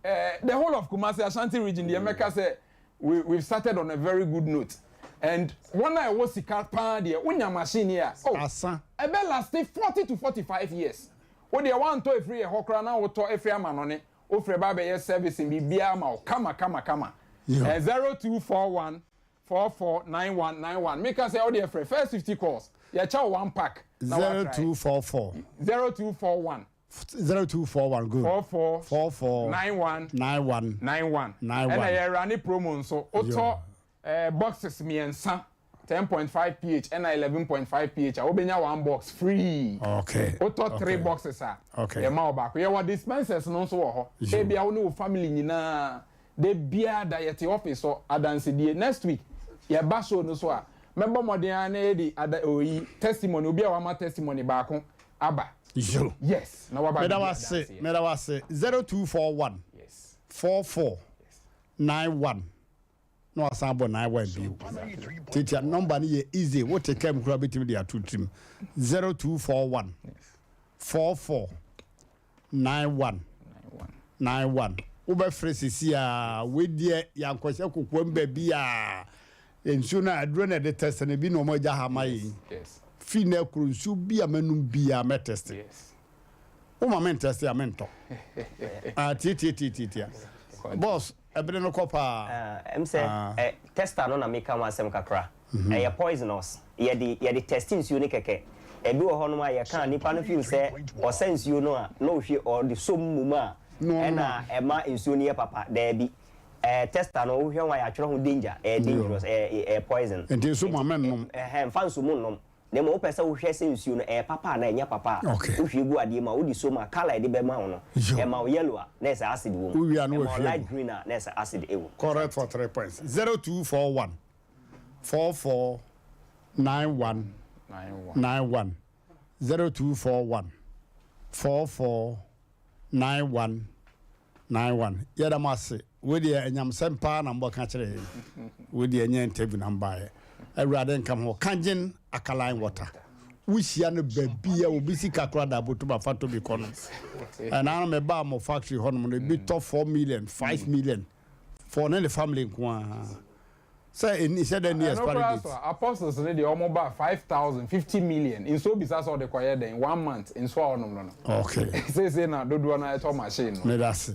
the whole of Kumasi Ashanti region the America say we've started on a very good note. And when I was sika pan de unya machine here asa e be last 40 to 45 years. Wo de want to free e hokra na wo to efri amanone ofre baba yes servicing bibia ma kama 0241 449191 make us say all the first 50 calls ya cha one pack 0244 0241 0241 good 91 and I run a promo so auto boxes miensa 10.5 pH and 11.5 pH. I will be one box free. Okay. Auto 3 boxes are. Okay. The more back. We have dispensers no so. Maybe I know family nina. They beer diet office so adansi next week. Ya baso no so. Member modiane di ada testimony obi awama testimony back aba. Yo. Yes. Now what about Meda was 0241 yes 44 91 no asabo 91 bio. Teacher number ni easy. What take care mkura betimi dia two trim 0241 44 91 Ube fresi ya wedie ya nkwese kokwo mba bia ensu na adrone de test na bi no mo ja hamayi. Yes. Fine kurunsu bia manum bia me test. Yes. O ma men test ya mento. Ti. Boss, ebere no kopa. Em say tester no na make am asem kakra. E poisonous. Ye the testing you ni keke. E bi wo ho no ma ye kan nipa no feel say o sense you no a no hwe or the som muma. E na e ma ensuo ni ye papa there bi. Tester no hwe wan ya twere ho danger, dangerous, poison. Enti so ma men no. Fansu mun no. Ne mo pesa wo hwe sense no papa na enya papa. Wo hwe gu ade ma wo di so ma color de be ma ho no. E ma yellow a na esa acid wo. Wo wi anu wo hwe. Light green a na esa acid e wo. Correct for 3 points. 0241 44 91 0241 44 91 yada mase we de enyam sempa na mbo ka kire we de enya interview number awurade nkam ho kangen Alkaline water wishia no babia obisi kakra da botuba fato bi kono na me ba mo factory hono no bi to 4 million 5 million for the family nko say in said any asparagus apostles ne de omo ba 5,000 50 million in so bisa so de kwaye den 1 month in so onom no okay say na dodo na to machine no me that's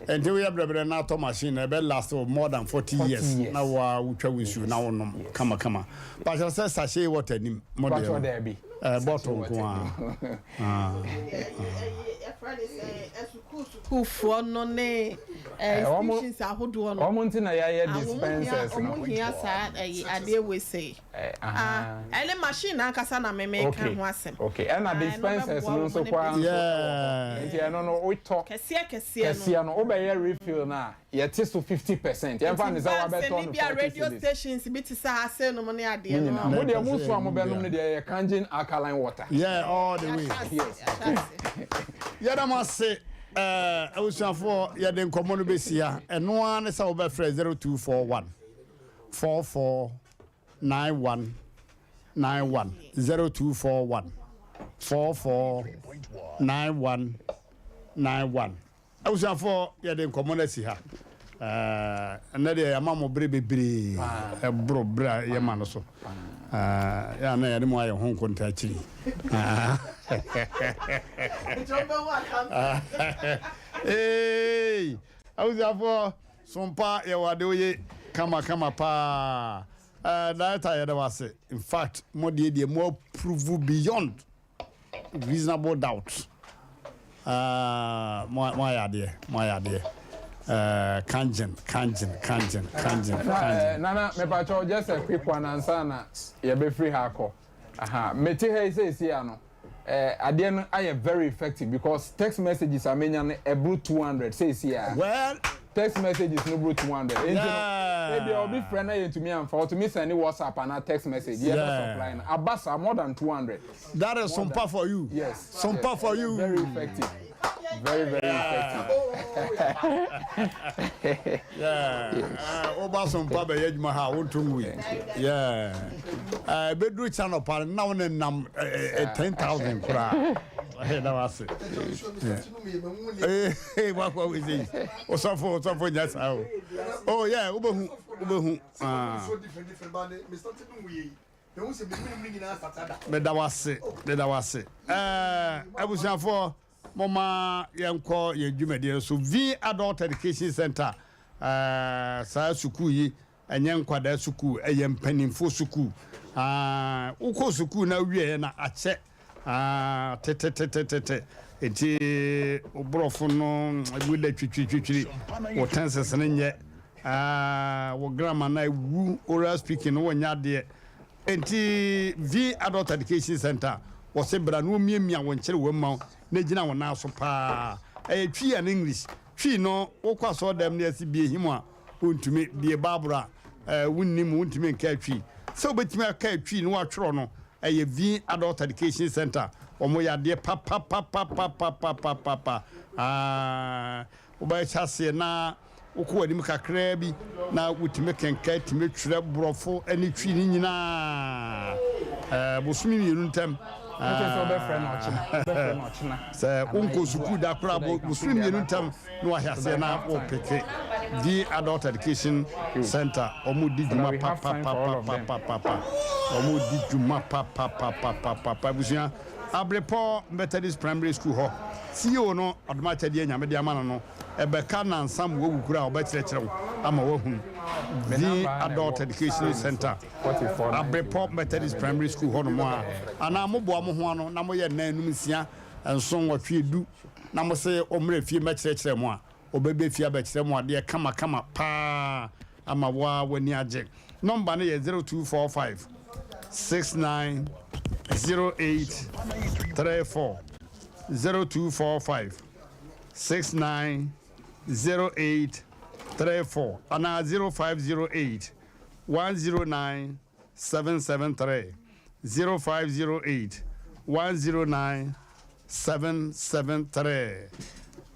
and we have the na to machine e be last for more than 40 years na wa utwa wisu na wonom kama but I say sachet water ni model there be bottle nko Kufo no ne species ahodo no omo ntina ya dispensers no omo hia sa ade we say ele machine akasa na me kan ho asem okay and na dispensers no so kwa nti eno no we talk kese no obeye refill na yet to 50% yan fa ne za wa beto no radio stations bi ti sa ase no ne ade no mo de mo so amobenom ne de kangen Alkaline water all the way yes yada mase awusanfo yade nkomo no besia eno an sa wo be frɛ 0241 44 91 0241 44 91 awusanfo yade nkomo no si ha na de amamo bre bebre bro bra yema no so ya na yade mo aye hon konta chiri hey awuzafo sompa ya wade oye kama pa that I was in fact more the more prove beyond reasonable doubt my idea kangen nana me pa cho just a quick one answer na ye be free hako meti hey say ano ade no I very effective because text messages are many a blue 200 say well text messages no blue 200 maybe I'll be friend to me and for to me send WhatsApp and a text message supply abasa more than 200 that is Sompa for you yes Sompa for you very effective very effective oba Sompa be yeduma ha wontum we bedru channel par na won nam 10,000 kura that was it what we say osafo nyasa oh yeah ubehu so different band me started we they won say me nyina started that was it abusanfo mama yenko ye dwumade so V Adult Education Center sa suku yi enye nkwada suku eye mpanimfo suku uko suku na wie na ache Tete. Eti obrofo no ebuda twitwitwitwiri wo tenses ne nye wo grammar na ewu oral speaking no nya de enti V Adult Education Center wo se bra no miamia wo nkyere wo ma na gina wo na so pa twi an English twi no wo kwaso dem na asibie himu a wontumi de babura wunnim wontumi nka twi so obetimi aka twi no atworo no V Adult Education Center omo ya de papa oba chase na ukwo anim kakra bi na wutime kenka time twere brofo ani twi ni nyina bosumi mienu ntam se unko suku da kra bosumi mienu ntam no ahase na wo peke the Adult Education Center omo di djuma papa omo di djuma papa busia Abrepo Methodist Primary School ho CEO no automatically anyame de amana no ebeka na nsam wo wukura obekyerkyerem ama wo hu the Adult Education Center Abrepo Methodist Primary School ho no mo ana moboa mo ho no na mo ye nanum nsia enson wotwedu na mo se omre fie mekyerkyerem a obebe fie abekyerem a de kama pa ama wa wani age number no ye 0245 690834 0245 690834 and 0508 109 773 0508 109 773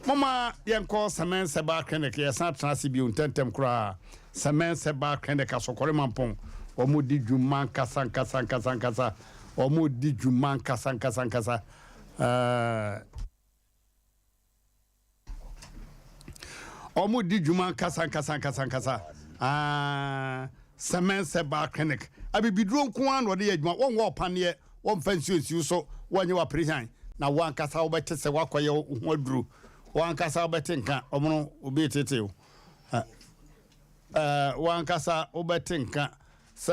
Mama yanko Semen Seba Clinic yesa transi bi untentem kura Semen Seba Clinic asokore mampon omo di djuma kasa omo di djuma kasa omo di djuma kasa Semen Seba Clinic abibidro nko an wo de adjuma won wo pane won fansi so wonye wa prehan na wan kasa wo bete se wakoye ho aduru wan kasa wo bete nka omo obi tete wan kasa wo bete nka se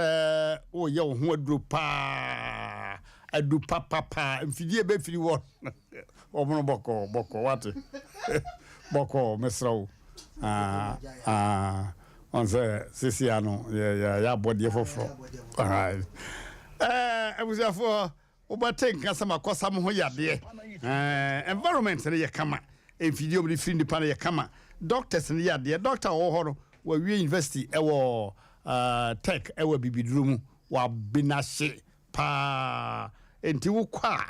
o ye ho aduru pa adu papa mfidie be firi wo omo boko wate boko mesrawo on se sisiano ya body foforo alright abusafo obate nka sama kwasam ho yade environment ne ye kama mfidie obri firi ndi pa ne ye kama doctors ne yade doctor wo horo wa wie university ewo tech ewo bibiduru mu wa binahye pa enti wo kwa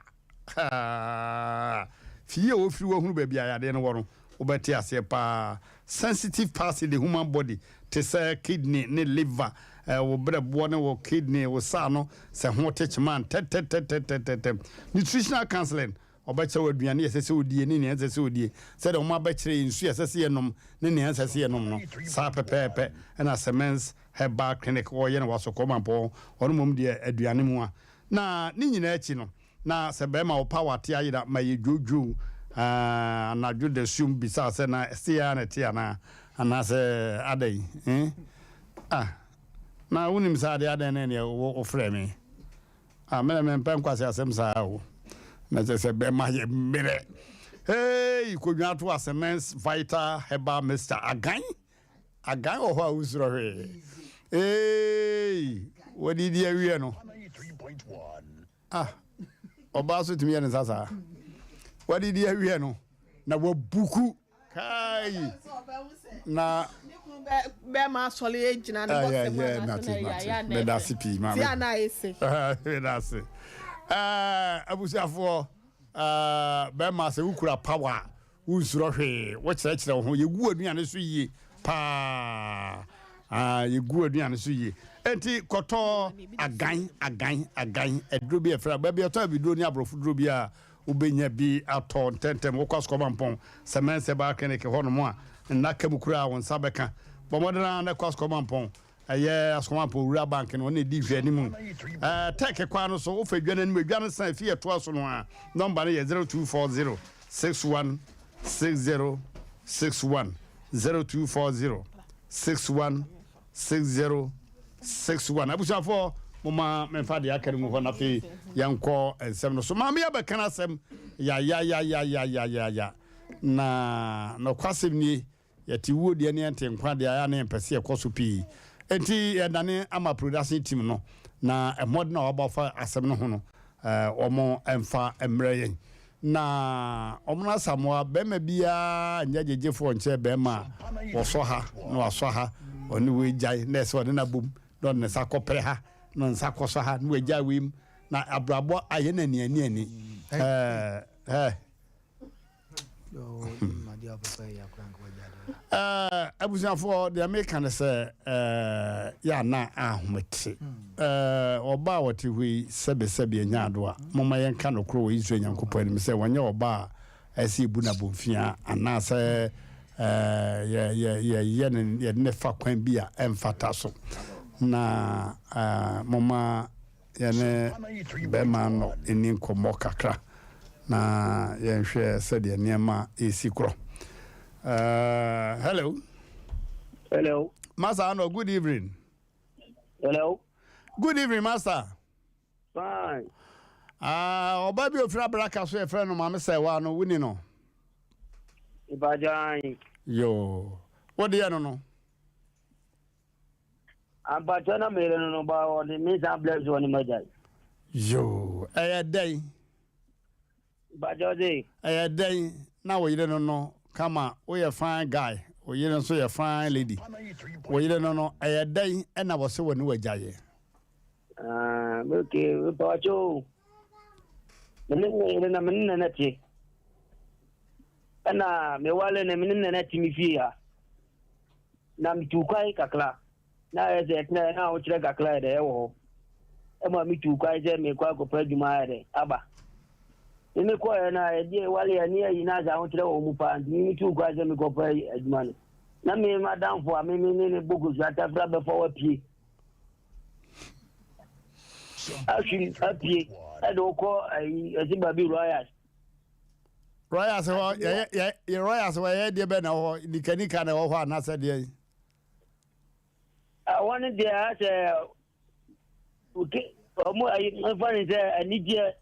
fie wo firi wo hunu ba bia yade ne wo obete ase pa sensitive parts in the human body to say kidney ne liver wo brebo ne wo kidney wo sa no se ho teach man nutritional counseling obeche wo aduane yesese odie ne yesese odie se de mo abekere nsu yesese yenom ne yesese yenom no sa pepepe na Semen's Herbal Clinic wo ye ne wasoko mampo ono mom de aduane mu a na ni nyina achi no na se be ma wo power tia yida ma ye jojo na ju de sum bisa se na sia na tia na ana se adai na unim sa de adai ne wo frame me mpem kwase asem sa wo na se be ma ye mere hey ko nwa to Semen's Vital Herbal Mr agan o ho usuro he hey wodi di awie no 93.1 oba so timi ne sasa wadi di awie no na wabuku kai na be ma sole ejina na bose ya me da sipi ma ya na ese me da se abusafo be ma se ukura power usuro hwe wo kire ho yegu aduane so yie pa yegu aduane so yie enti koto agan edro bi efra ba bi oto bido ni abrofo dro bi a ubenya bi aton tentem wo kwasko mampon Semen Seba Clinic ho no mo a na kamukura won sabeka bomodana na kwasko mampon aye askomampon ura bank no na di hwe animu take kwa no so wo fadwa na animu dwa no san fie to aso no a number no ye 0240 61 60 61 0240 61 60 61 abusafo moma memfa de aka mu ho na fe yanko ensem no so ma me abekana asem ya na no kwasem ni yati wo de ne ente nkwa de ya na empese ekoso pi enti edane ama production team no na emod na obafa asem no ho no omo emfa emreyen na omna samoa bema bia nyagegefo nche bema woso ha no waso ha oni we jai na se na bum don ne sakopre ha no nsakoso ha no we jai wim na abrabo aye na ni abusiafo the American say ya na ahomete oba wati hui sebe nyado a moma yenka no kro we Israel Nyankopɔn ni say wonye oba asi bu na bomfia ana say ye ne fa kwan bi a emfata so na moma yene be ma no eni nkomo kakra na yenhwe said ye niema esi kro. Hello. Master, no, good evening. Hello. Good evening, Master. Fine. Obabi ofra braka so e friend no mama say wa no wini no. Ibadan. Yo. What do you know? Abatana mere no ba o the means and bless one majai. Yo, day. Bajoje. Day. Now we don't know. Come on, we a fine guy. We don't say a fine lady. We don't know a day and I was so when we jay. Okay, we bought you. The name of Minati. And me while in a minute me fear. Nam to quite a clock. Now as it now check a cloud there. Emma me to quite me quite a prejudice. Abba. Ime kwa na idea wale ya niya inaza hontile wa umupandi mimi tu kwa zemi kwa pray admani na mimi madam for mimi nini bugu zata frabe for wapi actually happy ado ko azibabi royals wa ya royals wa ya de be na ho nikanika na ho anasa de I wanted there as okay omo ayi mfani say anije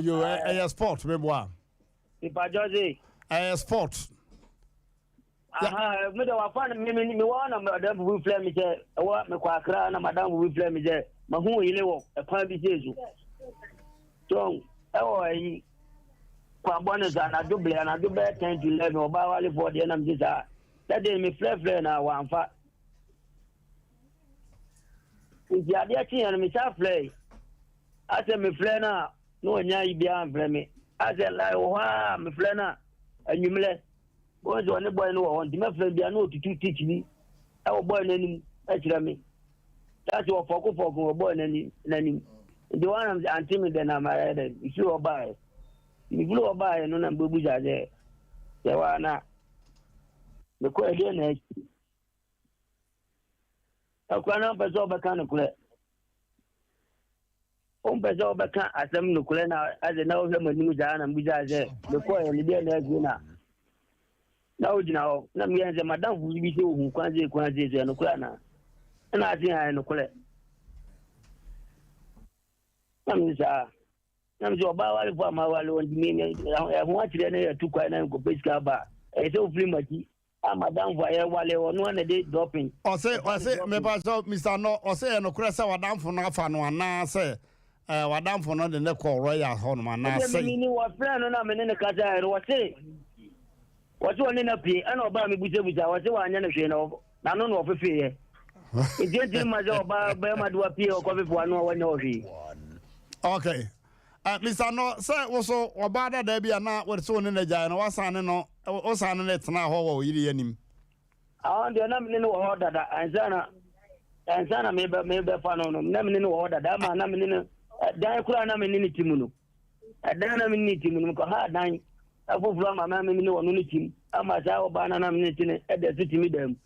you a sport, remember? Ipajozi. A sport. Me da wafana me wana madam we flame me je wa me kwa kra na madam we flame me je ma hu ile wo e kwa bi jesu. So yi kwa bona za na double 10 to 11 oba wale for the na mjisa. That day me flare na wa amfa. Ndi ade achi na me sa flare. Ase me flare na no nya ibia amfreme ase lai wa me flana anyumle bo zo ne boy no wo ndi me fle bia no otutu teach ni e wo boy nanim e kira me that's wo foko wo boy nanim the one am anti me then am I then if you buy no na mbebu jaje se wa na me ko ede na akwa na peso ba kan kule Umpezo beka asem nukule na aze na ohwe manimu jana mbujaje leko ya libia na gina na ojina ho na miyenze madam fu bi se ohun kwanze ze nukule na ati ha nukule na mzo ba wale fu ma wale on dimi ya hu atire na ya tukwa na ko pesika ba e se ofri maki madam fu ya wale ono na dey dropping o se me pa so Mr. No o se nukule se wadam fu na afa no ana se wadam for no de ne call royal ho no na say mini wa friend no na me ne ka ja ero wase woni na pie ana oba me buja wase wa anya na hwe na no no ofefe ye eje ma ja oba ba ma do pie o ko fe fo anu wa nya ohwe okay Mr. No say wo so oba da bia na wo so ne na ja no wasane no o sane ne tena ho wo yiri yanim de na me ne wo ho dada ansana me be fa no na me ne wo dada ma na me ne dan kura na me ni timu no dan na me ni timu no ko ha dan afofuro ma me ni wono ni timu ama sa oba na me ni tine e de timi dem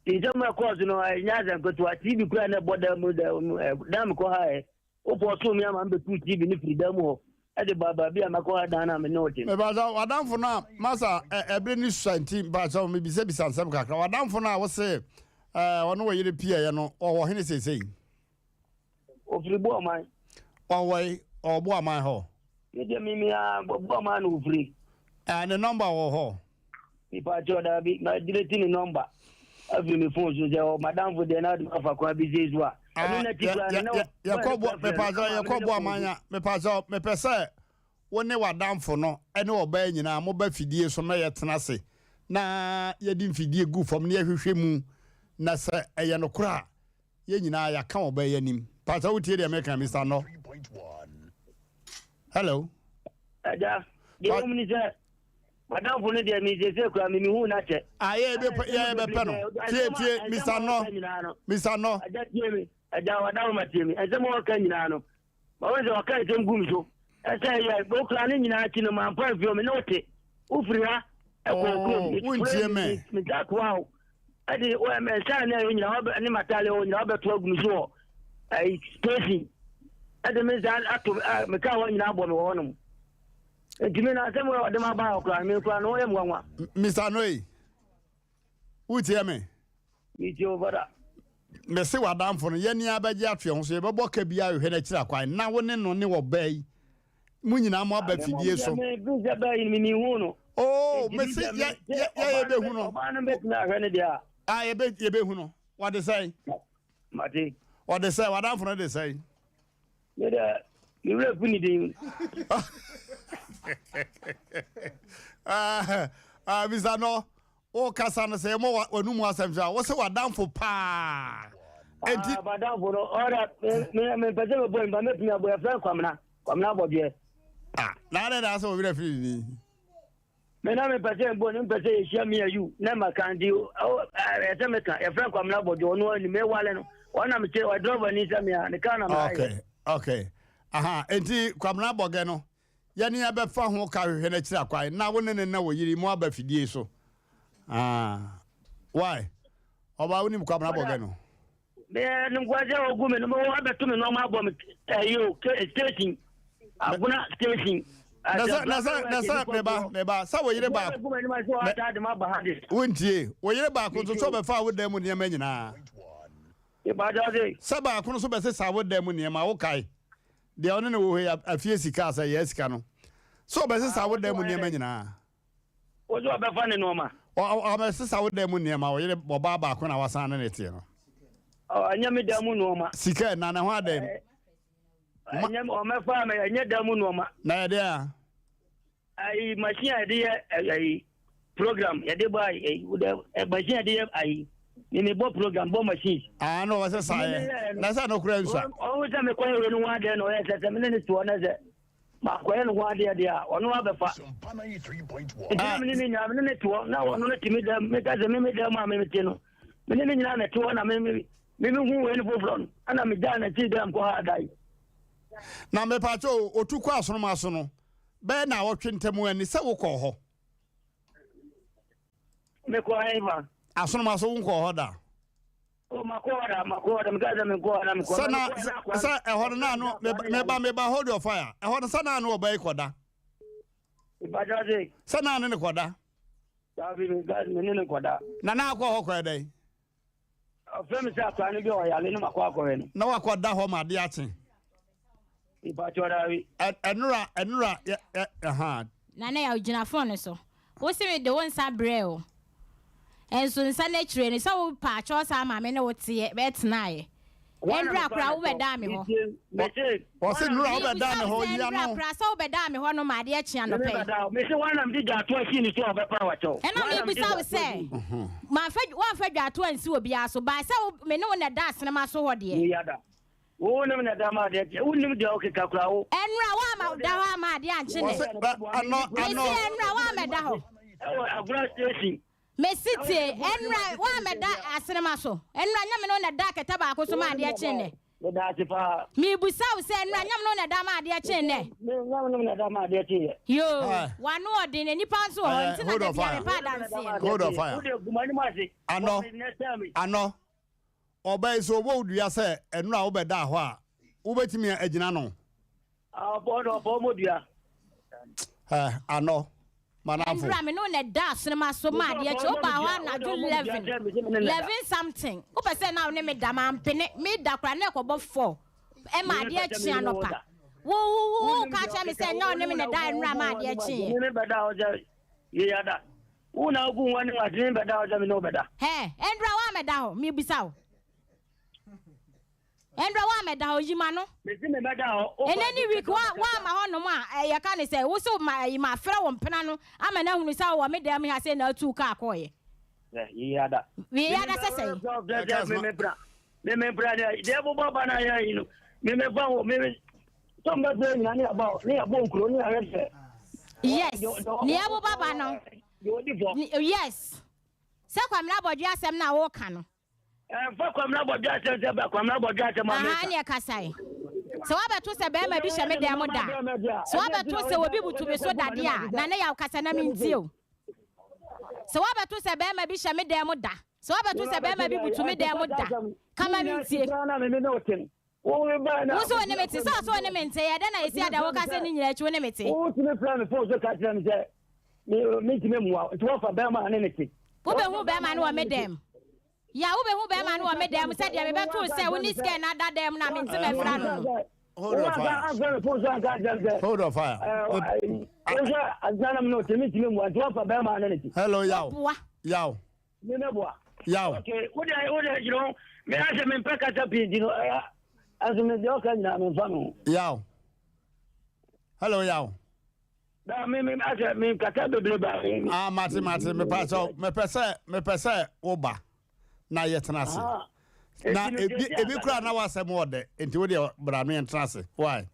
tinje ma ko no nya za ko to TV kura na boda mu dam ko ha e o po so mi ama mbe tu TV ni freedom ho e de baba bia ma ko ha dan na me no tine me ba za wadam fo na masa ebre ni santi ba so me bi sansam kakra wadam fo na wo se wono wo yire pia ye no wo hene sesei ofiri bo man Oway or boy my ho. You dey me bo man ofiri. And the number ho. Ipa choda bi na deleting the number. Afi me phone so say madam for dey na do afa kwa business wa. Yakobo me pazo Yakobo amanya me pazo me pese woni wadamfo no ene oba nyina mo ba fidie so na yetena se na yedi fidie gu fam na yehwehwe mu na se eye no kura ye nyina ya ka oba yanim pazo wutie de American Mr. No. Hello. Aja ye omni se madam for no dey me say kura me hu na che. Aye be pe no. Tie Mr. No. Mr. No. Aja tie me. Aja wadam ma tie me. Eze mo ka nyina no. Ba we se o ka tem gum so. Ese ya okra ni nyina chi no man pa fio me no te. Ufiri ha. Wuntie me. Me da kwa o. Ade o me sa na nyina o ni matale o nyina o beto agum so. Ai spacing. Ade me za ato me ka wo nyina abo me wo no. Ntimi na se mo o de ma ba okra me kwa no ye mwanwa. Mr. Noi. Wuntie me. Mi ti obara. Me se wadamfo no ye ni abaje atwe ho so ye bebo ka bia hwe na kira kwan na wo ne no ne wo bai munyina mo aba fidie so oh me se ya be hu no ah ye be hu no what they say mate what they say wadamfo no they say me da you rep ni din Mr. No o kasa no say mo wanu mu asem ja wo se wadamfo pa enti wadamfo no ora me pese me boy ba me pina boy friend kwamna bodie na na so we refi ni me na me pese bo ni pese e share me you na makandi o ese me kan e friend kwamna bodie ono ni me wale no ona me che wa driver ni se me ne kana na okay aha enti kwamna boge no ye ni abefa ho ka hwe na kira kwai na wo ne na wo yiri mu abafidie so why oba woni kwamna boge no me ngwaje ogume no mo abeto me no ma bo me yo station abuna station nasa meba sa wo yire ba wontie wo yire ba ko so be fa wo dem ne ma nyina e ba jade sa ba ko so be se sa wo dem ne ma wo kai de ono ne wo he afie sika sa ye sika no so be se sa wo dem ne ma nyina wo zo be fa ne no ma o be se sa wo dem ne ma wo yire bo ba ko na wasan ne tie no anya me dem no ma sika na na ho adem anya o me fa me anya dem no ma na de ai machine de ai program ya de ba ai machine de ai ni bo program bo machine no wasa sa na sa no kura nsa o se me ko we no wa de no ya se me ne to na se ma ko no wa de dia ono wa be fa Sompa 93.1 ni nya me ne to na ono ne timi de me ka se me de ma me te no me ne nya na to na me hu we ni fofron ana me da na ti dam ko ha dai na me pa cho otukwa asono maso no be na wo twentemu ani se wo ko ho me ko aiva asono maso wo ko ho da o makoda me gaza me ko na me ko sa e ho na no me ba hold your fire e ho sa na no obai koda ibajaje sa na ne koda sabi me gaza me ne koda na akọ ho ko dai afemi sa kwa ni bi o ya le ni makọ akọ no na wakoda ho ma de achen ibajoda wi enura aha na ya ugina phone so wo se me de won sa breo enso nsa na kire ni so pa cho sa ma me ne wo tie be tenae enra kra wo be da me ho wo se nura wo be da me ho ya no enra kra so wo be da me ho no ma de achia no pe me se wana mdi ga to aki ni so be pa wa cho ena me bi sa wo se ma fa wa fa dwa to ansi obi aso ba se me ne wo na da asene ma so ho de ya da wo ne me na da ma de wo nim de o ke ka kra wo enra wa ma da wa ma de anche ne ano enra wa me da ho agura station Mesiti enra wa meda asenema so enra nyame no na da keta ba ko so ma ade achen ne me da ti pa mi busa wo se enra nyame no na da ma ade achen ne me nyame no na da ma ade achen yo wanu ode ne nipa so ho ntina da dia me pa dance hold on fire wo de gumani ma se ano obai so wo dua se enra wo be da ho a wo betimi agina no bo mo dua ano manafo enra me no na da sinema so ma de achi o ba ho na do 11 something o pe se na ne me da ma mpene me da kra na ekobo 4 Emma dear Chianopa. Woo, catch me say no name in the dying Rama dear Chin. Yada. Una go one was in better than no better. Hey, Andra Wamedao, me bisao. Andra Wamedao, Jimano. In any week, one my honor, I can't say, also my fellow Penano. I'm an only sour, made them has said no 2 car coy. Yada. We had a say. Me brother, devil Baba, you know. Me somebody about near Bonk, yes, near Baba no. Yes. So I'm not about just I'm now walking. Fuck, I'm not about just I'm not about just my Kasai. So I bet to say, Bama Bishop made them da. So I bet to say, we'll be able to be so that, yeah, Nana Kasana means you. So I bet to say, Bama Bishop made them da. So I bet to say, Bama people to me them da. Come and see. Who's on the meeting? So on the meeting, then I see that I was in your meeting. Who's the plan for the catch? Meet me more. It was for Bama and anything. Who Bama who made them? Yeah, who Bama who made them said, "I'm about to say, when this can add that damn name into my friend." Hold on fire. Hello, Yao. Yao. Yao. Okay, what you know, me Asem Mpe, you know, as a mediocre family. Yao. Hello, Yao. Martin, me pese oba na yetenase. Na ebi kura na wase mo de enti wo de bra no yentenase. Why?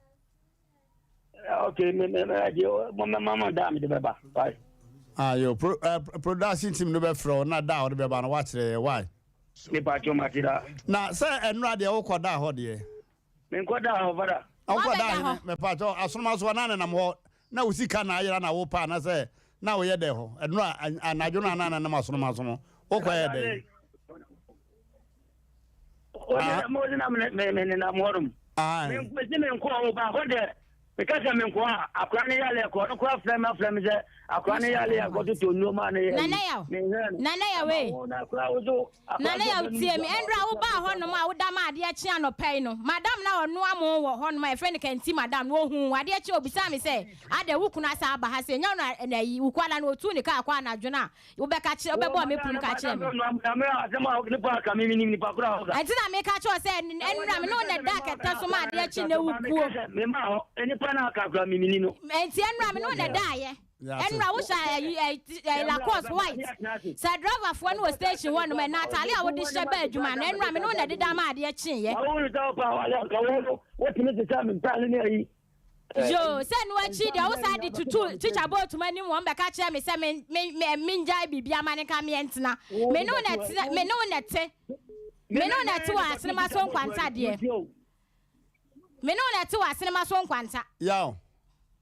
Okay, mama dam de beba. Why? Yo production team no be fro na da wo de beba no wa kire why? Me pa cho matira. Na say enra de wo koda ho de. Me koda ho bada. Koda me pa cho asonoma so na na mo na usika na ayira na wo pa na say na wo ye de ho enra anajo na na na masonoma so no wo kwa ye de. Mo na me na morum. Me ko ba ho de because me ko akwa ne yale ko no ko frame je akwa ne yale ko to no ma ne nana ya we nana ya tie me endra wo ba ho no ma wo da ma ade achi anopai no madam na onu amo wo ho no my friend can see madam no hu ade achi obisa me say ade wuku na sa ba ha se nya na yi wukwala na otu ni ka akwa na adwona wo be ka kire wo be bo me punu ka kire me enti na me ka kire say endra me no na da ka taso ma ade achi na wukuo me ma ho eni pa na ka akwa mi ni no enti endra me no na da ye enra wo sha la course white sa driver for no station one me Natalie a wo de hye ba adwuma na enra me no na de da ma ade achi ye wo ta pa wale ka wo timi te sa me pa ne yi yo se no achi de wo sa de tutu teacher boat mani mo be ka kire me se me njai bibia mane ka me entena me no na te wa sinema so nkwanta de me no na te wa sinema so nkwanta yo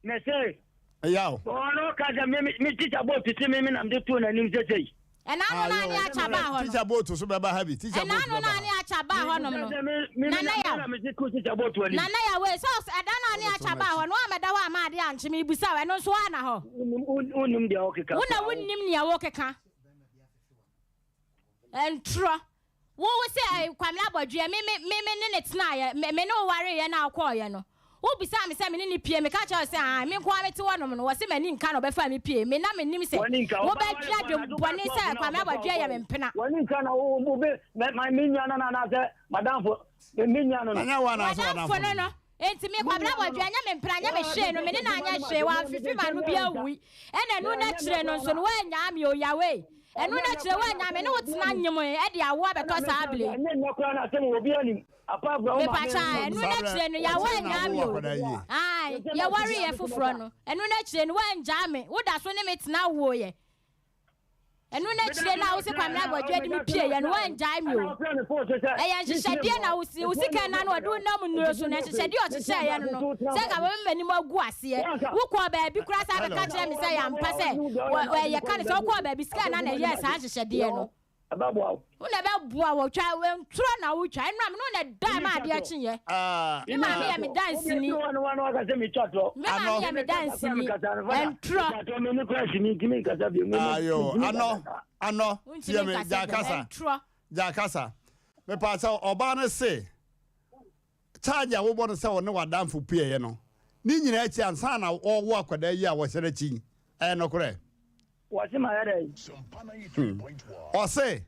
me say Yao. Oh no, kaja me teacher boat to me na mde tu na nim sesei. E na no na ni acha ba ho. Teacher boat so be ba habi. Teacher boat. E na no na ni acha ba ho no no. Nana ya. Me ku teacher boat wani. Nana ya we so e da na ni acha ba ho no ameda ho amade anche me busa we no so ana ho. Unim dia okeka. Una wunnim ni awo keka. Entro. Wo say kwamla bodwe me ne tena ye me no ware ye na akọ ye no. Obisa me say me ni pie me ka cha say me kwa me te wonom no wo se mani nka no be fa me pie me na me nim say wo be dwa dwom bone say kwa me abadwa ya me mpena wani nka na wo be my minya na say madam fo me minya no anya wana so wana no enti me kwa me abadwa nya me mpena nya me hwe no me ni na anya hwe wa fifi ma no bia wi ena no na kire no so no wa nya me o yawe enu na kire wa nya me no tena nyem e de awo abeto sa able nya kwa na say wo bia ni apa bro me pacha enu na kire no ya wa nya me o ai ya wari ye foforo no enu na kire no wa nya me wo da so ne me tena wo ye enu na kire na wo se kwa me abodwa de me pie ye no wa nya me o e ya hyehyede na wo sika na no odu na mu nuro so na hyehyede o hyehyɛ ye no se ka wo mani magu ase wo kwa ba bi kura sa be ka kire me se ya mpa se wo ye ka ne se wo kwa ba bi sika na na ye sa hyehyede ye no ababwa una be bua wo twa we ntro na wo twa enra me no na da ma ade achi ye me ma me ya me dance ni no aka se me twato me ma me ya me dance ni entro to me ni crash ni kimi kasa bi ayo ano tie me jakasa me pa sa oba na se charge a wo bono se wo ne wadamfo pie ye no ni nyina achi ansa na wo akwada yi a wo sere chi no kore What's my headache? O say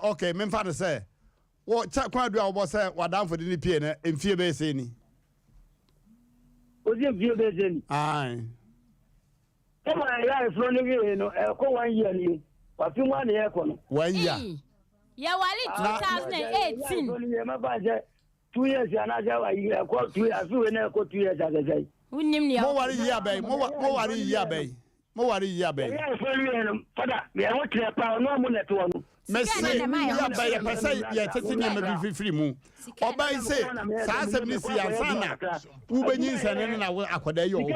okay, me fa say wo cha kwa do a wo say wadamfo de ni pie na emfie be se ni O di emfie be se ni ai come on ya ifro ni we no ko 1 year ni wa fi mu na ye ko no 1 year ya wali 2018 2 years and I ko 2 years we na ko 2 years agajai unim ni mo wari yi abey mo wari yi abey mo wari yi abey ya ifro ni no fada me ho tre pa no mu net wo no Messi ya abey ya pesa ya tete ni ma bi fifiri mu obai say sa asem ni si ansana wo benyi nsane na wo akoda yi wo yi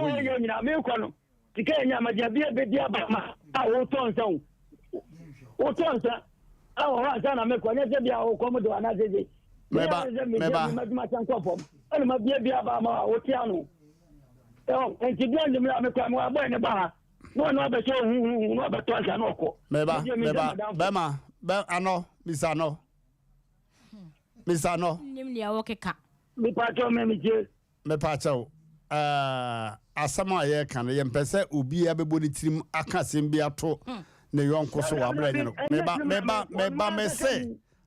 nyina me ko no tike nya ma dia be dia ba ma a wo ton san wo ton san a wo ha sana me ko nya se bia wo ko mo do ana zeje meba ma tan ko pom ana ma bia ba ma wo ti anu enti bia ndi me ko mo abo ne ba no be so hu no be to san ko meba ano misano nim ni awo keka mi pa to me mi je me pa chawo asama ye kan ye mpese obi abebo ni tirim aka sem bi ato ne yonko so wa bra nyino meba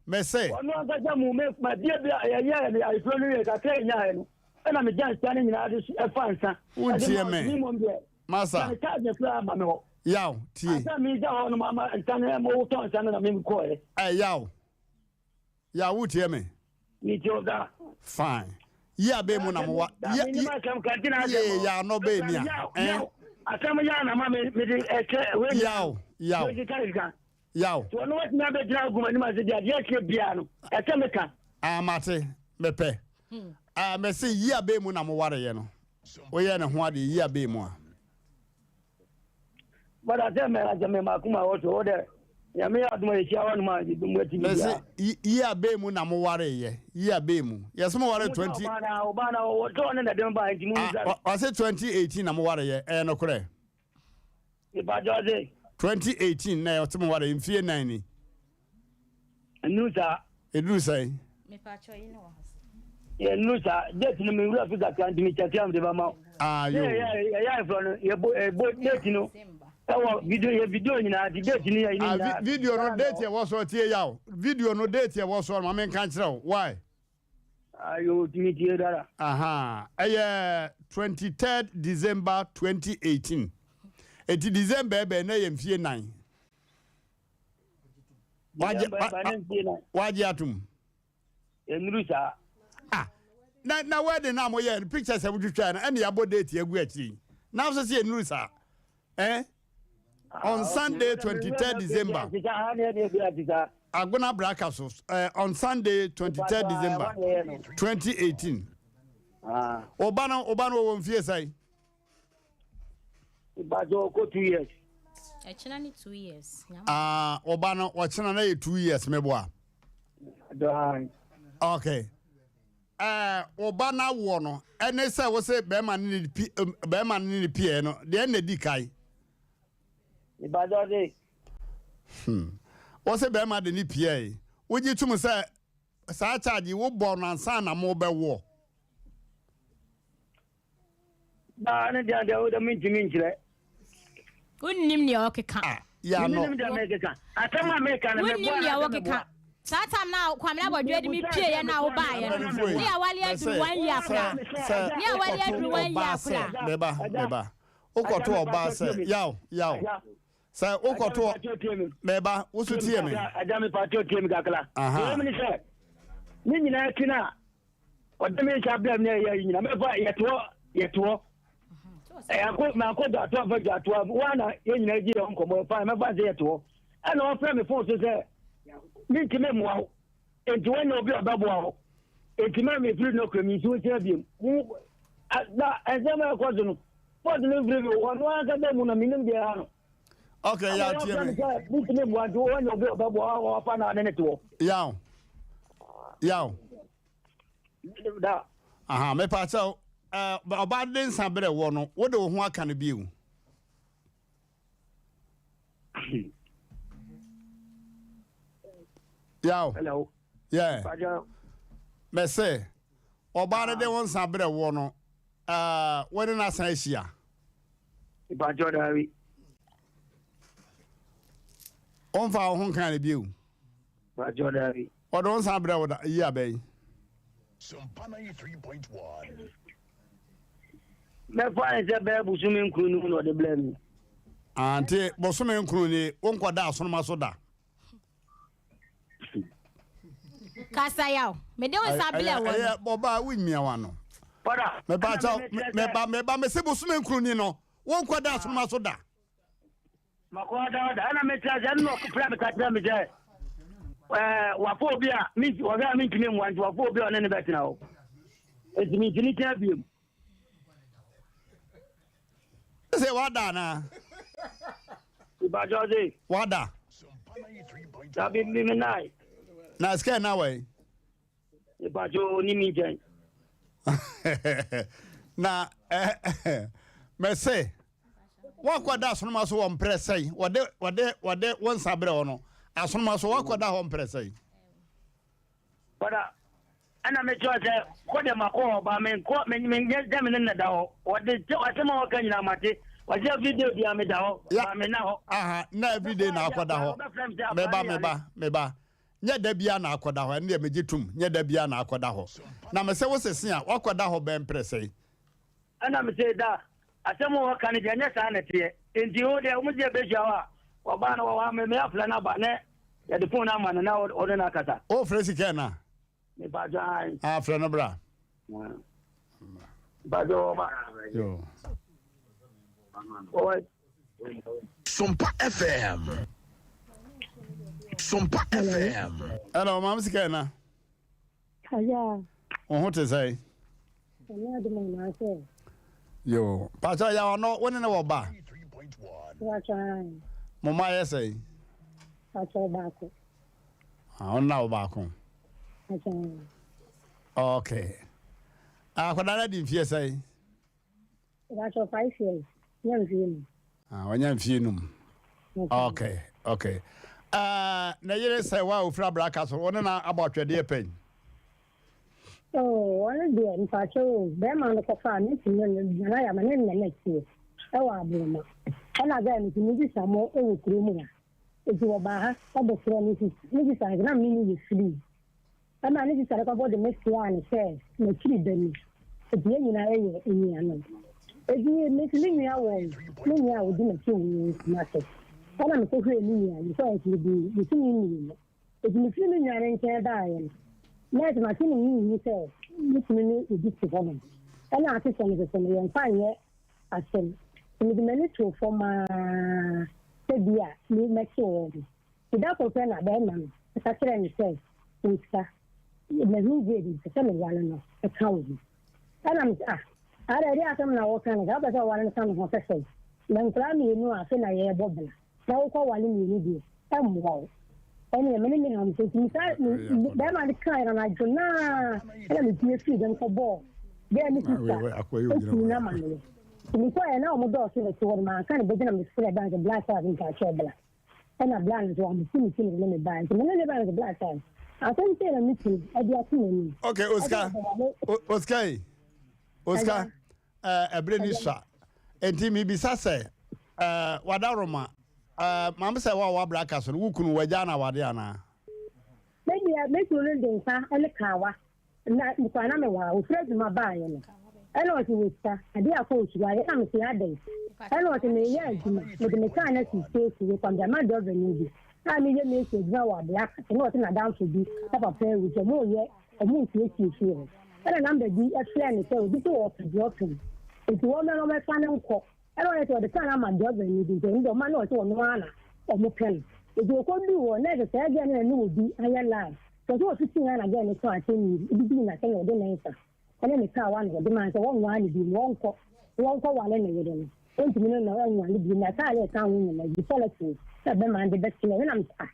me say ono agaja mu me ma bia ya ni ai flo ni ka ke nya no na me jan stand nyina de fansa untie me masa yaw tie asa mi da ono mama ntane mo to ntane na me ko yaw utie me ni joga fine ya be mu na mo wa ya no be ni asam ya na ma me de we yaw so no wat na be dra guma ni ma se dia ke bia no etemeka mate mepe me se ya be mu na mo ware ye no o ye ne ho ade ya be mu a bada te me la me makuma woto ode ya me aduma e chia wanu ma di mu ati bia me se ya be mu na mo ware ye ya be mu yes mo ware 20 bana woto ne na dem ba nti mu za o se 2018 na mo ware ye no kore e ba jode 2018 na yo timo ware mfie 9 ni nusa edusa me pa cho yi no ye nusa date ni me wura fi ga kan mi chatia de ba ma yo ya from ye bo date no video nyina di date ni ya ni video no date ye wo so tie yawo video no date ye wo so ma men kan kire why ayo timi tie dara 23rd December 2018 eti December ebe na ye mfie 9 waje atum enrusa na wedding na mo ye pictures e wutwa na ene yabo date egu achi na so se enrusa on Sunday 23rd December Agona Brakasos on Sunday 23rd December 2018 Obana wo mfie sai Ibajo ko 2 years echina ni 2 years Obana wachina na 2 years meboa okay Obana wo no ene say wo say be man ni pie no de na di kai Ibajo de wo say be man de ni pie wo ji tum say sa charge wo bo no ansa na mo be wo ba ne dia de o de min kire unnim ni okeka ya no unnim da mekeka atama meka na me bo unnim ni okeka satam na kwamna bodwe de mi pie ya na wo ba ya no ni awali adu 1 year kra ni awali adu 1 year kra beba ukoto oba se yaw say ukoto beba usu tie me adami patio tie me kakla ye me se ni nyina kina odame cha blam ne ya nyina me ba yeto akọ da to ava ja to wana ye nyina gi on komo fa me ba je to ana o fra me phone so say mi ti me mo awo enti when obi obabo awo enti me free no kwemi so ti abiem mu da ezema ko zunu po zunu free wo no aka da mu na minim de ano okay ya ti me mi ti me mo ado when obi obabo awo fa na ne to yaw da me pa chao oba den sabere wo no wo de wo ho aka no biu yaw hello yeah me say oba de won san bre wo no when na san hia Iba Jordan on fa ho kan le biu Iba Jordan o don san bre wo da ya ben Sompa 93.1 me find say be busumi nkunu no de blame ante bosume nkunu ni won kwada asonoma so da Kasa yaw. Me de won sabile wo. Eh boba winmia wa no. Para. Me ba cha me ba me se bosume nkunu ni no. Won kwada asonoma so da. Makwada da ana me tsa no ko pra me ka tsa me je. Wa fo bia mi wa ga mi kini mwan wa fo bia ne betina o. Eti mi kini tsa biem. Say wada na. Iba Jose. Wada. Da bi mi nai. Na scare na way. Iba Jo ni mi jen. Na me say wa kwada asonoma so won presai. Wade won sabre ono. Asonoma so wa kwada ho presai. Para ana me tsa ko de mako ba men ko men je men na da o. Wade ma wa kan na mate. Waje video dia me da ho. Ba me na ho. Aha, na everyday na akwada ho. Meba. Nya da bia na akwada ho, na me gitum. Nya da bia na akwada ho. Na me se wo sese a, wakwada ho ben presai. Ana me se da, asemo wa kan je nya sa na tie. Enti o de mu je be jawa. Wa ba na wa me afla na ba ne. Ya de phone na ma na o de na kasa. O fresi kana. Me ba jai. Ah, fra no bra. Ba do ba. Yo. Sompa FM. Sompa FM. Hello, Mama Sikana. Kaya. On te say? Yo, Pacha ya no woni na wo ba. Mama ya say. Pacha ba ko. On na wo ba ko. Okay. Kwada di fie say. Pacha 5 years. Wanya mfienum. Okay. Na yere say wa ofra braka so wona na abotwede pen. Oh, wala de Pacha o be ma no ko fa ni tin na ya ma ne na tie. E wa abuma. Ana ga ni tin bi samo e wo kuro mu ya. E ti wo ba ha, obo fro ni ti. Ni bi sa na mi ni free. Ama ni bi sa ko bo de next one say, na kiri dani. E bi ni na e ni ano. Egi mesling ya wo ni ya wo di na tin na se ana me ko hwe ni ya ni so e ti bi tin ni egi me fin ni ya ren ke da ya na ti ma tin ni se ni tin ni e di ti fo ana ati so ni se ni yan fa ye asem ni di meni to for ma se bia ni me so ti da ko pe na be na ta kire ni se uska me ni di se me wala no e ka wo ana mi ara ri atam na wo kan ga ba sa wala san ho fese nan klami nu a se na ye bobla na wo ko wali ni ni di tam wo ene me ni am se ti sa da ma kan na jona ene mi ti fi dan ko bo be ni ti sa na ma ni ni ko ene o mo do se ti wo ma kan be na mi se da ga black side in ka chebla ena black zo am ti ni me ba ni me ba ga black side a san te na mi ti e di ati ni okay Oscar Ebrenisha enti mi bisa se wadaroma mam se wa braka so wukunu waja na wade ana maybe make you learn den sa ele kawa na kwa na me wa o fresh ma ba ye no ele o ti wita ade akọ osuwa ye am se aden ele o ti me ye aduma me de me ka na si space we kwa ma do venue bi na me ye me se gba wa black no o ti na down to bi papa pay with mo ye o mo ti ti ele na mbe bi e fle ni se o bi to o ti o tun enti wo me no me fa ne nko ele o ti o de ka na ma do venue bi ndo ma no o ti o no ana o mo pen edi ko bi wo na de se ga na ni obi aya line so so fi tin na ga ni so ateni bi na se o de na nsa ele ni ka wa no de ma se won wa ni bi won ko wa le na ye de no enti mi no na wa ni bi na ka le ka hu ni na bi politics se be ma de best na na mta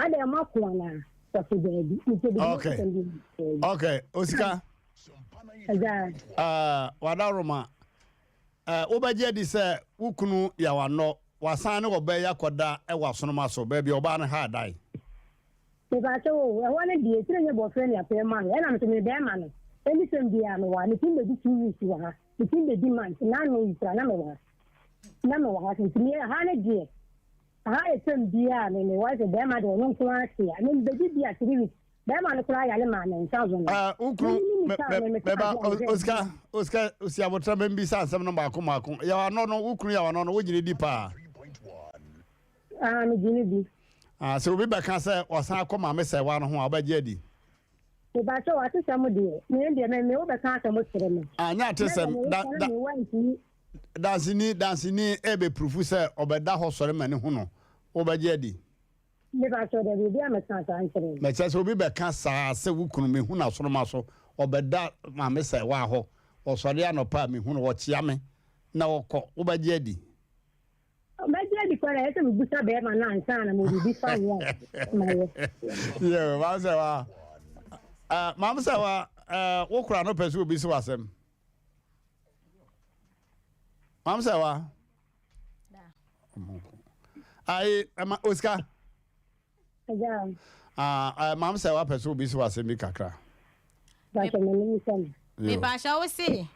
ade ma ko na so fi de bi okay Oscar wadaroma obaje di se wukunu ya wano wasan ne oba ya koda e wasonoma so ba bi oba ne ha dai If I say, oh, I want to be a trainer boyfriend, a pair man, and I'm to me, bear man. Anything be a one, it's in the 2 weeks to her, it's in the demand, and I know it's another one. Number one, it's near 100 years. I send beer and the wife of them, I don't know to ask you. I mean, the good beer 3 weeks. Them and cry man and thousand. Oscar, Usia, what time be some number? Come, you are not Ukru, you are not Wiggy Deepa. So we back and say, or some come and miss one who are by Jedi. If I saw somebody, maybe I may overcast a Muslim. Not to some dancing, Ebe Professor, or by that horse ceremony, who know, over Jedi. Never saw the video, answering. My chest will be back and say, who could me who now so much, or by that, my miss a wow, or Soriano Pami, who watch Yame, now call over Jedi. My dear, because I have to be a bear man and son, and will be fine. Yeah, Mamma Sawa, walk around up as will be so awesome. Mamma Sawa, I am Oscar. Mamma Sawa, as will be so awesome, Mikakra. Me basha we say.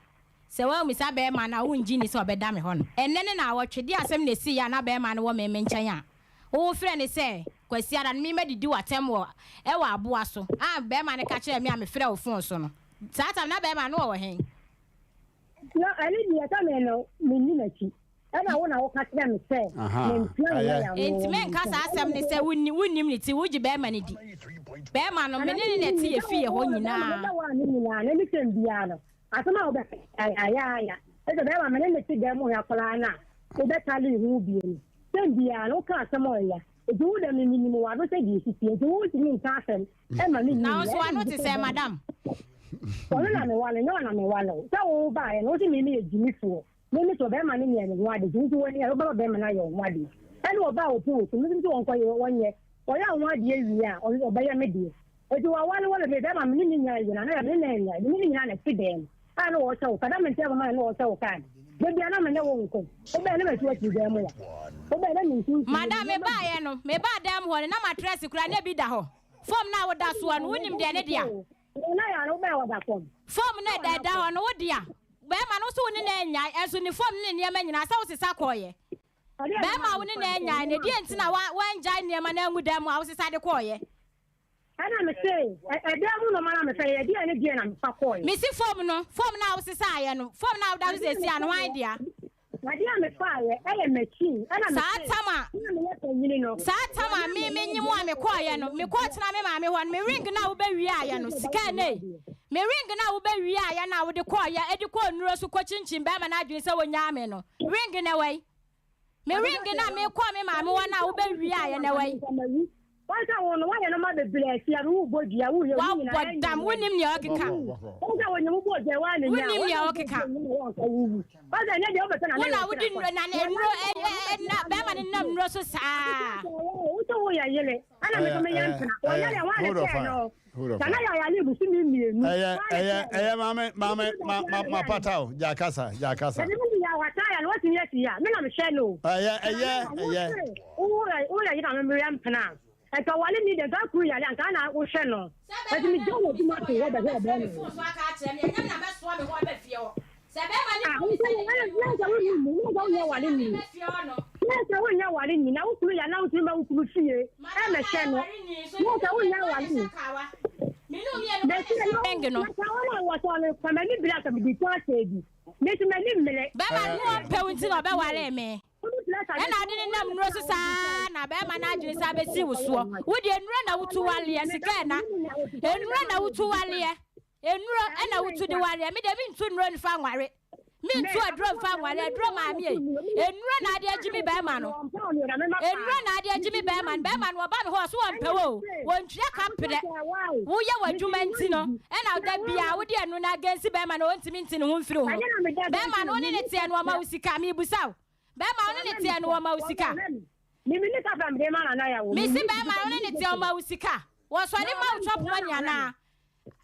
Se wa mi sa be man na wunji ni so be da me ho no enne na awotwede asem na si ya na be man wo me nchen a wo frɛ ne se kwasi ara me medidi watem wo e wa aboa so be man ka kire me a me frɛ wo fon so no tata na be man wo hen no ani dia ta me no me ni na chi na wo na wo ka kire me se enti men ka sa asem ne se wunnim ni ti wuji be man di be man no me ni na ti e fie ho nyina na mi tem bia no asoma obe aya e de ba me ne ti dem ya kola na o be tali hu bi ni tem bia no ka asoma ya e du de me ni mo wa do se di si ti e du ti ni ka asem e ma ni na so ano ti say madam o na me wale no na me wale so o ba e no ti me ni e jimi fo me to be ma ni ni wa de ju wo ni e ba be ma na yo wa de e no ba o ti o ti mi ti won ko yo won ye o ya won ade wi a o ba ya me di e ju wa wale wale be ma me ni nya yo na na me na ni nya na ti dem ano wo so kada men te ma no wo so kan de bia na me ne wo nko o be na me tu ati dem ya o be na mi tu madam me ba ye no me ba dem ho na mattress kura na bi da ho form na wo da so an wonim de ne dia na ya no be wo da form na da ho no wo dia be ma no so ni na nya enso ni form ni ne ma nyina sa wo sisa koye be ma wo ni na nya ne die ntina wan jai ne ma na ngu dem a wo sisa de koye ana me say e dem no ma na me say e die ne die na me fa koye me si form na wo sisa aye no form na wo da so si an wan dia na dia me fa aye e machine ana me sa tama me nyim a me koye no me ko tena me ma me ho no me ring na wo ba wi aye no sika nei me ring na wo ba wi aye na wo de koye e de ko nuro so ko chinchin be ma na adwene se wo nya me no ring na wai me ring na me ko me ma me wo na wo ba wi aye na wai wasa wono wa yana ma be bless ya ru bodi ya wo ye ni na dam wonim ne okeka wasa wonya wo bodi wa ne nya wonim ne okeka wasa ne de obeta na na wodi nro na nro na be ma ne nam nro so saa wo to wo ya yele ana me ko me yan tana wo ya wa ne ke no kana ya ni bu simi mienu ma patao jakasa ni ya wata ya no tin yesi ya me na me share no wo ya ina me yan tana e ka wale ni de ga ku ya ya ka na wo hwe no e mi jo wo ti ma to wo be ho be no so aka kire me nyam na be so me ho be fie ho se be ma ni ko se wo wale ni se wo nya wale ni na wo ku ya na wo ti ma wo ku fie e me hwe no wo se wo nya wale ni minu mi e no beng no ka wala wo to le ka me ni bila ka bi to asebi me ti me ni mele ba ba no pe wunti no be wale me ena ade ne nam nuro so saa na be ma na adwene saa be si wuso wo de nuro na wutu wale ya sika na enuro na wutu wale ya enuro ena wutu de wale me de bi ntu nuro ni fa nware me ntu adro fa nware adro ma me enuro na ade agimi be ma no enuro na ade agimi be ma no ba me ho so won pewo won twa kampre wo ye wadwuma nti no ena da bia wo de enu na agensi be ma no ontimi nti ne ho mfiri ho be ma no ne ne tie no ma usika me busaw be ma no ne tie no ma usika mi ni ka fam de ma na ya wo mi si be ma no ne tie ma usika wo so ni ma utop manya na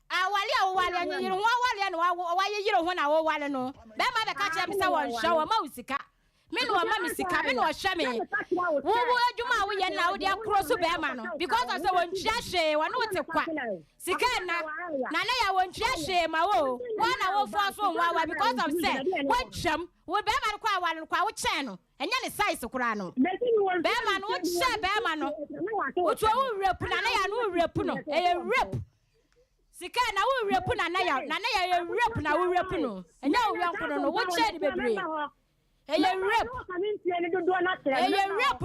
awale anyiro ho awale no wa yiro ho na wo wale no be ma be ka kire me se won hwa wo ma usika me no mama sika me no hwe me wo adwuma wo ye na wo de akroso be ma no because I say won tua hwe wo no wote kwa sika na ya won tua hwe ma wo na wo fo so wa because of say wo twam wo be ma kwa wa kwa wo che no enya ne size kura no be ma no wo che be ma no wo to wo rep na ya no rep no e rep sika na wo rep na ya rep na wo rep no enya wo yanko no wo che di bebre eye rep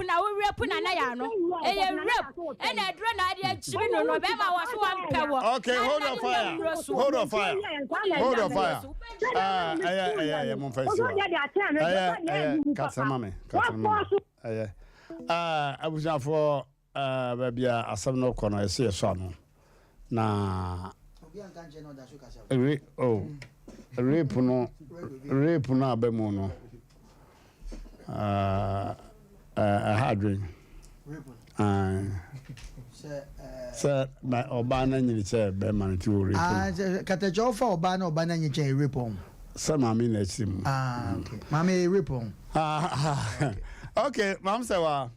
na wo rep na ya no eye rep e na dro na ade achiri no be ma wo so wan pewo. Okay, hold on fire mon face katama me abuja for babia asam no kono ese so no na rape no abemu no hadrin sir my obana nyini che be man ti o rape katajo fa obana nyi che rape on sir mami na chim okay mami rape on okay mam say wa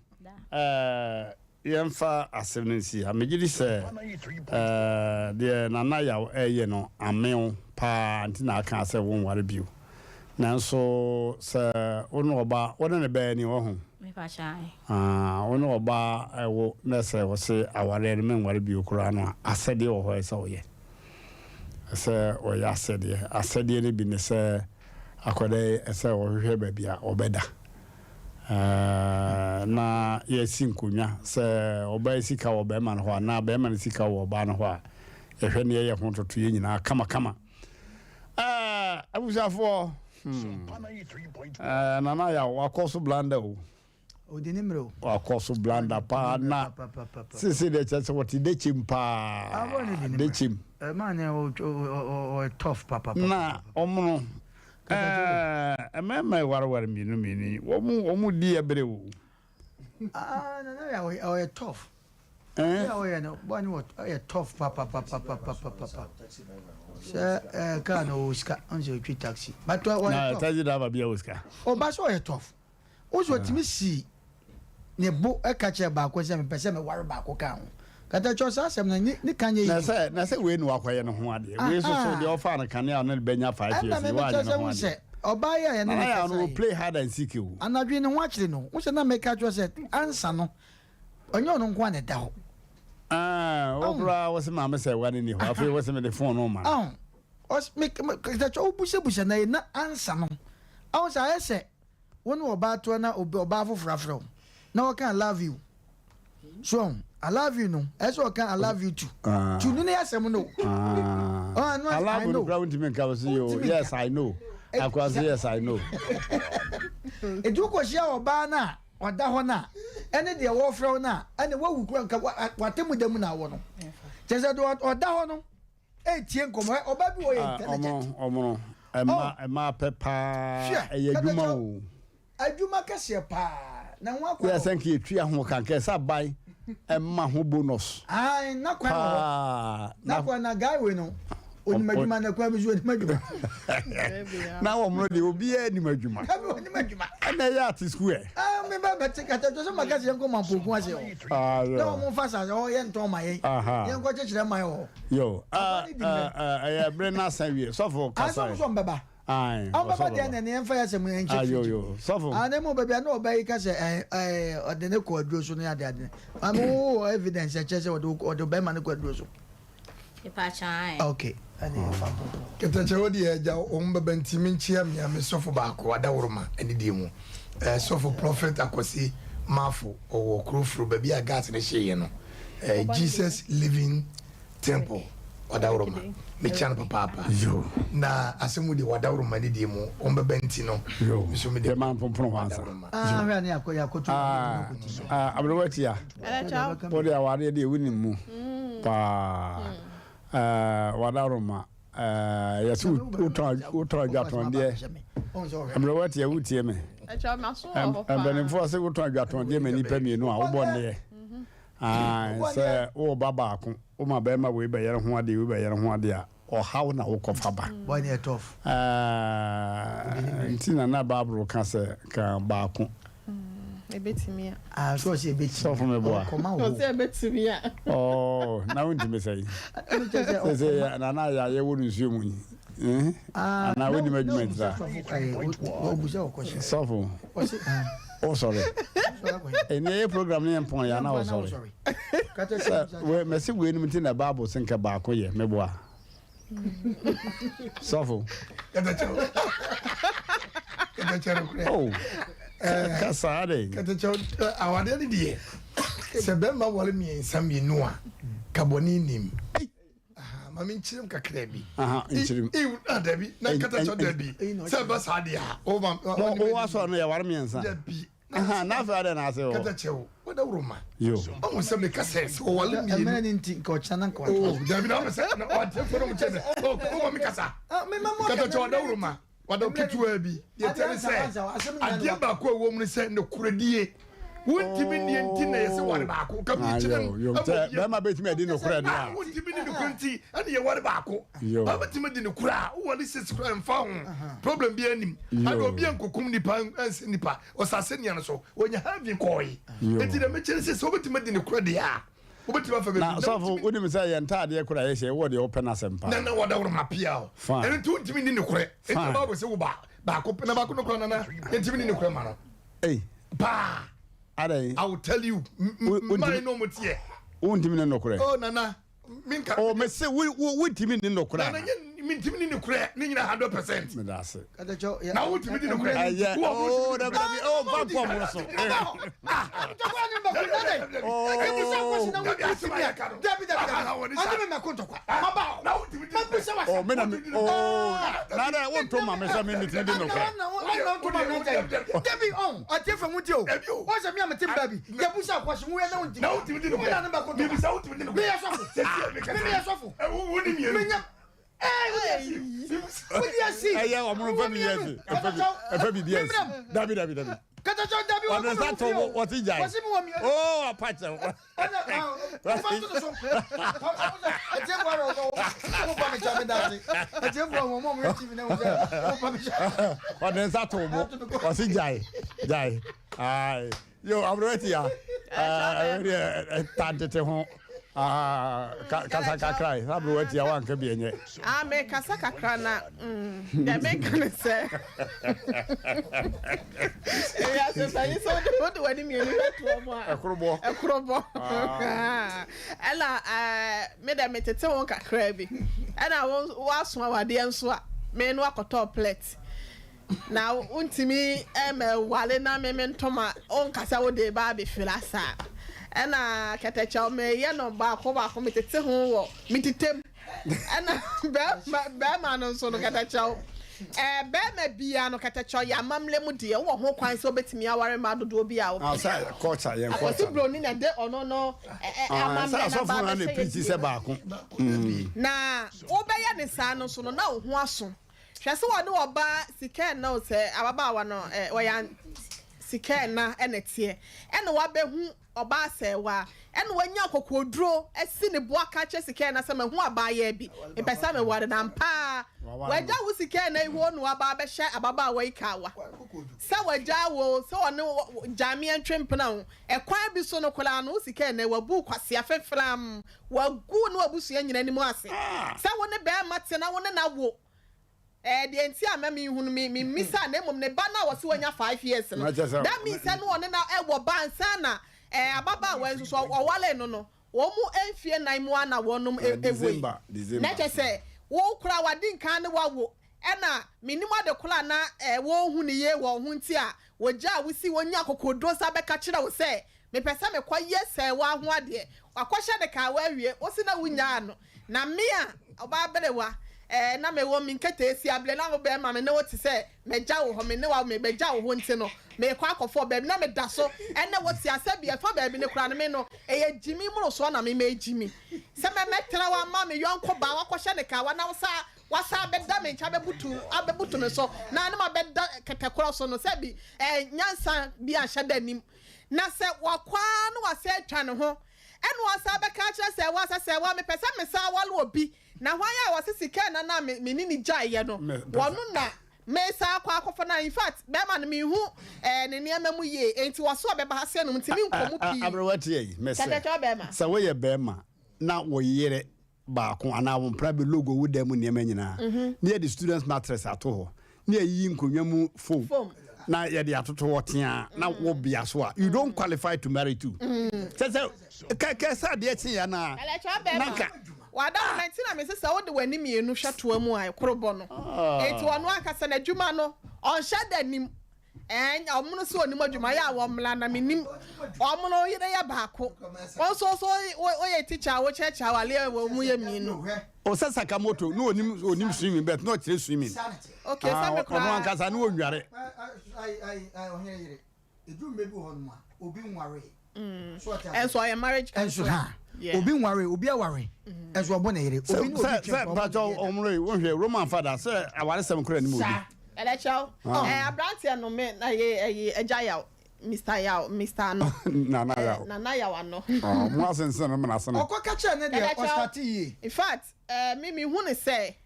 yemfa asemnsi amegidi se de nana yaw eye no amen pa antina aka se won ware biu nanso se ono oba wona ne be ni wo ho me pa chai ono oba ewo na se wo se aware ne men ware biu kura no asede wo ho ese oye se o ya asede ne bi ne se akode ese wo hwehwe ba bia obeda na yesi nkonya se oba sika wo be man ho na be man sika wo ba no ho a ehwe ne ye ho toto ye nyina kama abusafo nana ya wakoso blanda o odinimro wakoso blanda pa na sisi de chese woti de chimpa de chim man o tough papa na omuno emema warwar mini omu di ebre wo nana ya o tough yeah no one what tough papa can Oscar on the taxi but na taxi driver bia Oscar ba so tough ozo timi si ne bo e ka che ba ko se me pese me ware ba ko kan kata cho sa asem na ni kan ye na se we nu akwaye no ho ade we so de ofa na kan ya no benya 5 years we wa no se oba ya ne na no play hard and seek you anadwe ne ho akire no wo se na me ka cho se ansa no onyo no nkwa ne da ho obra was mama say one ni ho afi was me the phone no man os me ka cho buse na ansa no aw sa ese won oba to na oba fofrafro na o kan love you so I love you no eso kan I love you too tu no na asem no no I love you ground me ka was you yes I know akwa yes I know edu ko shia oba na oda ho na ene de wo frɛ na ene wo wukura nka watemu demu na wo no tese do oda ho no etie nkomo oba bi wo ye intelligent omo ema pepa eyadwuma o adwuma kese pa na ho akwa ya sanki etua ho kanka sa bai ema ho bonus ai na kwa na guy we no oni madwuma na kwa bi zo oni madwuma na wo mo de obi e ni madwuma oni madwuma na ya at school me ba kata to so magasi enko mampoku ase o na mo fa sa o ye nto ma ye ye nko chechire ma yo yo ya brena sawie so for kasa so mbaba ai o baba de na ne mfa ya se mu enche yo so for ana mo baba na oba yi ka se odene ko aduro so no ade amu evidence che se odo be ma ne ko aduro so pa chai okay ani fa ketache wodi eja o mbaba ntimi nchia me me sofo ba ko adawroma ani di mu sofo prophet akosi mafo o krofro ba bia gas ne hye no Jesus living temple adawroma me chan papa yo na asemu di adawroma ni di mu o mbaba nti no so me de man pompon wansa we ani akoto abrawati ya odi awade de wuni mu pa wadaroma yasu uto gwaton de amrawati ya wutie me ambani fo se uto gwaton de me nipa mienu a wo bonne se wo baba ko o ma be ma we be yere ho ade we be yere ho ade a or how na ukofaba. Boy near tough. Ntina na babro kan se kan baako. Ebetimi a. Ah, so say ebetimi. So for me boy. So say ebetimi a. Oh, na wonti me say. Say na ya ye wonu nsuo mu. Ah, na woni management da. So for. Oh sorry. Any program ni empon ya na o sorry. We mesi we ni mti na Bible senka baako ye meboa. So oh. Kasade. Katacho awade ni die. Se bemba wale mi nsami no a kaboni nim. Mami nchirim kakra bi. Nchirim. Adabi na katacho dabi. Se ba sade a. O waso no ya ware mi nsa. Dabi. Na fa da na se o. Katacho. Wada uruma. Yo. O se me kase o wale mi. Amani nti ko chana ko. Oh, dabi na se na o te foro mu chene. O mami kasa. Katacho wada uruma. Wada kitu bi. Ye tell say. Ade ba ko wo mu se ne kuradie. Wontimi ni ntina yesi ware baako ka bi kyerem be ma betimi adi no kura dia wontimi ni kunti ani ye ware baako ba betimi di no kura wo wale sisi kura mfa ho problem bi anim ade obi ankokum nipa ansi nipa osase nia no so onya havi koi enti na mechere sisi wo betimi di no kura dia wo betimi afa be na so fo wonim say ye nta ade kura ye hye wo de open Asem Mpa na wada woro mapia o enti tu wontimi ni no kura enti ba bo se wo ba baako na baako no kura na enti ni no kura ma no pa I will tell you, my no mutie. Untimi no kure. Oh nana, minka. Oh me say we timi no kure. Nana min timi no kure, ni nyina 100%. Me da se. Kadacho, na wo timi no kure. Oh da be oh ba po mo so. Oh me na me oh nana won to ma me say me timi no kure. Debi on, I tell from with you. What's a me am team baby? Ya busa kwashi mu ya na unti. Na unti di no kure. Me bi sa unti di no kure. Me ya sofu. Woni mi. What do you see? Aya omro fa mi yesi. Efa bi yes. Dabi. Katacho dabi wa. What is that? What is that? Oh, apache. Jai. Yo, I'm ready ya. Tante ho. Kasa kakra. Abro ready ya wan ka bi enye. Me kasa kakra na de me kan se. Ya se sai so de wani mi ni beto mo. Ekrobo. Ela me de me tete won kakra bi. Ena wo aso awade enso a me no akoto plate. Na untimi wale na me ntoma on kasa wo de ba be filasa. Ena ketecha me ye no ba ko me tete ho wo mititem. Ena be ma no so no ketecha. Be ma bia no ketecha ya mamle mu de wo ho kwan so betimi aware ma dodo bi a wo. Outside culture yen culture. Akosi bro ni na de ono no amamle na ba be preach se ba ko. Na wo be ye ne sa no so no na wo ho aso. Hwese wo de wo ba siken na o se ababa wa no wo ya siken na enetie ene wa be hu oba se wa ene wanya kokoduro esi ne boa ka che siken na se me hu aba ye bi epesa me ware na mpa waja wo siken na ihu no aba be hye ababa wa ikawa sa waja wo so ono jami antwempena ho ekwan bi so no kola no siken na wabu kwase afefram wagu no abusu anyina ni mu ase sa wo ne be mate na wo ne na wo the enti amami hunu mi misa na emom ne ba na wose wanya 5 years no that means say no one na ewo ban sana ababa wa nso owale no wo mu enfie nan mu ana wonum ewe na che say wo kura wadi nkan ne wawo ena minimum de kula na wo hu ne ye wo hu nti a woja wosi wonya kokodo sa beka kire wo say me pesa me kwa yes wa ho ade wakɔhye de ka wa wie wosi na wunya no na me a oba berewa na me wo min kete esi able na wo be ma me ne wo ti se me gya wo ho me ne wa me be gya wo ho nti no me kwa akofo be na me da so ene wo ti ase bi e fa ba bi ne kura no me no eye jimi mu so na me jimi se me metra wa ma me yonko ba wakɔhye ne ka wa na wasa be da me ncha be butu me so na ne ma be da kete kura so no se bi nyansa bi a hye da nim na se wakwa no wase atwa ne ho ene wasa be ka kire se wasa se wa me pesa me sa wale obi na hwan ya wose sika na me ni jai ye no wono na mesa akwa na in fact be ma no me hu ne niam mu ye enti waso obeba ha se no ntimi nkomu pi abrewati yi mese kata be ma sa we ye be ma na wo yere ba ko ana wo pra be logo wo dem niam nyina ne the students mattress ato ho ne yi nkonwa mu foam na ye de atoto wotea na wo bia so a you don't qualify to marry too say ka sa de chi ya na nanka wada 19 na me say wo de wani mienu hwatoa mu ai korobo no enti wono akasa na dwuma no on shada nim omuno so onim adwuma ya wo mla na menim omuno yire ya baako so oye teacher wo checha wale wo mu ye mienu o sa Sakamoto no onim swimming but no chere swimming okay sa me kra ono ankasa no onware ai ohia yire edu mebu ho no obi nware so I marriage enso ha obi nware obi aware enso obo na yire obi no obi twa but omre wo hwe Roman father say aware sem kra ni mo obi elecho abrantia no me na ye ejaya Mr. Yao, Mr. No. Nana Yao no. Mo asense no me na sene. Okoka che ne de o start yi. In fact, me hu ne say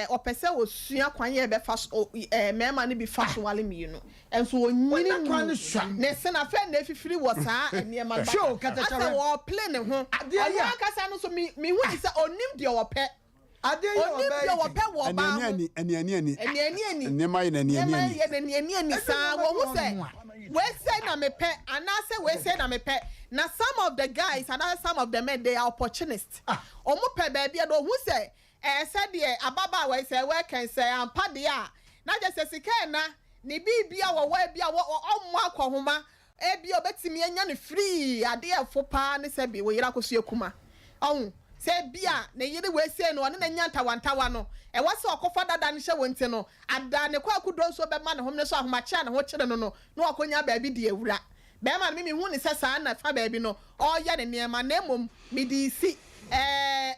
opese osua kwan ye be fast mema ne bi fast wale mi no. Enso onyini kwan ne sua. Ne se na fe na efifiri wo saa eniema ba. Show kata chara. Asa wo play ne ho. Ade ya kasa no so me hu ne say onim de wo pe. Ade yo wo pe wo ba. Eni nema eni sa wo hu say we say na me pe and I say we say na me pe na some of the guys and some of the men they are opportunists omo pe baby do hu say said de ababa we say we can say ampa de a na just say sika na ne bibia wo bia wo omo akohoma e bia obetimi anya ne free ade efo pa ne say bi we yira kosu ekuma ohun say bia ne yiri we say no ne nya ntawantawa no e wase okofa dada ne hye wonti no ada ne kwa kudo so be ma ne hom ne so ahoma cha ne ho kire no no akonya ba bi de ewura be ma me hu ne say sa na fa ba bi no o ya ne niema na emom me di si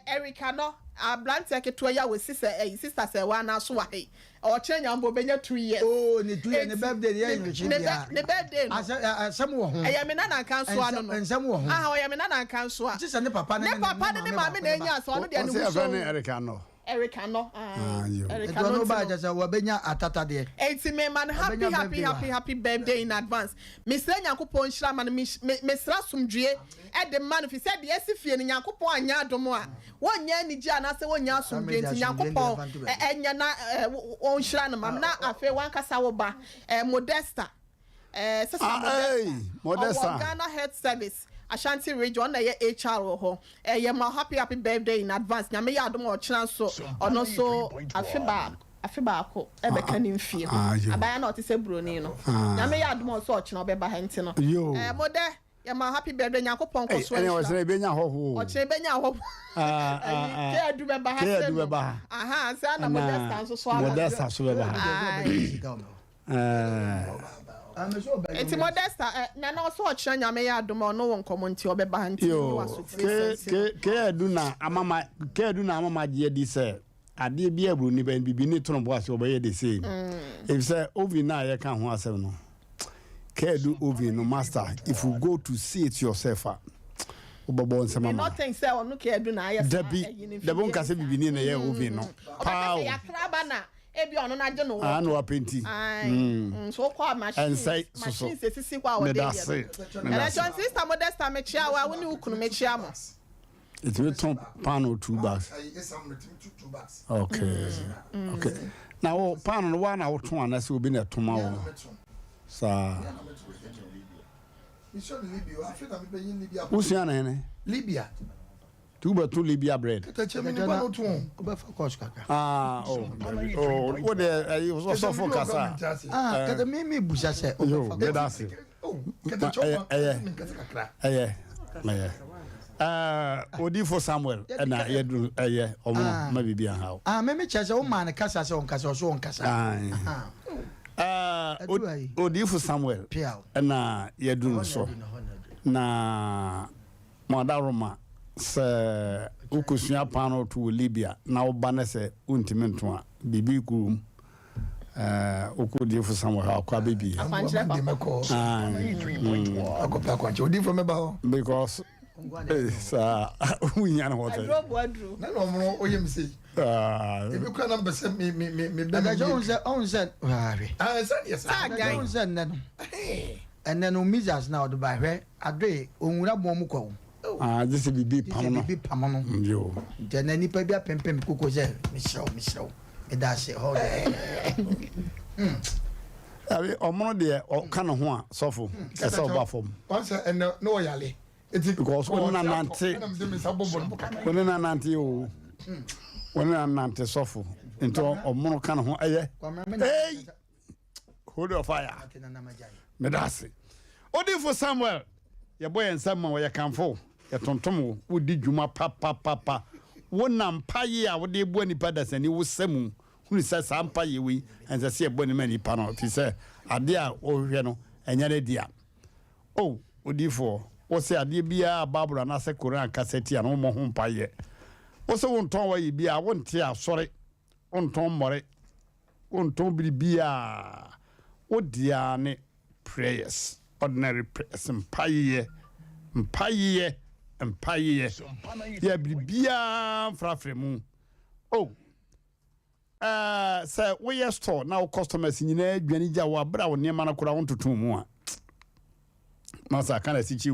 Erika no abrantia keto ya we sister say wa na so wa he o kire nya mbo benya 2 years oh ne 2 years ne birthday ye yin ne birthday asem wo ho eya me na kan so ano no ensem wo ho o ya me na kan so a ti se ne papa ne ma me na enya so no de ne wo so Erika no Erika no ba just wa benya atata de enti me man happy birthday in advance me sra Nyankopon hira man me sra somdue e de man fi said yes fie ne Nyankopon anya adom a wonya ni gia na se wonya somdue enti Nyankopon enya na on hira no mam na afi wan kasa wo ba Modesta Modesta Ghana Health Service Ashanti region na ye HR ho ye ma happy birthday in advance nyame ya adom o kira so ono so afiba ko e be kan mfie abaya na o te se broni no nyame ya adom o so o kira obeba ha nti no mode ye ma happy birthday Nyankopon ko so e we se be nya ho o kira be nya ho ke adu be ba ha aha sa na Modesta so Modesta so be ba enti Modesta na no so ochira nyame ya adom no won komo nti obeba ha nti waso ke adu na amama je di se ade bia bru ni ben bibi ni tono bo ase obeye de sei if say ovi na ye kan ho asem no ke adu ovi no master if you go to see it yourself obobo nsema ma nothing say onu ke adu na ye the bon kase bibi ni na ye ovi no pa ya kraba na ebi ono na je no no apenti so kwa machine sisi kwa wo dey na John sister Modesta me chia wa woni ukunu me chia mo it will turn pan or 2 bags okay now pan no one out one na se obi na toma wo sa Usiana hene Libya Tuba to Libya bread. What the was so focus. Kada me busa se. Yo, that's it. Odi for Samuel and yedu omo ma bibia ha. Me chese o man kasa se on kasa so on kasa. Odi for Samuel and yedu so. Na Madaroma se ukosua pano to Libya na oba se untime nto a bibi kurum okodi fu Samuel akwa bibi because Sa unya na hotel. Wadru. Na no mo oyem sei. Ebi kwa na mbese me Ada Jones yes. Jones na no. And no misas na do ba hwe ade onwura bom mu kwa. This bibi pamono. Bibi pamono. Yo. Je na nipa bia pempem koko je misrew. E da se hold. Abi omono de o kan ho a sofo. Ese oba fom. Once and no yale. Because when nante o when nante sofo into omono kan ho eye hey hold your fire medase odifo Samuel ye boy ensam wo ye kanfo ye tontom wo di dwuma papa wonam paye a wo de bo nipa dasani wo samu hunu sa sampaye wi ense se ye bo ni mani pa no fi se ade a o hwe no enya de dia oh odifo wo se ade bia babura na se Koran cassette an wo ho mpaye wo se wonton wa yi bia wonte asore wonton more wonton bibia wo dia ne prayers ordinary prayers mpaye ya bibia frafremu oh say we your store now customers nyina adwani gya wo abra wo niema na kora wontoto mu a masa kana sichi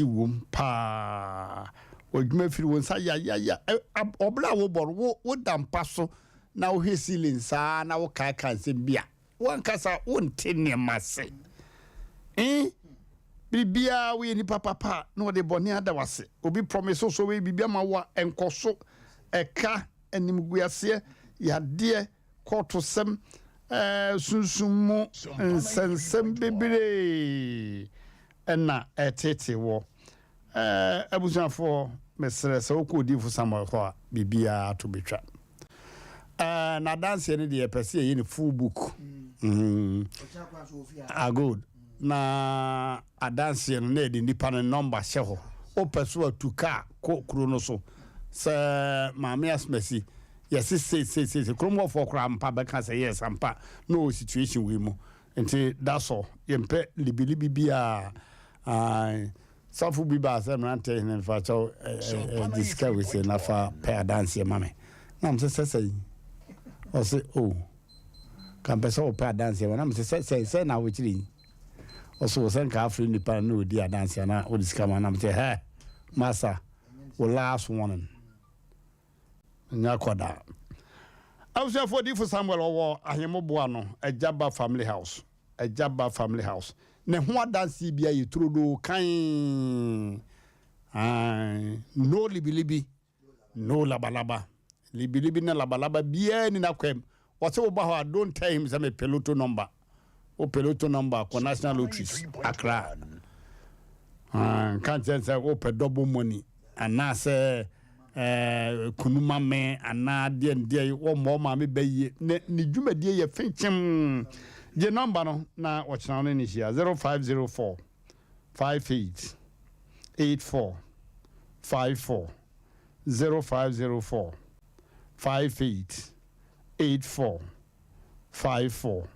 wom pa odwuma firi won sa ya obla wo bor wo dampa so na wo healing sa na wo ka nsem bia won kasa won tenne mase bibia we ni papa no de boni ada wase obi promise so we bibia ma wa enkoso eka animguase ya de kotosem sunsumu nsensem bebre na etete wo abusuafo mesere se okodi Samuel ho bibia to betwa na dance ne de pese ye ni full book good na dance ne de nipa ne number hye ho o peso atuka ko kuro no so se maame asmesi yes say kromo for krampa be kan say yes ampa no situation we mu nti that's all yempe libilibi bia safu biba say Mmrantehene fa cho discuss we say na fa pair dance mame na am say o say oh kan pesa o pair dance na am say na we chiri o so say ka afri ni pa no di dance na o discuss na am say hey massa we last one nyakoda awse for di for Samuel owo ahembo ano Ajaba family house ne ho adansi bia yetrodo kan no libilibi no labalaba libilibi na labalaba bia ni nakwem wose wo ba ho don't tell him say me peloton number ko national lottery Accra kan say o pe double money and say kunuma me ana de wo mo ma me baye ne dwumadie ye fenchim je number no na wo chana no ni hia 0504 58 84 54 0504 58 84 54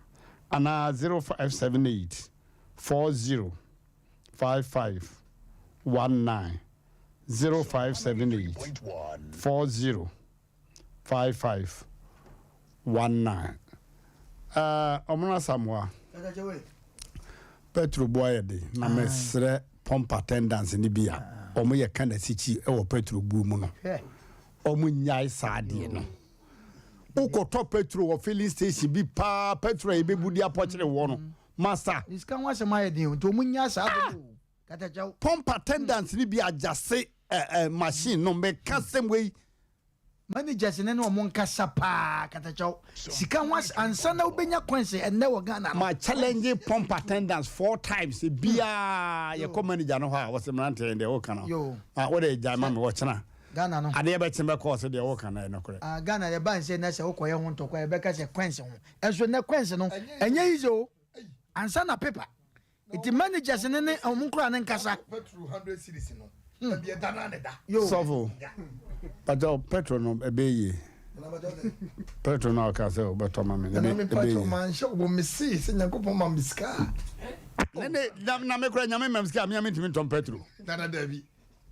ana 0578 40 55 19 0578 40 55 19 omuna Samuel Petro boyede na mesre pump attendance ni bia omo ye kana sichi e wo Petro bu mu no omo nyai saade no ukoto Petro wo filling station bi pa Petro e bebudi apokire wo no master iska wa se maye din to omo nya saade katajaw pump attendance ni bia adjust machine no me kasem we managers ne no mo nkasa pa katachaw sika was ansa na obenya kwense enne wo Ghana ma challenge pump attendance 4 times bia ye ko manager no ha was Mmrantehene de wo kana wo de jama me wo chena Ghana no ade be chembe course de wo kana no kore Ghana ye ban se na se wo koye ho ntokwa ye be ka se kwense ho enso ne kwense no enye izo ansa na paper it managers ne mo nkura ne nkasa 200 cities no bia dana ne da sofo Pato Petro no ebeye. Petro no ka se o beto mama. Na me Petro man show bo me see se nyankopon ma miska. nene na me kura nyame memska me ntimi ntom petro Nana Dabi.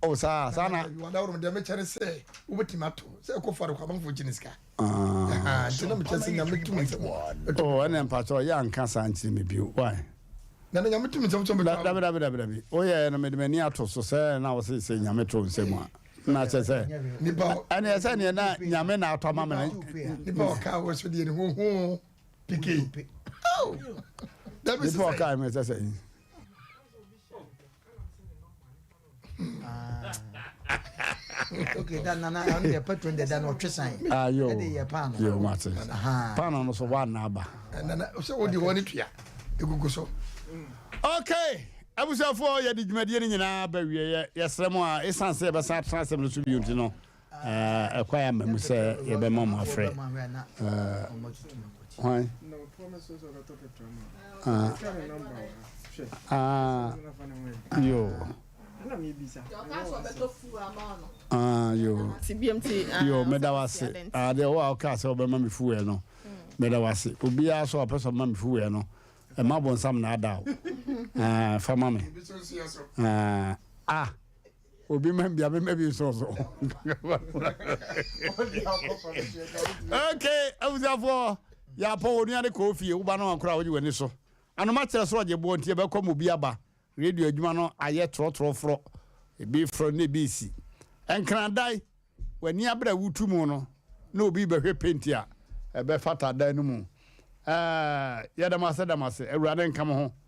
Oh sa na wada woro dem chere say ubetimato say ko fare kwa banfo jiniska ah tina me chese nyame tumi nsem oh ene mpacho ya nka sa nchi me bio why nana nyame tumi nsem so me dabi oh yeah na me de mani ato so say na wo say nyame to nsem a na chese nipa ene say ne na nyame na ato ma me nipa o ka wo so de ne ho piki oh dabi nipa o ka me say Okay, that nana on the patron the dan otwesan. Yo. Dey pan. Yo Martin. Pan no so one na ba. Nana so wo di woni tua. Egugu so. Okay. Abusafo ya di dwumadie ni nyina ba wie yesrem a esanse be sa transem no so bi unti no. Ekwaya mamu se ye be mom afre. Why? No promises of a topic yo. Yo. Yo, medawase. De wa ka se obema me fu e no. Medawase. Obi a so person ma me fu e no. E ma bon sam na ada o. Fama me. Obi ma bia me bi so. Okay, abuzafo. Ya po onu ade ko fie, wo ba no ankora wo ji wani so. Anoma kire so oje bo ntie be kwa mo bi aba. Radio adwuma no aye trotro fro e bi fro ne bi si enkran wani abra wutu mu no na obi behwe penti a e be fata dan no mu yedamase awurade nkam ho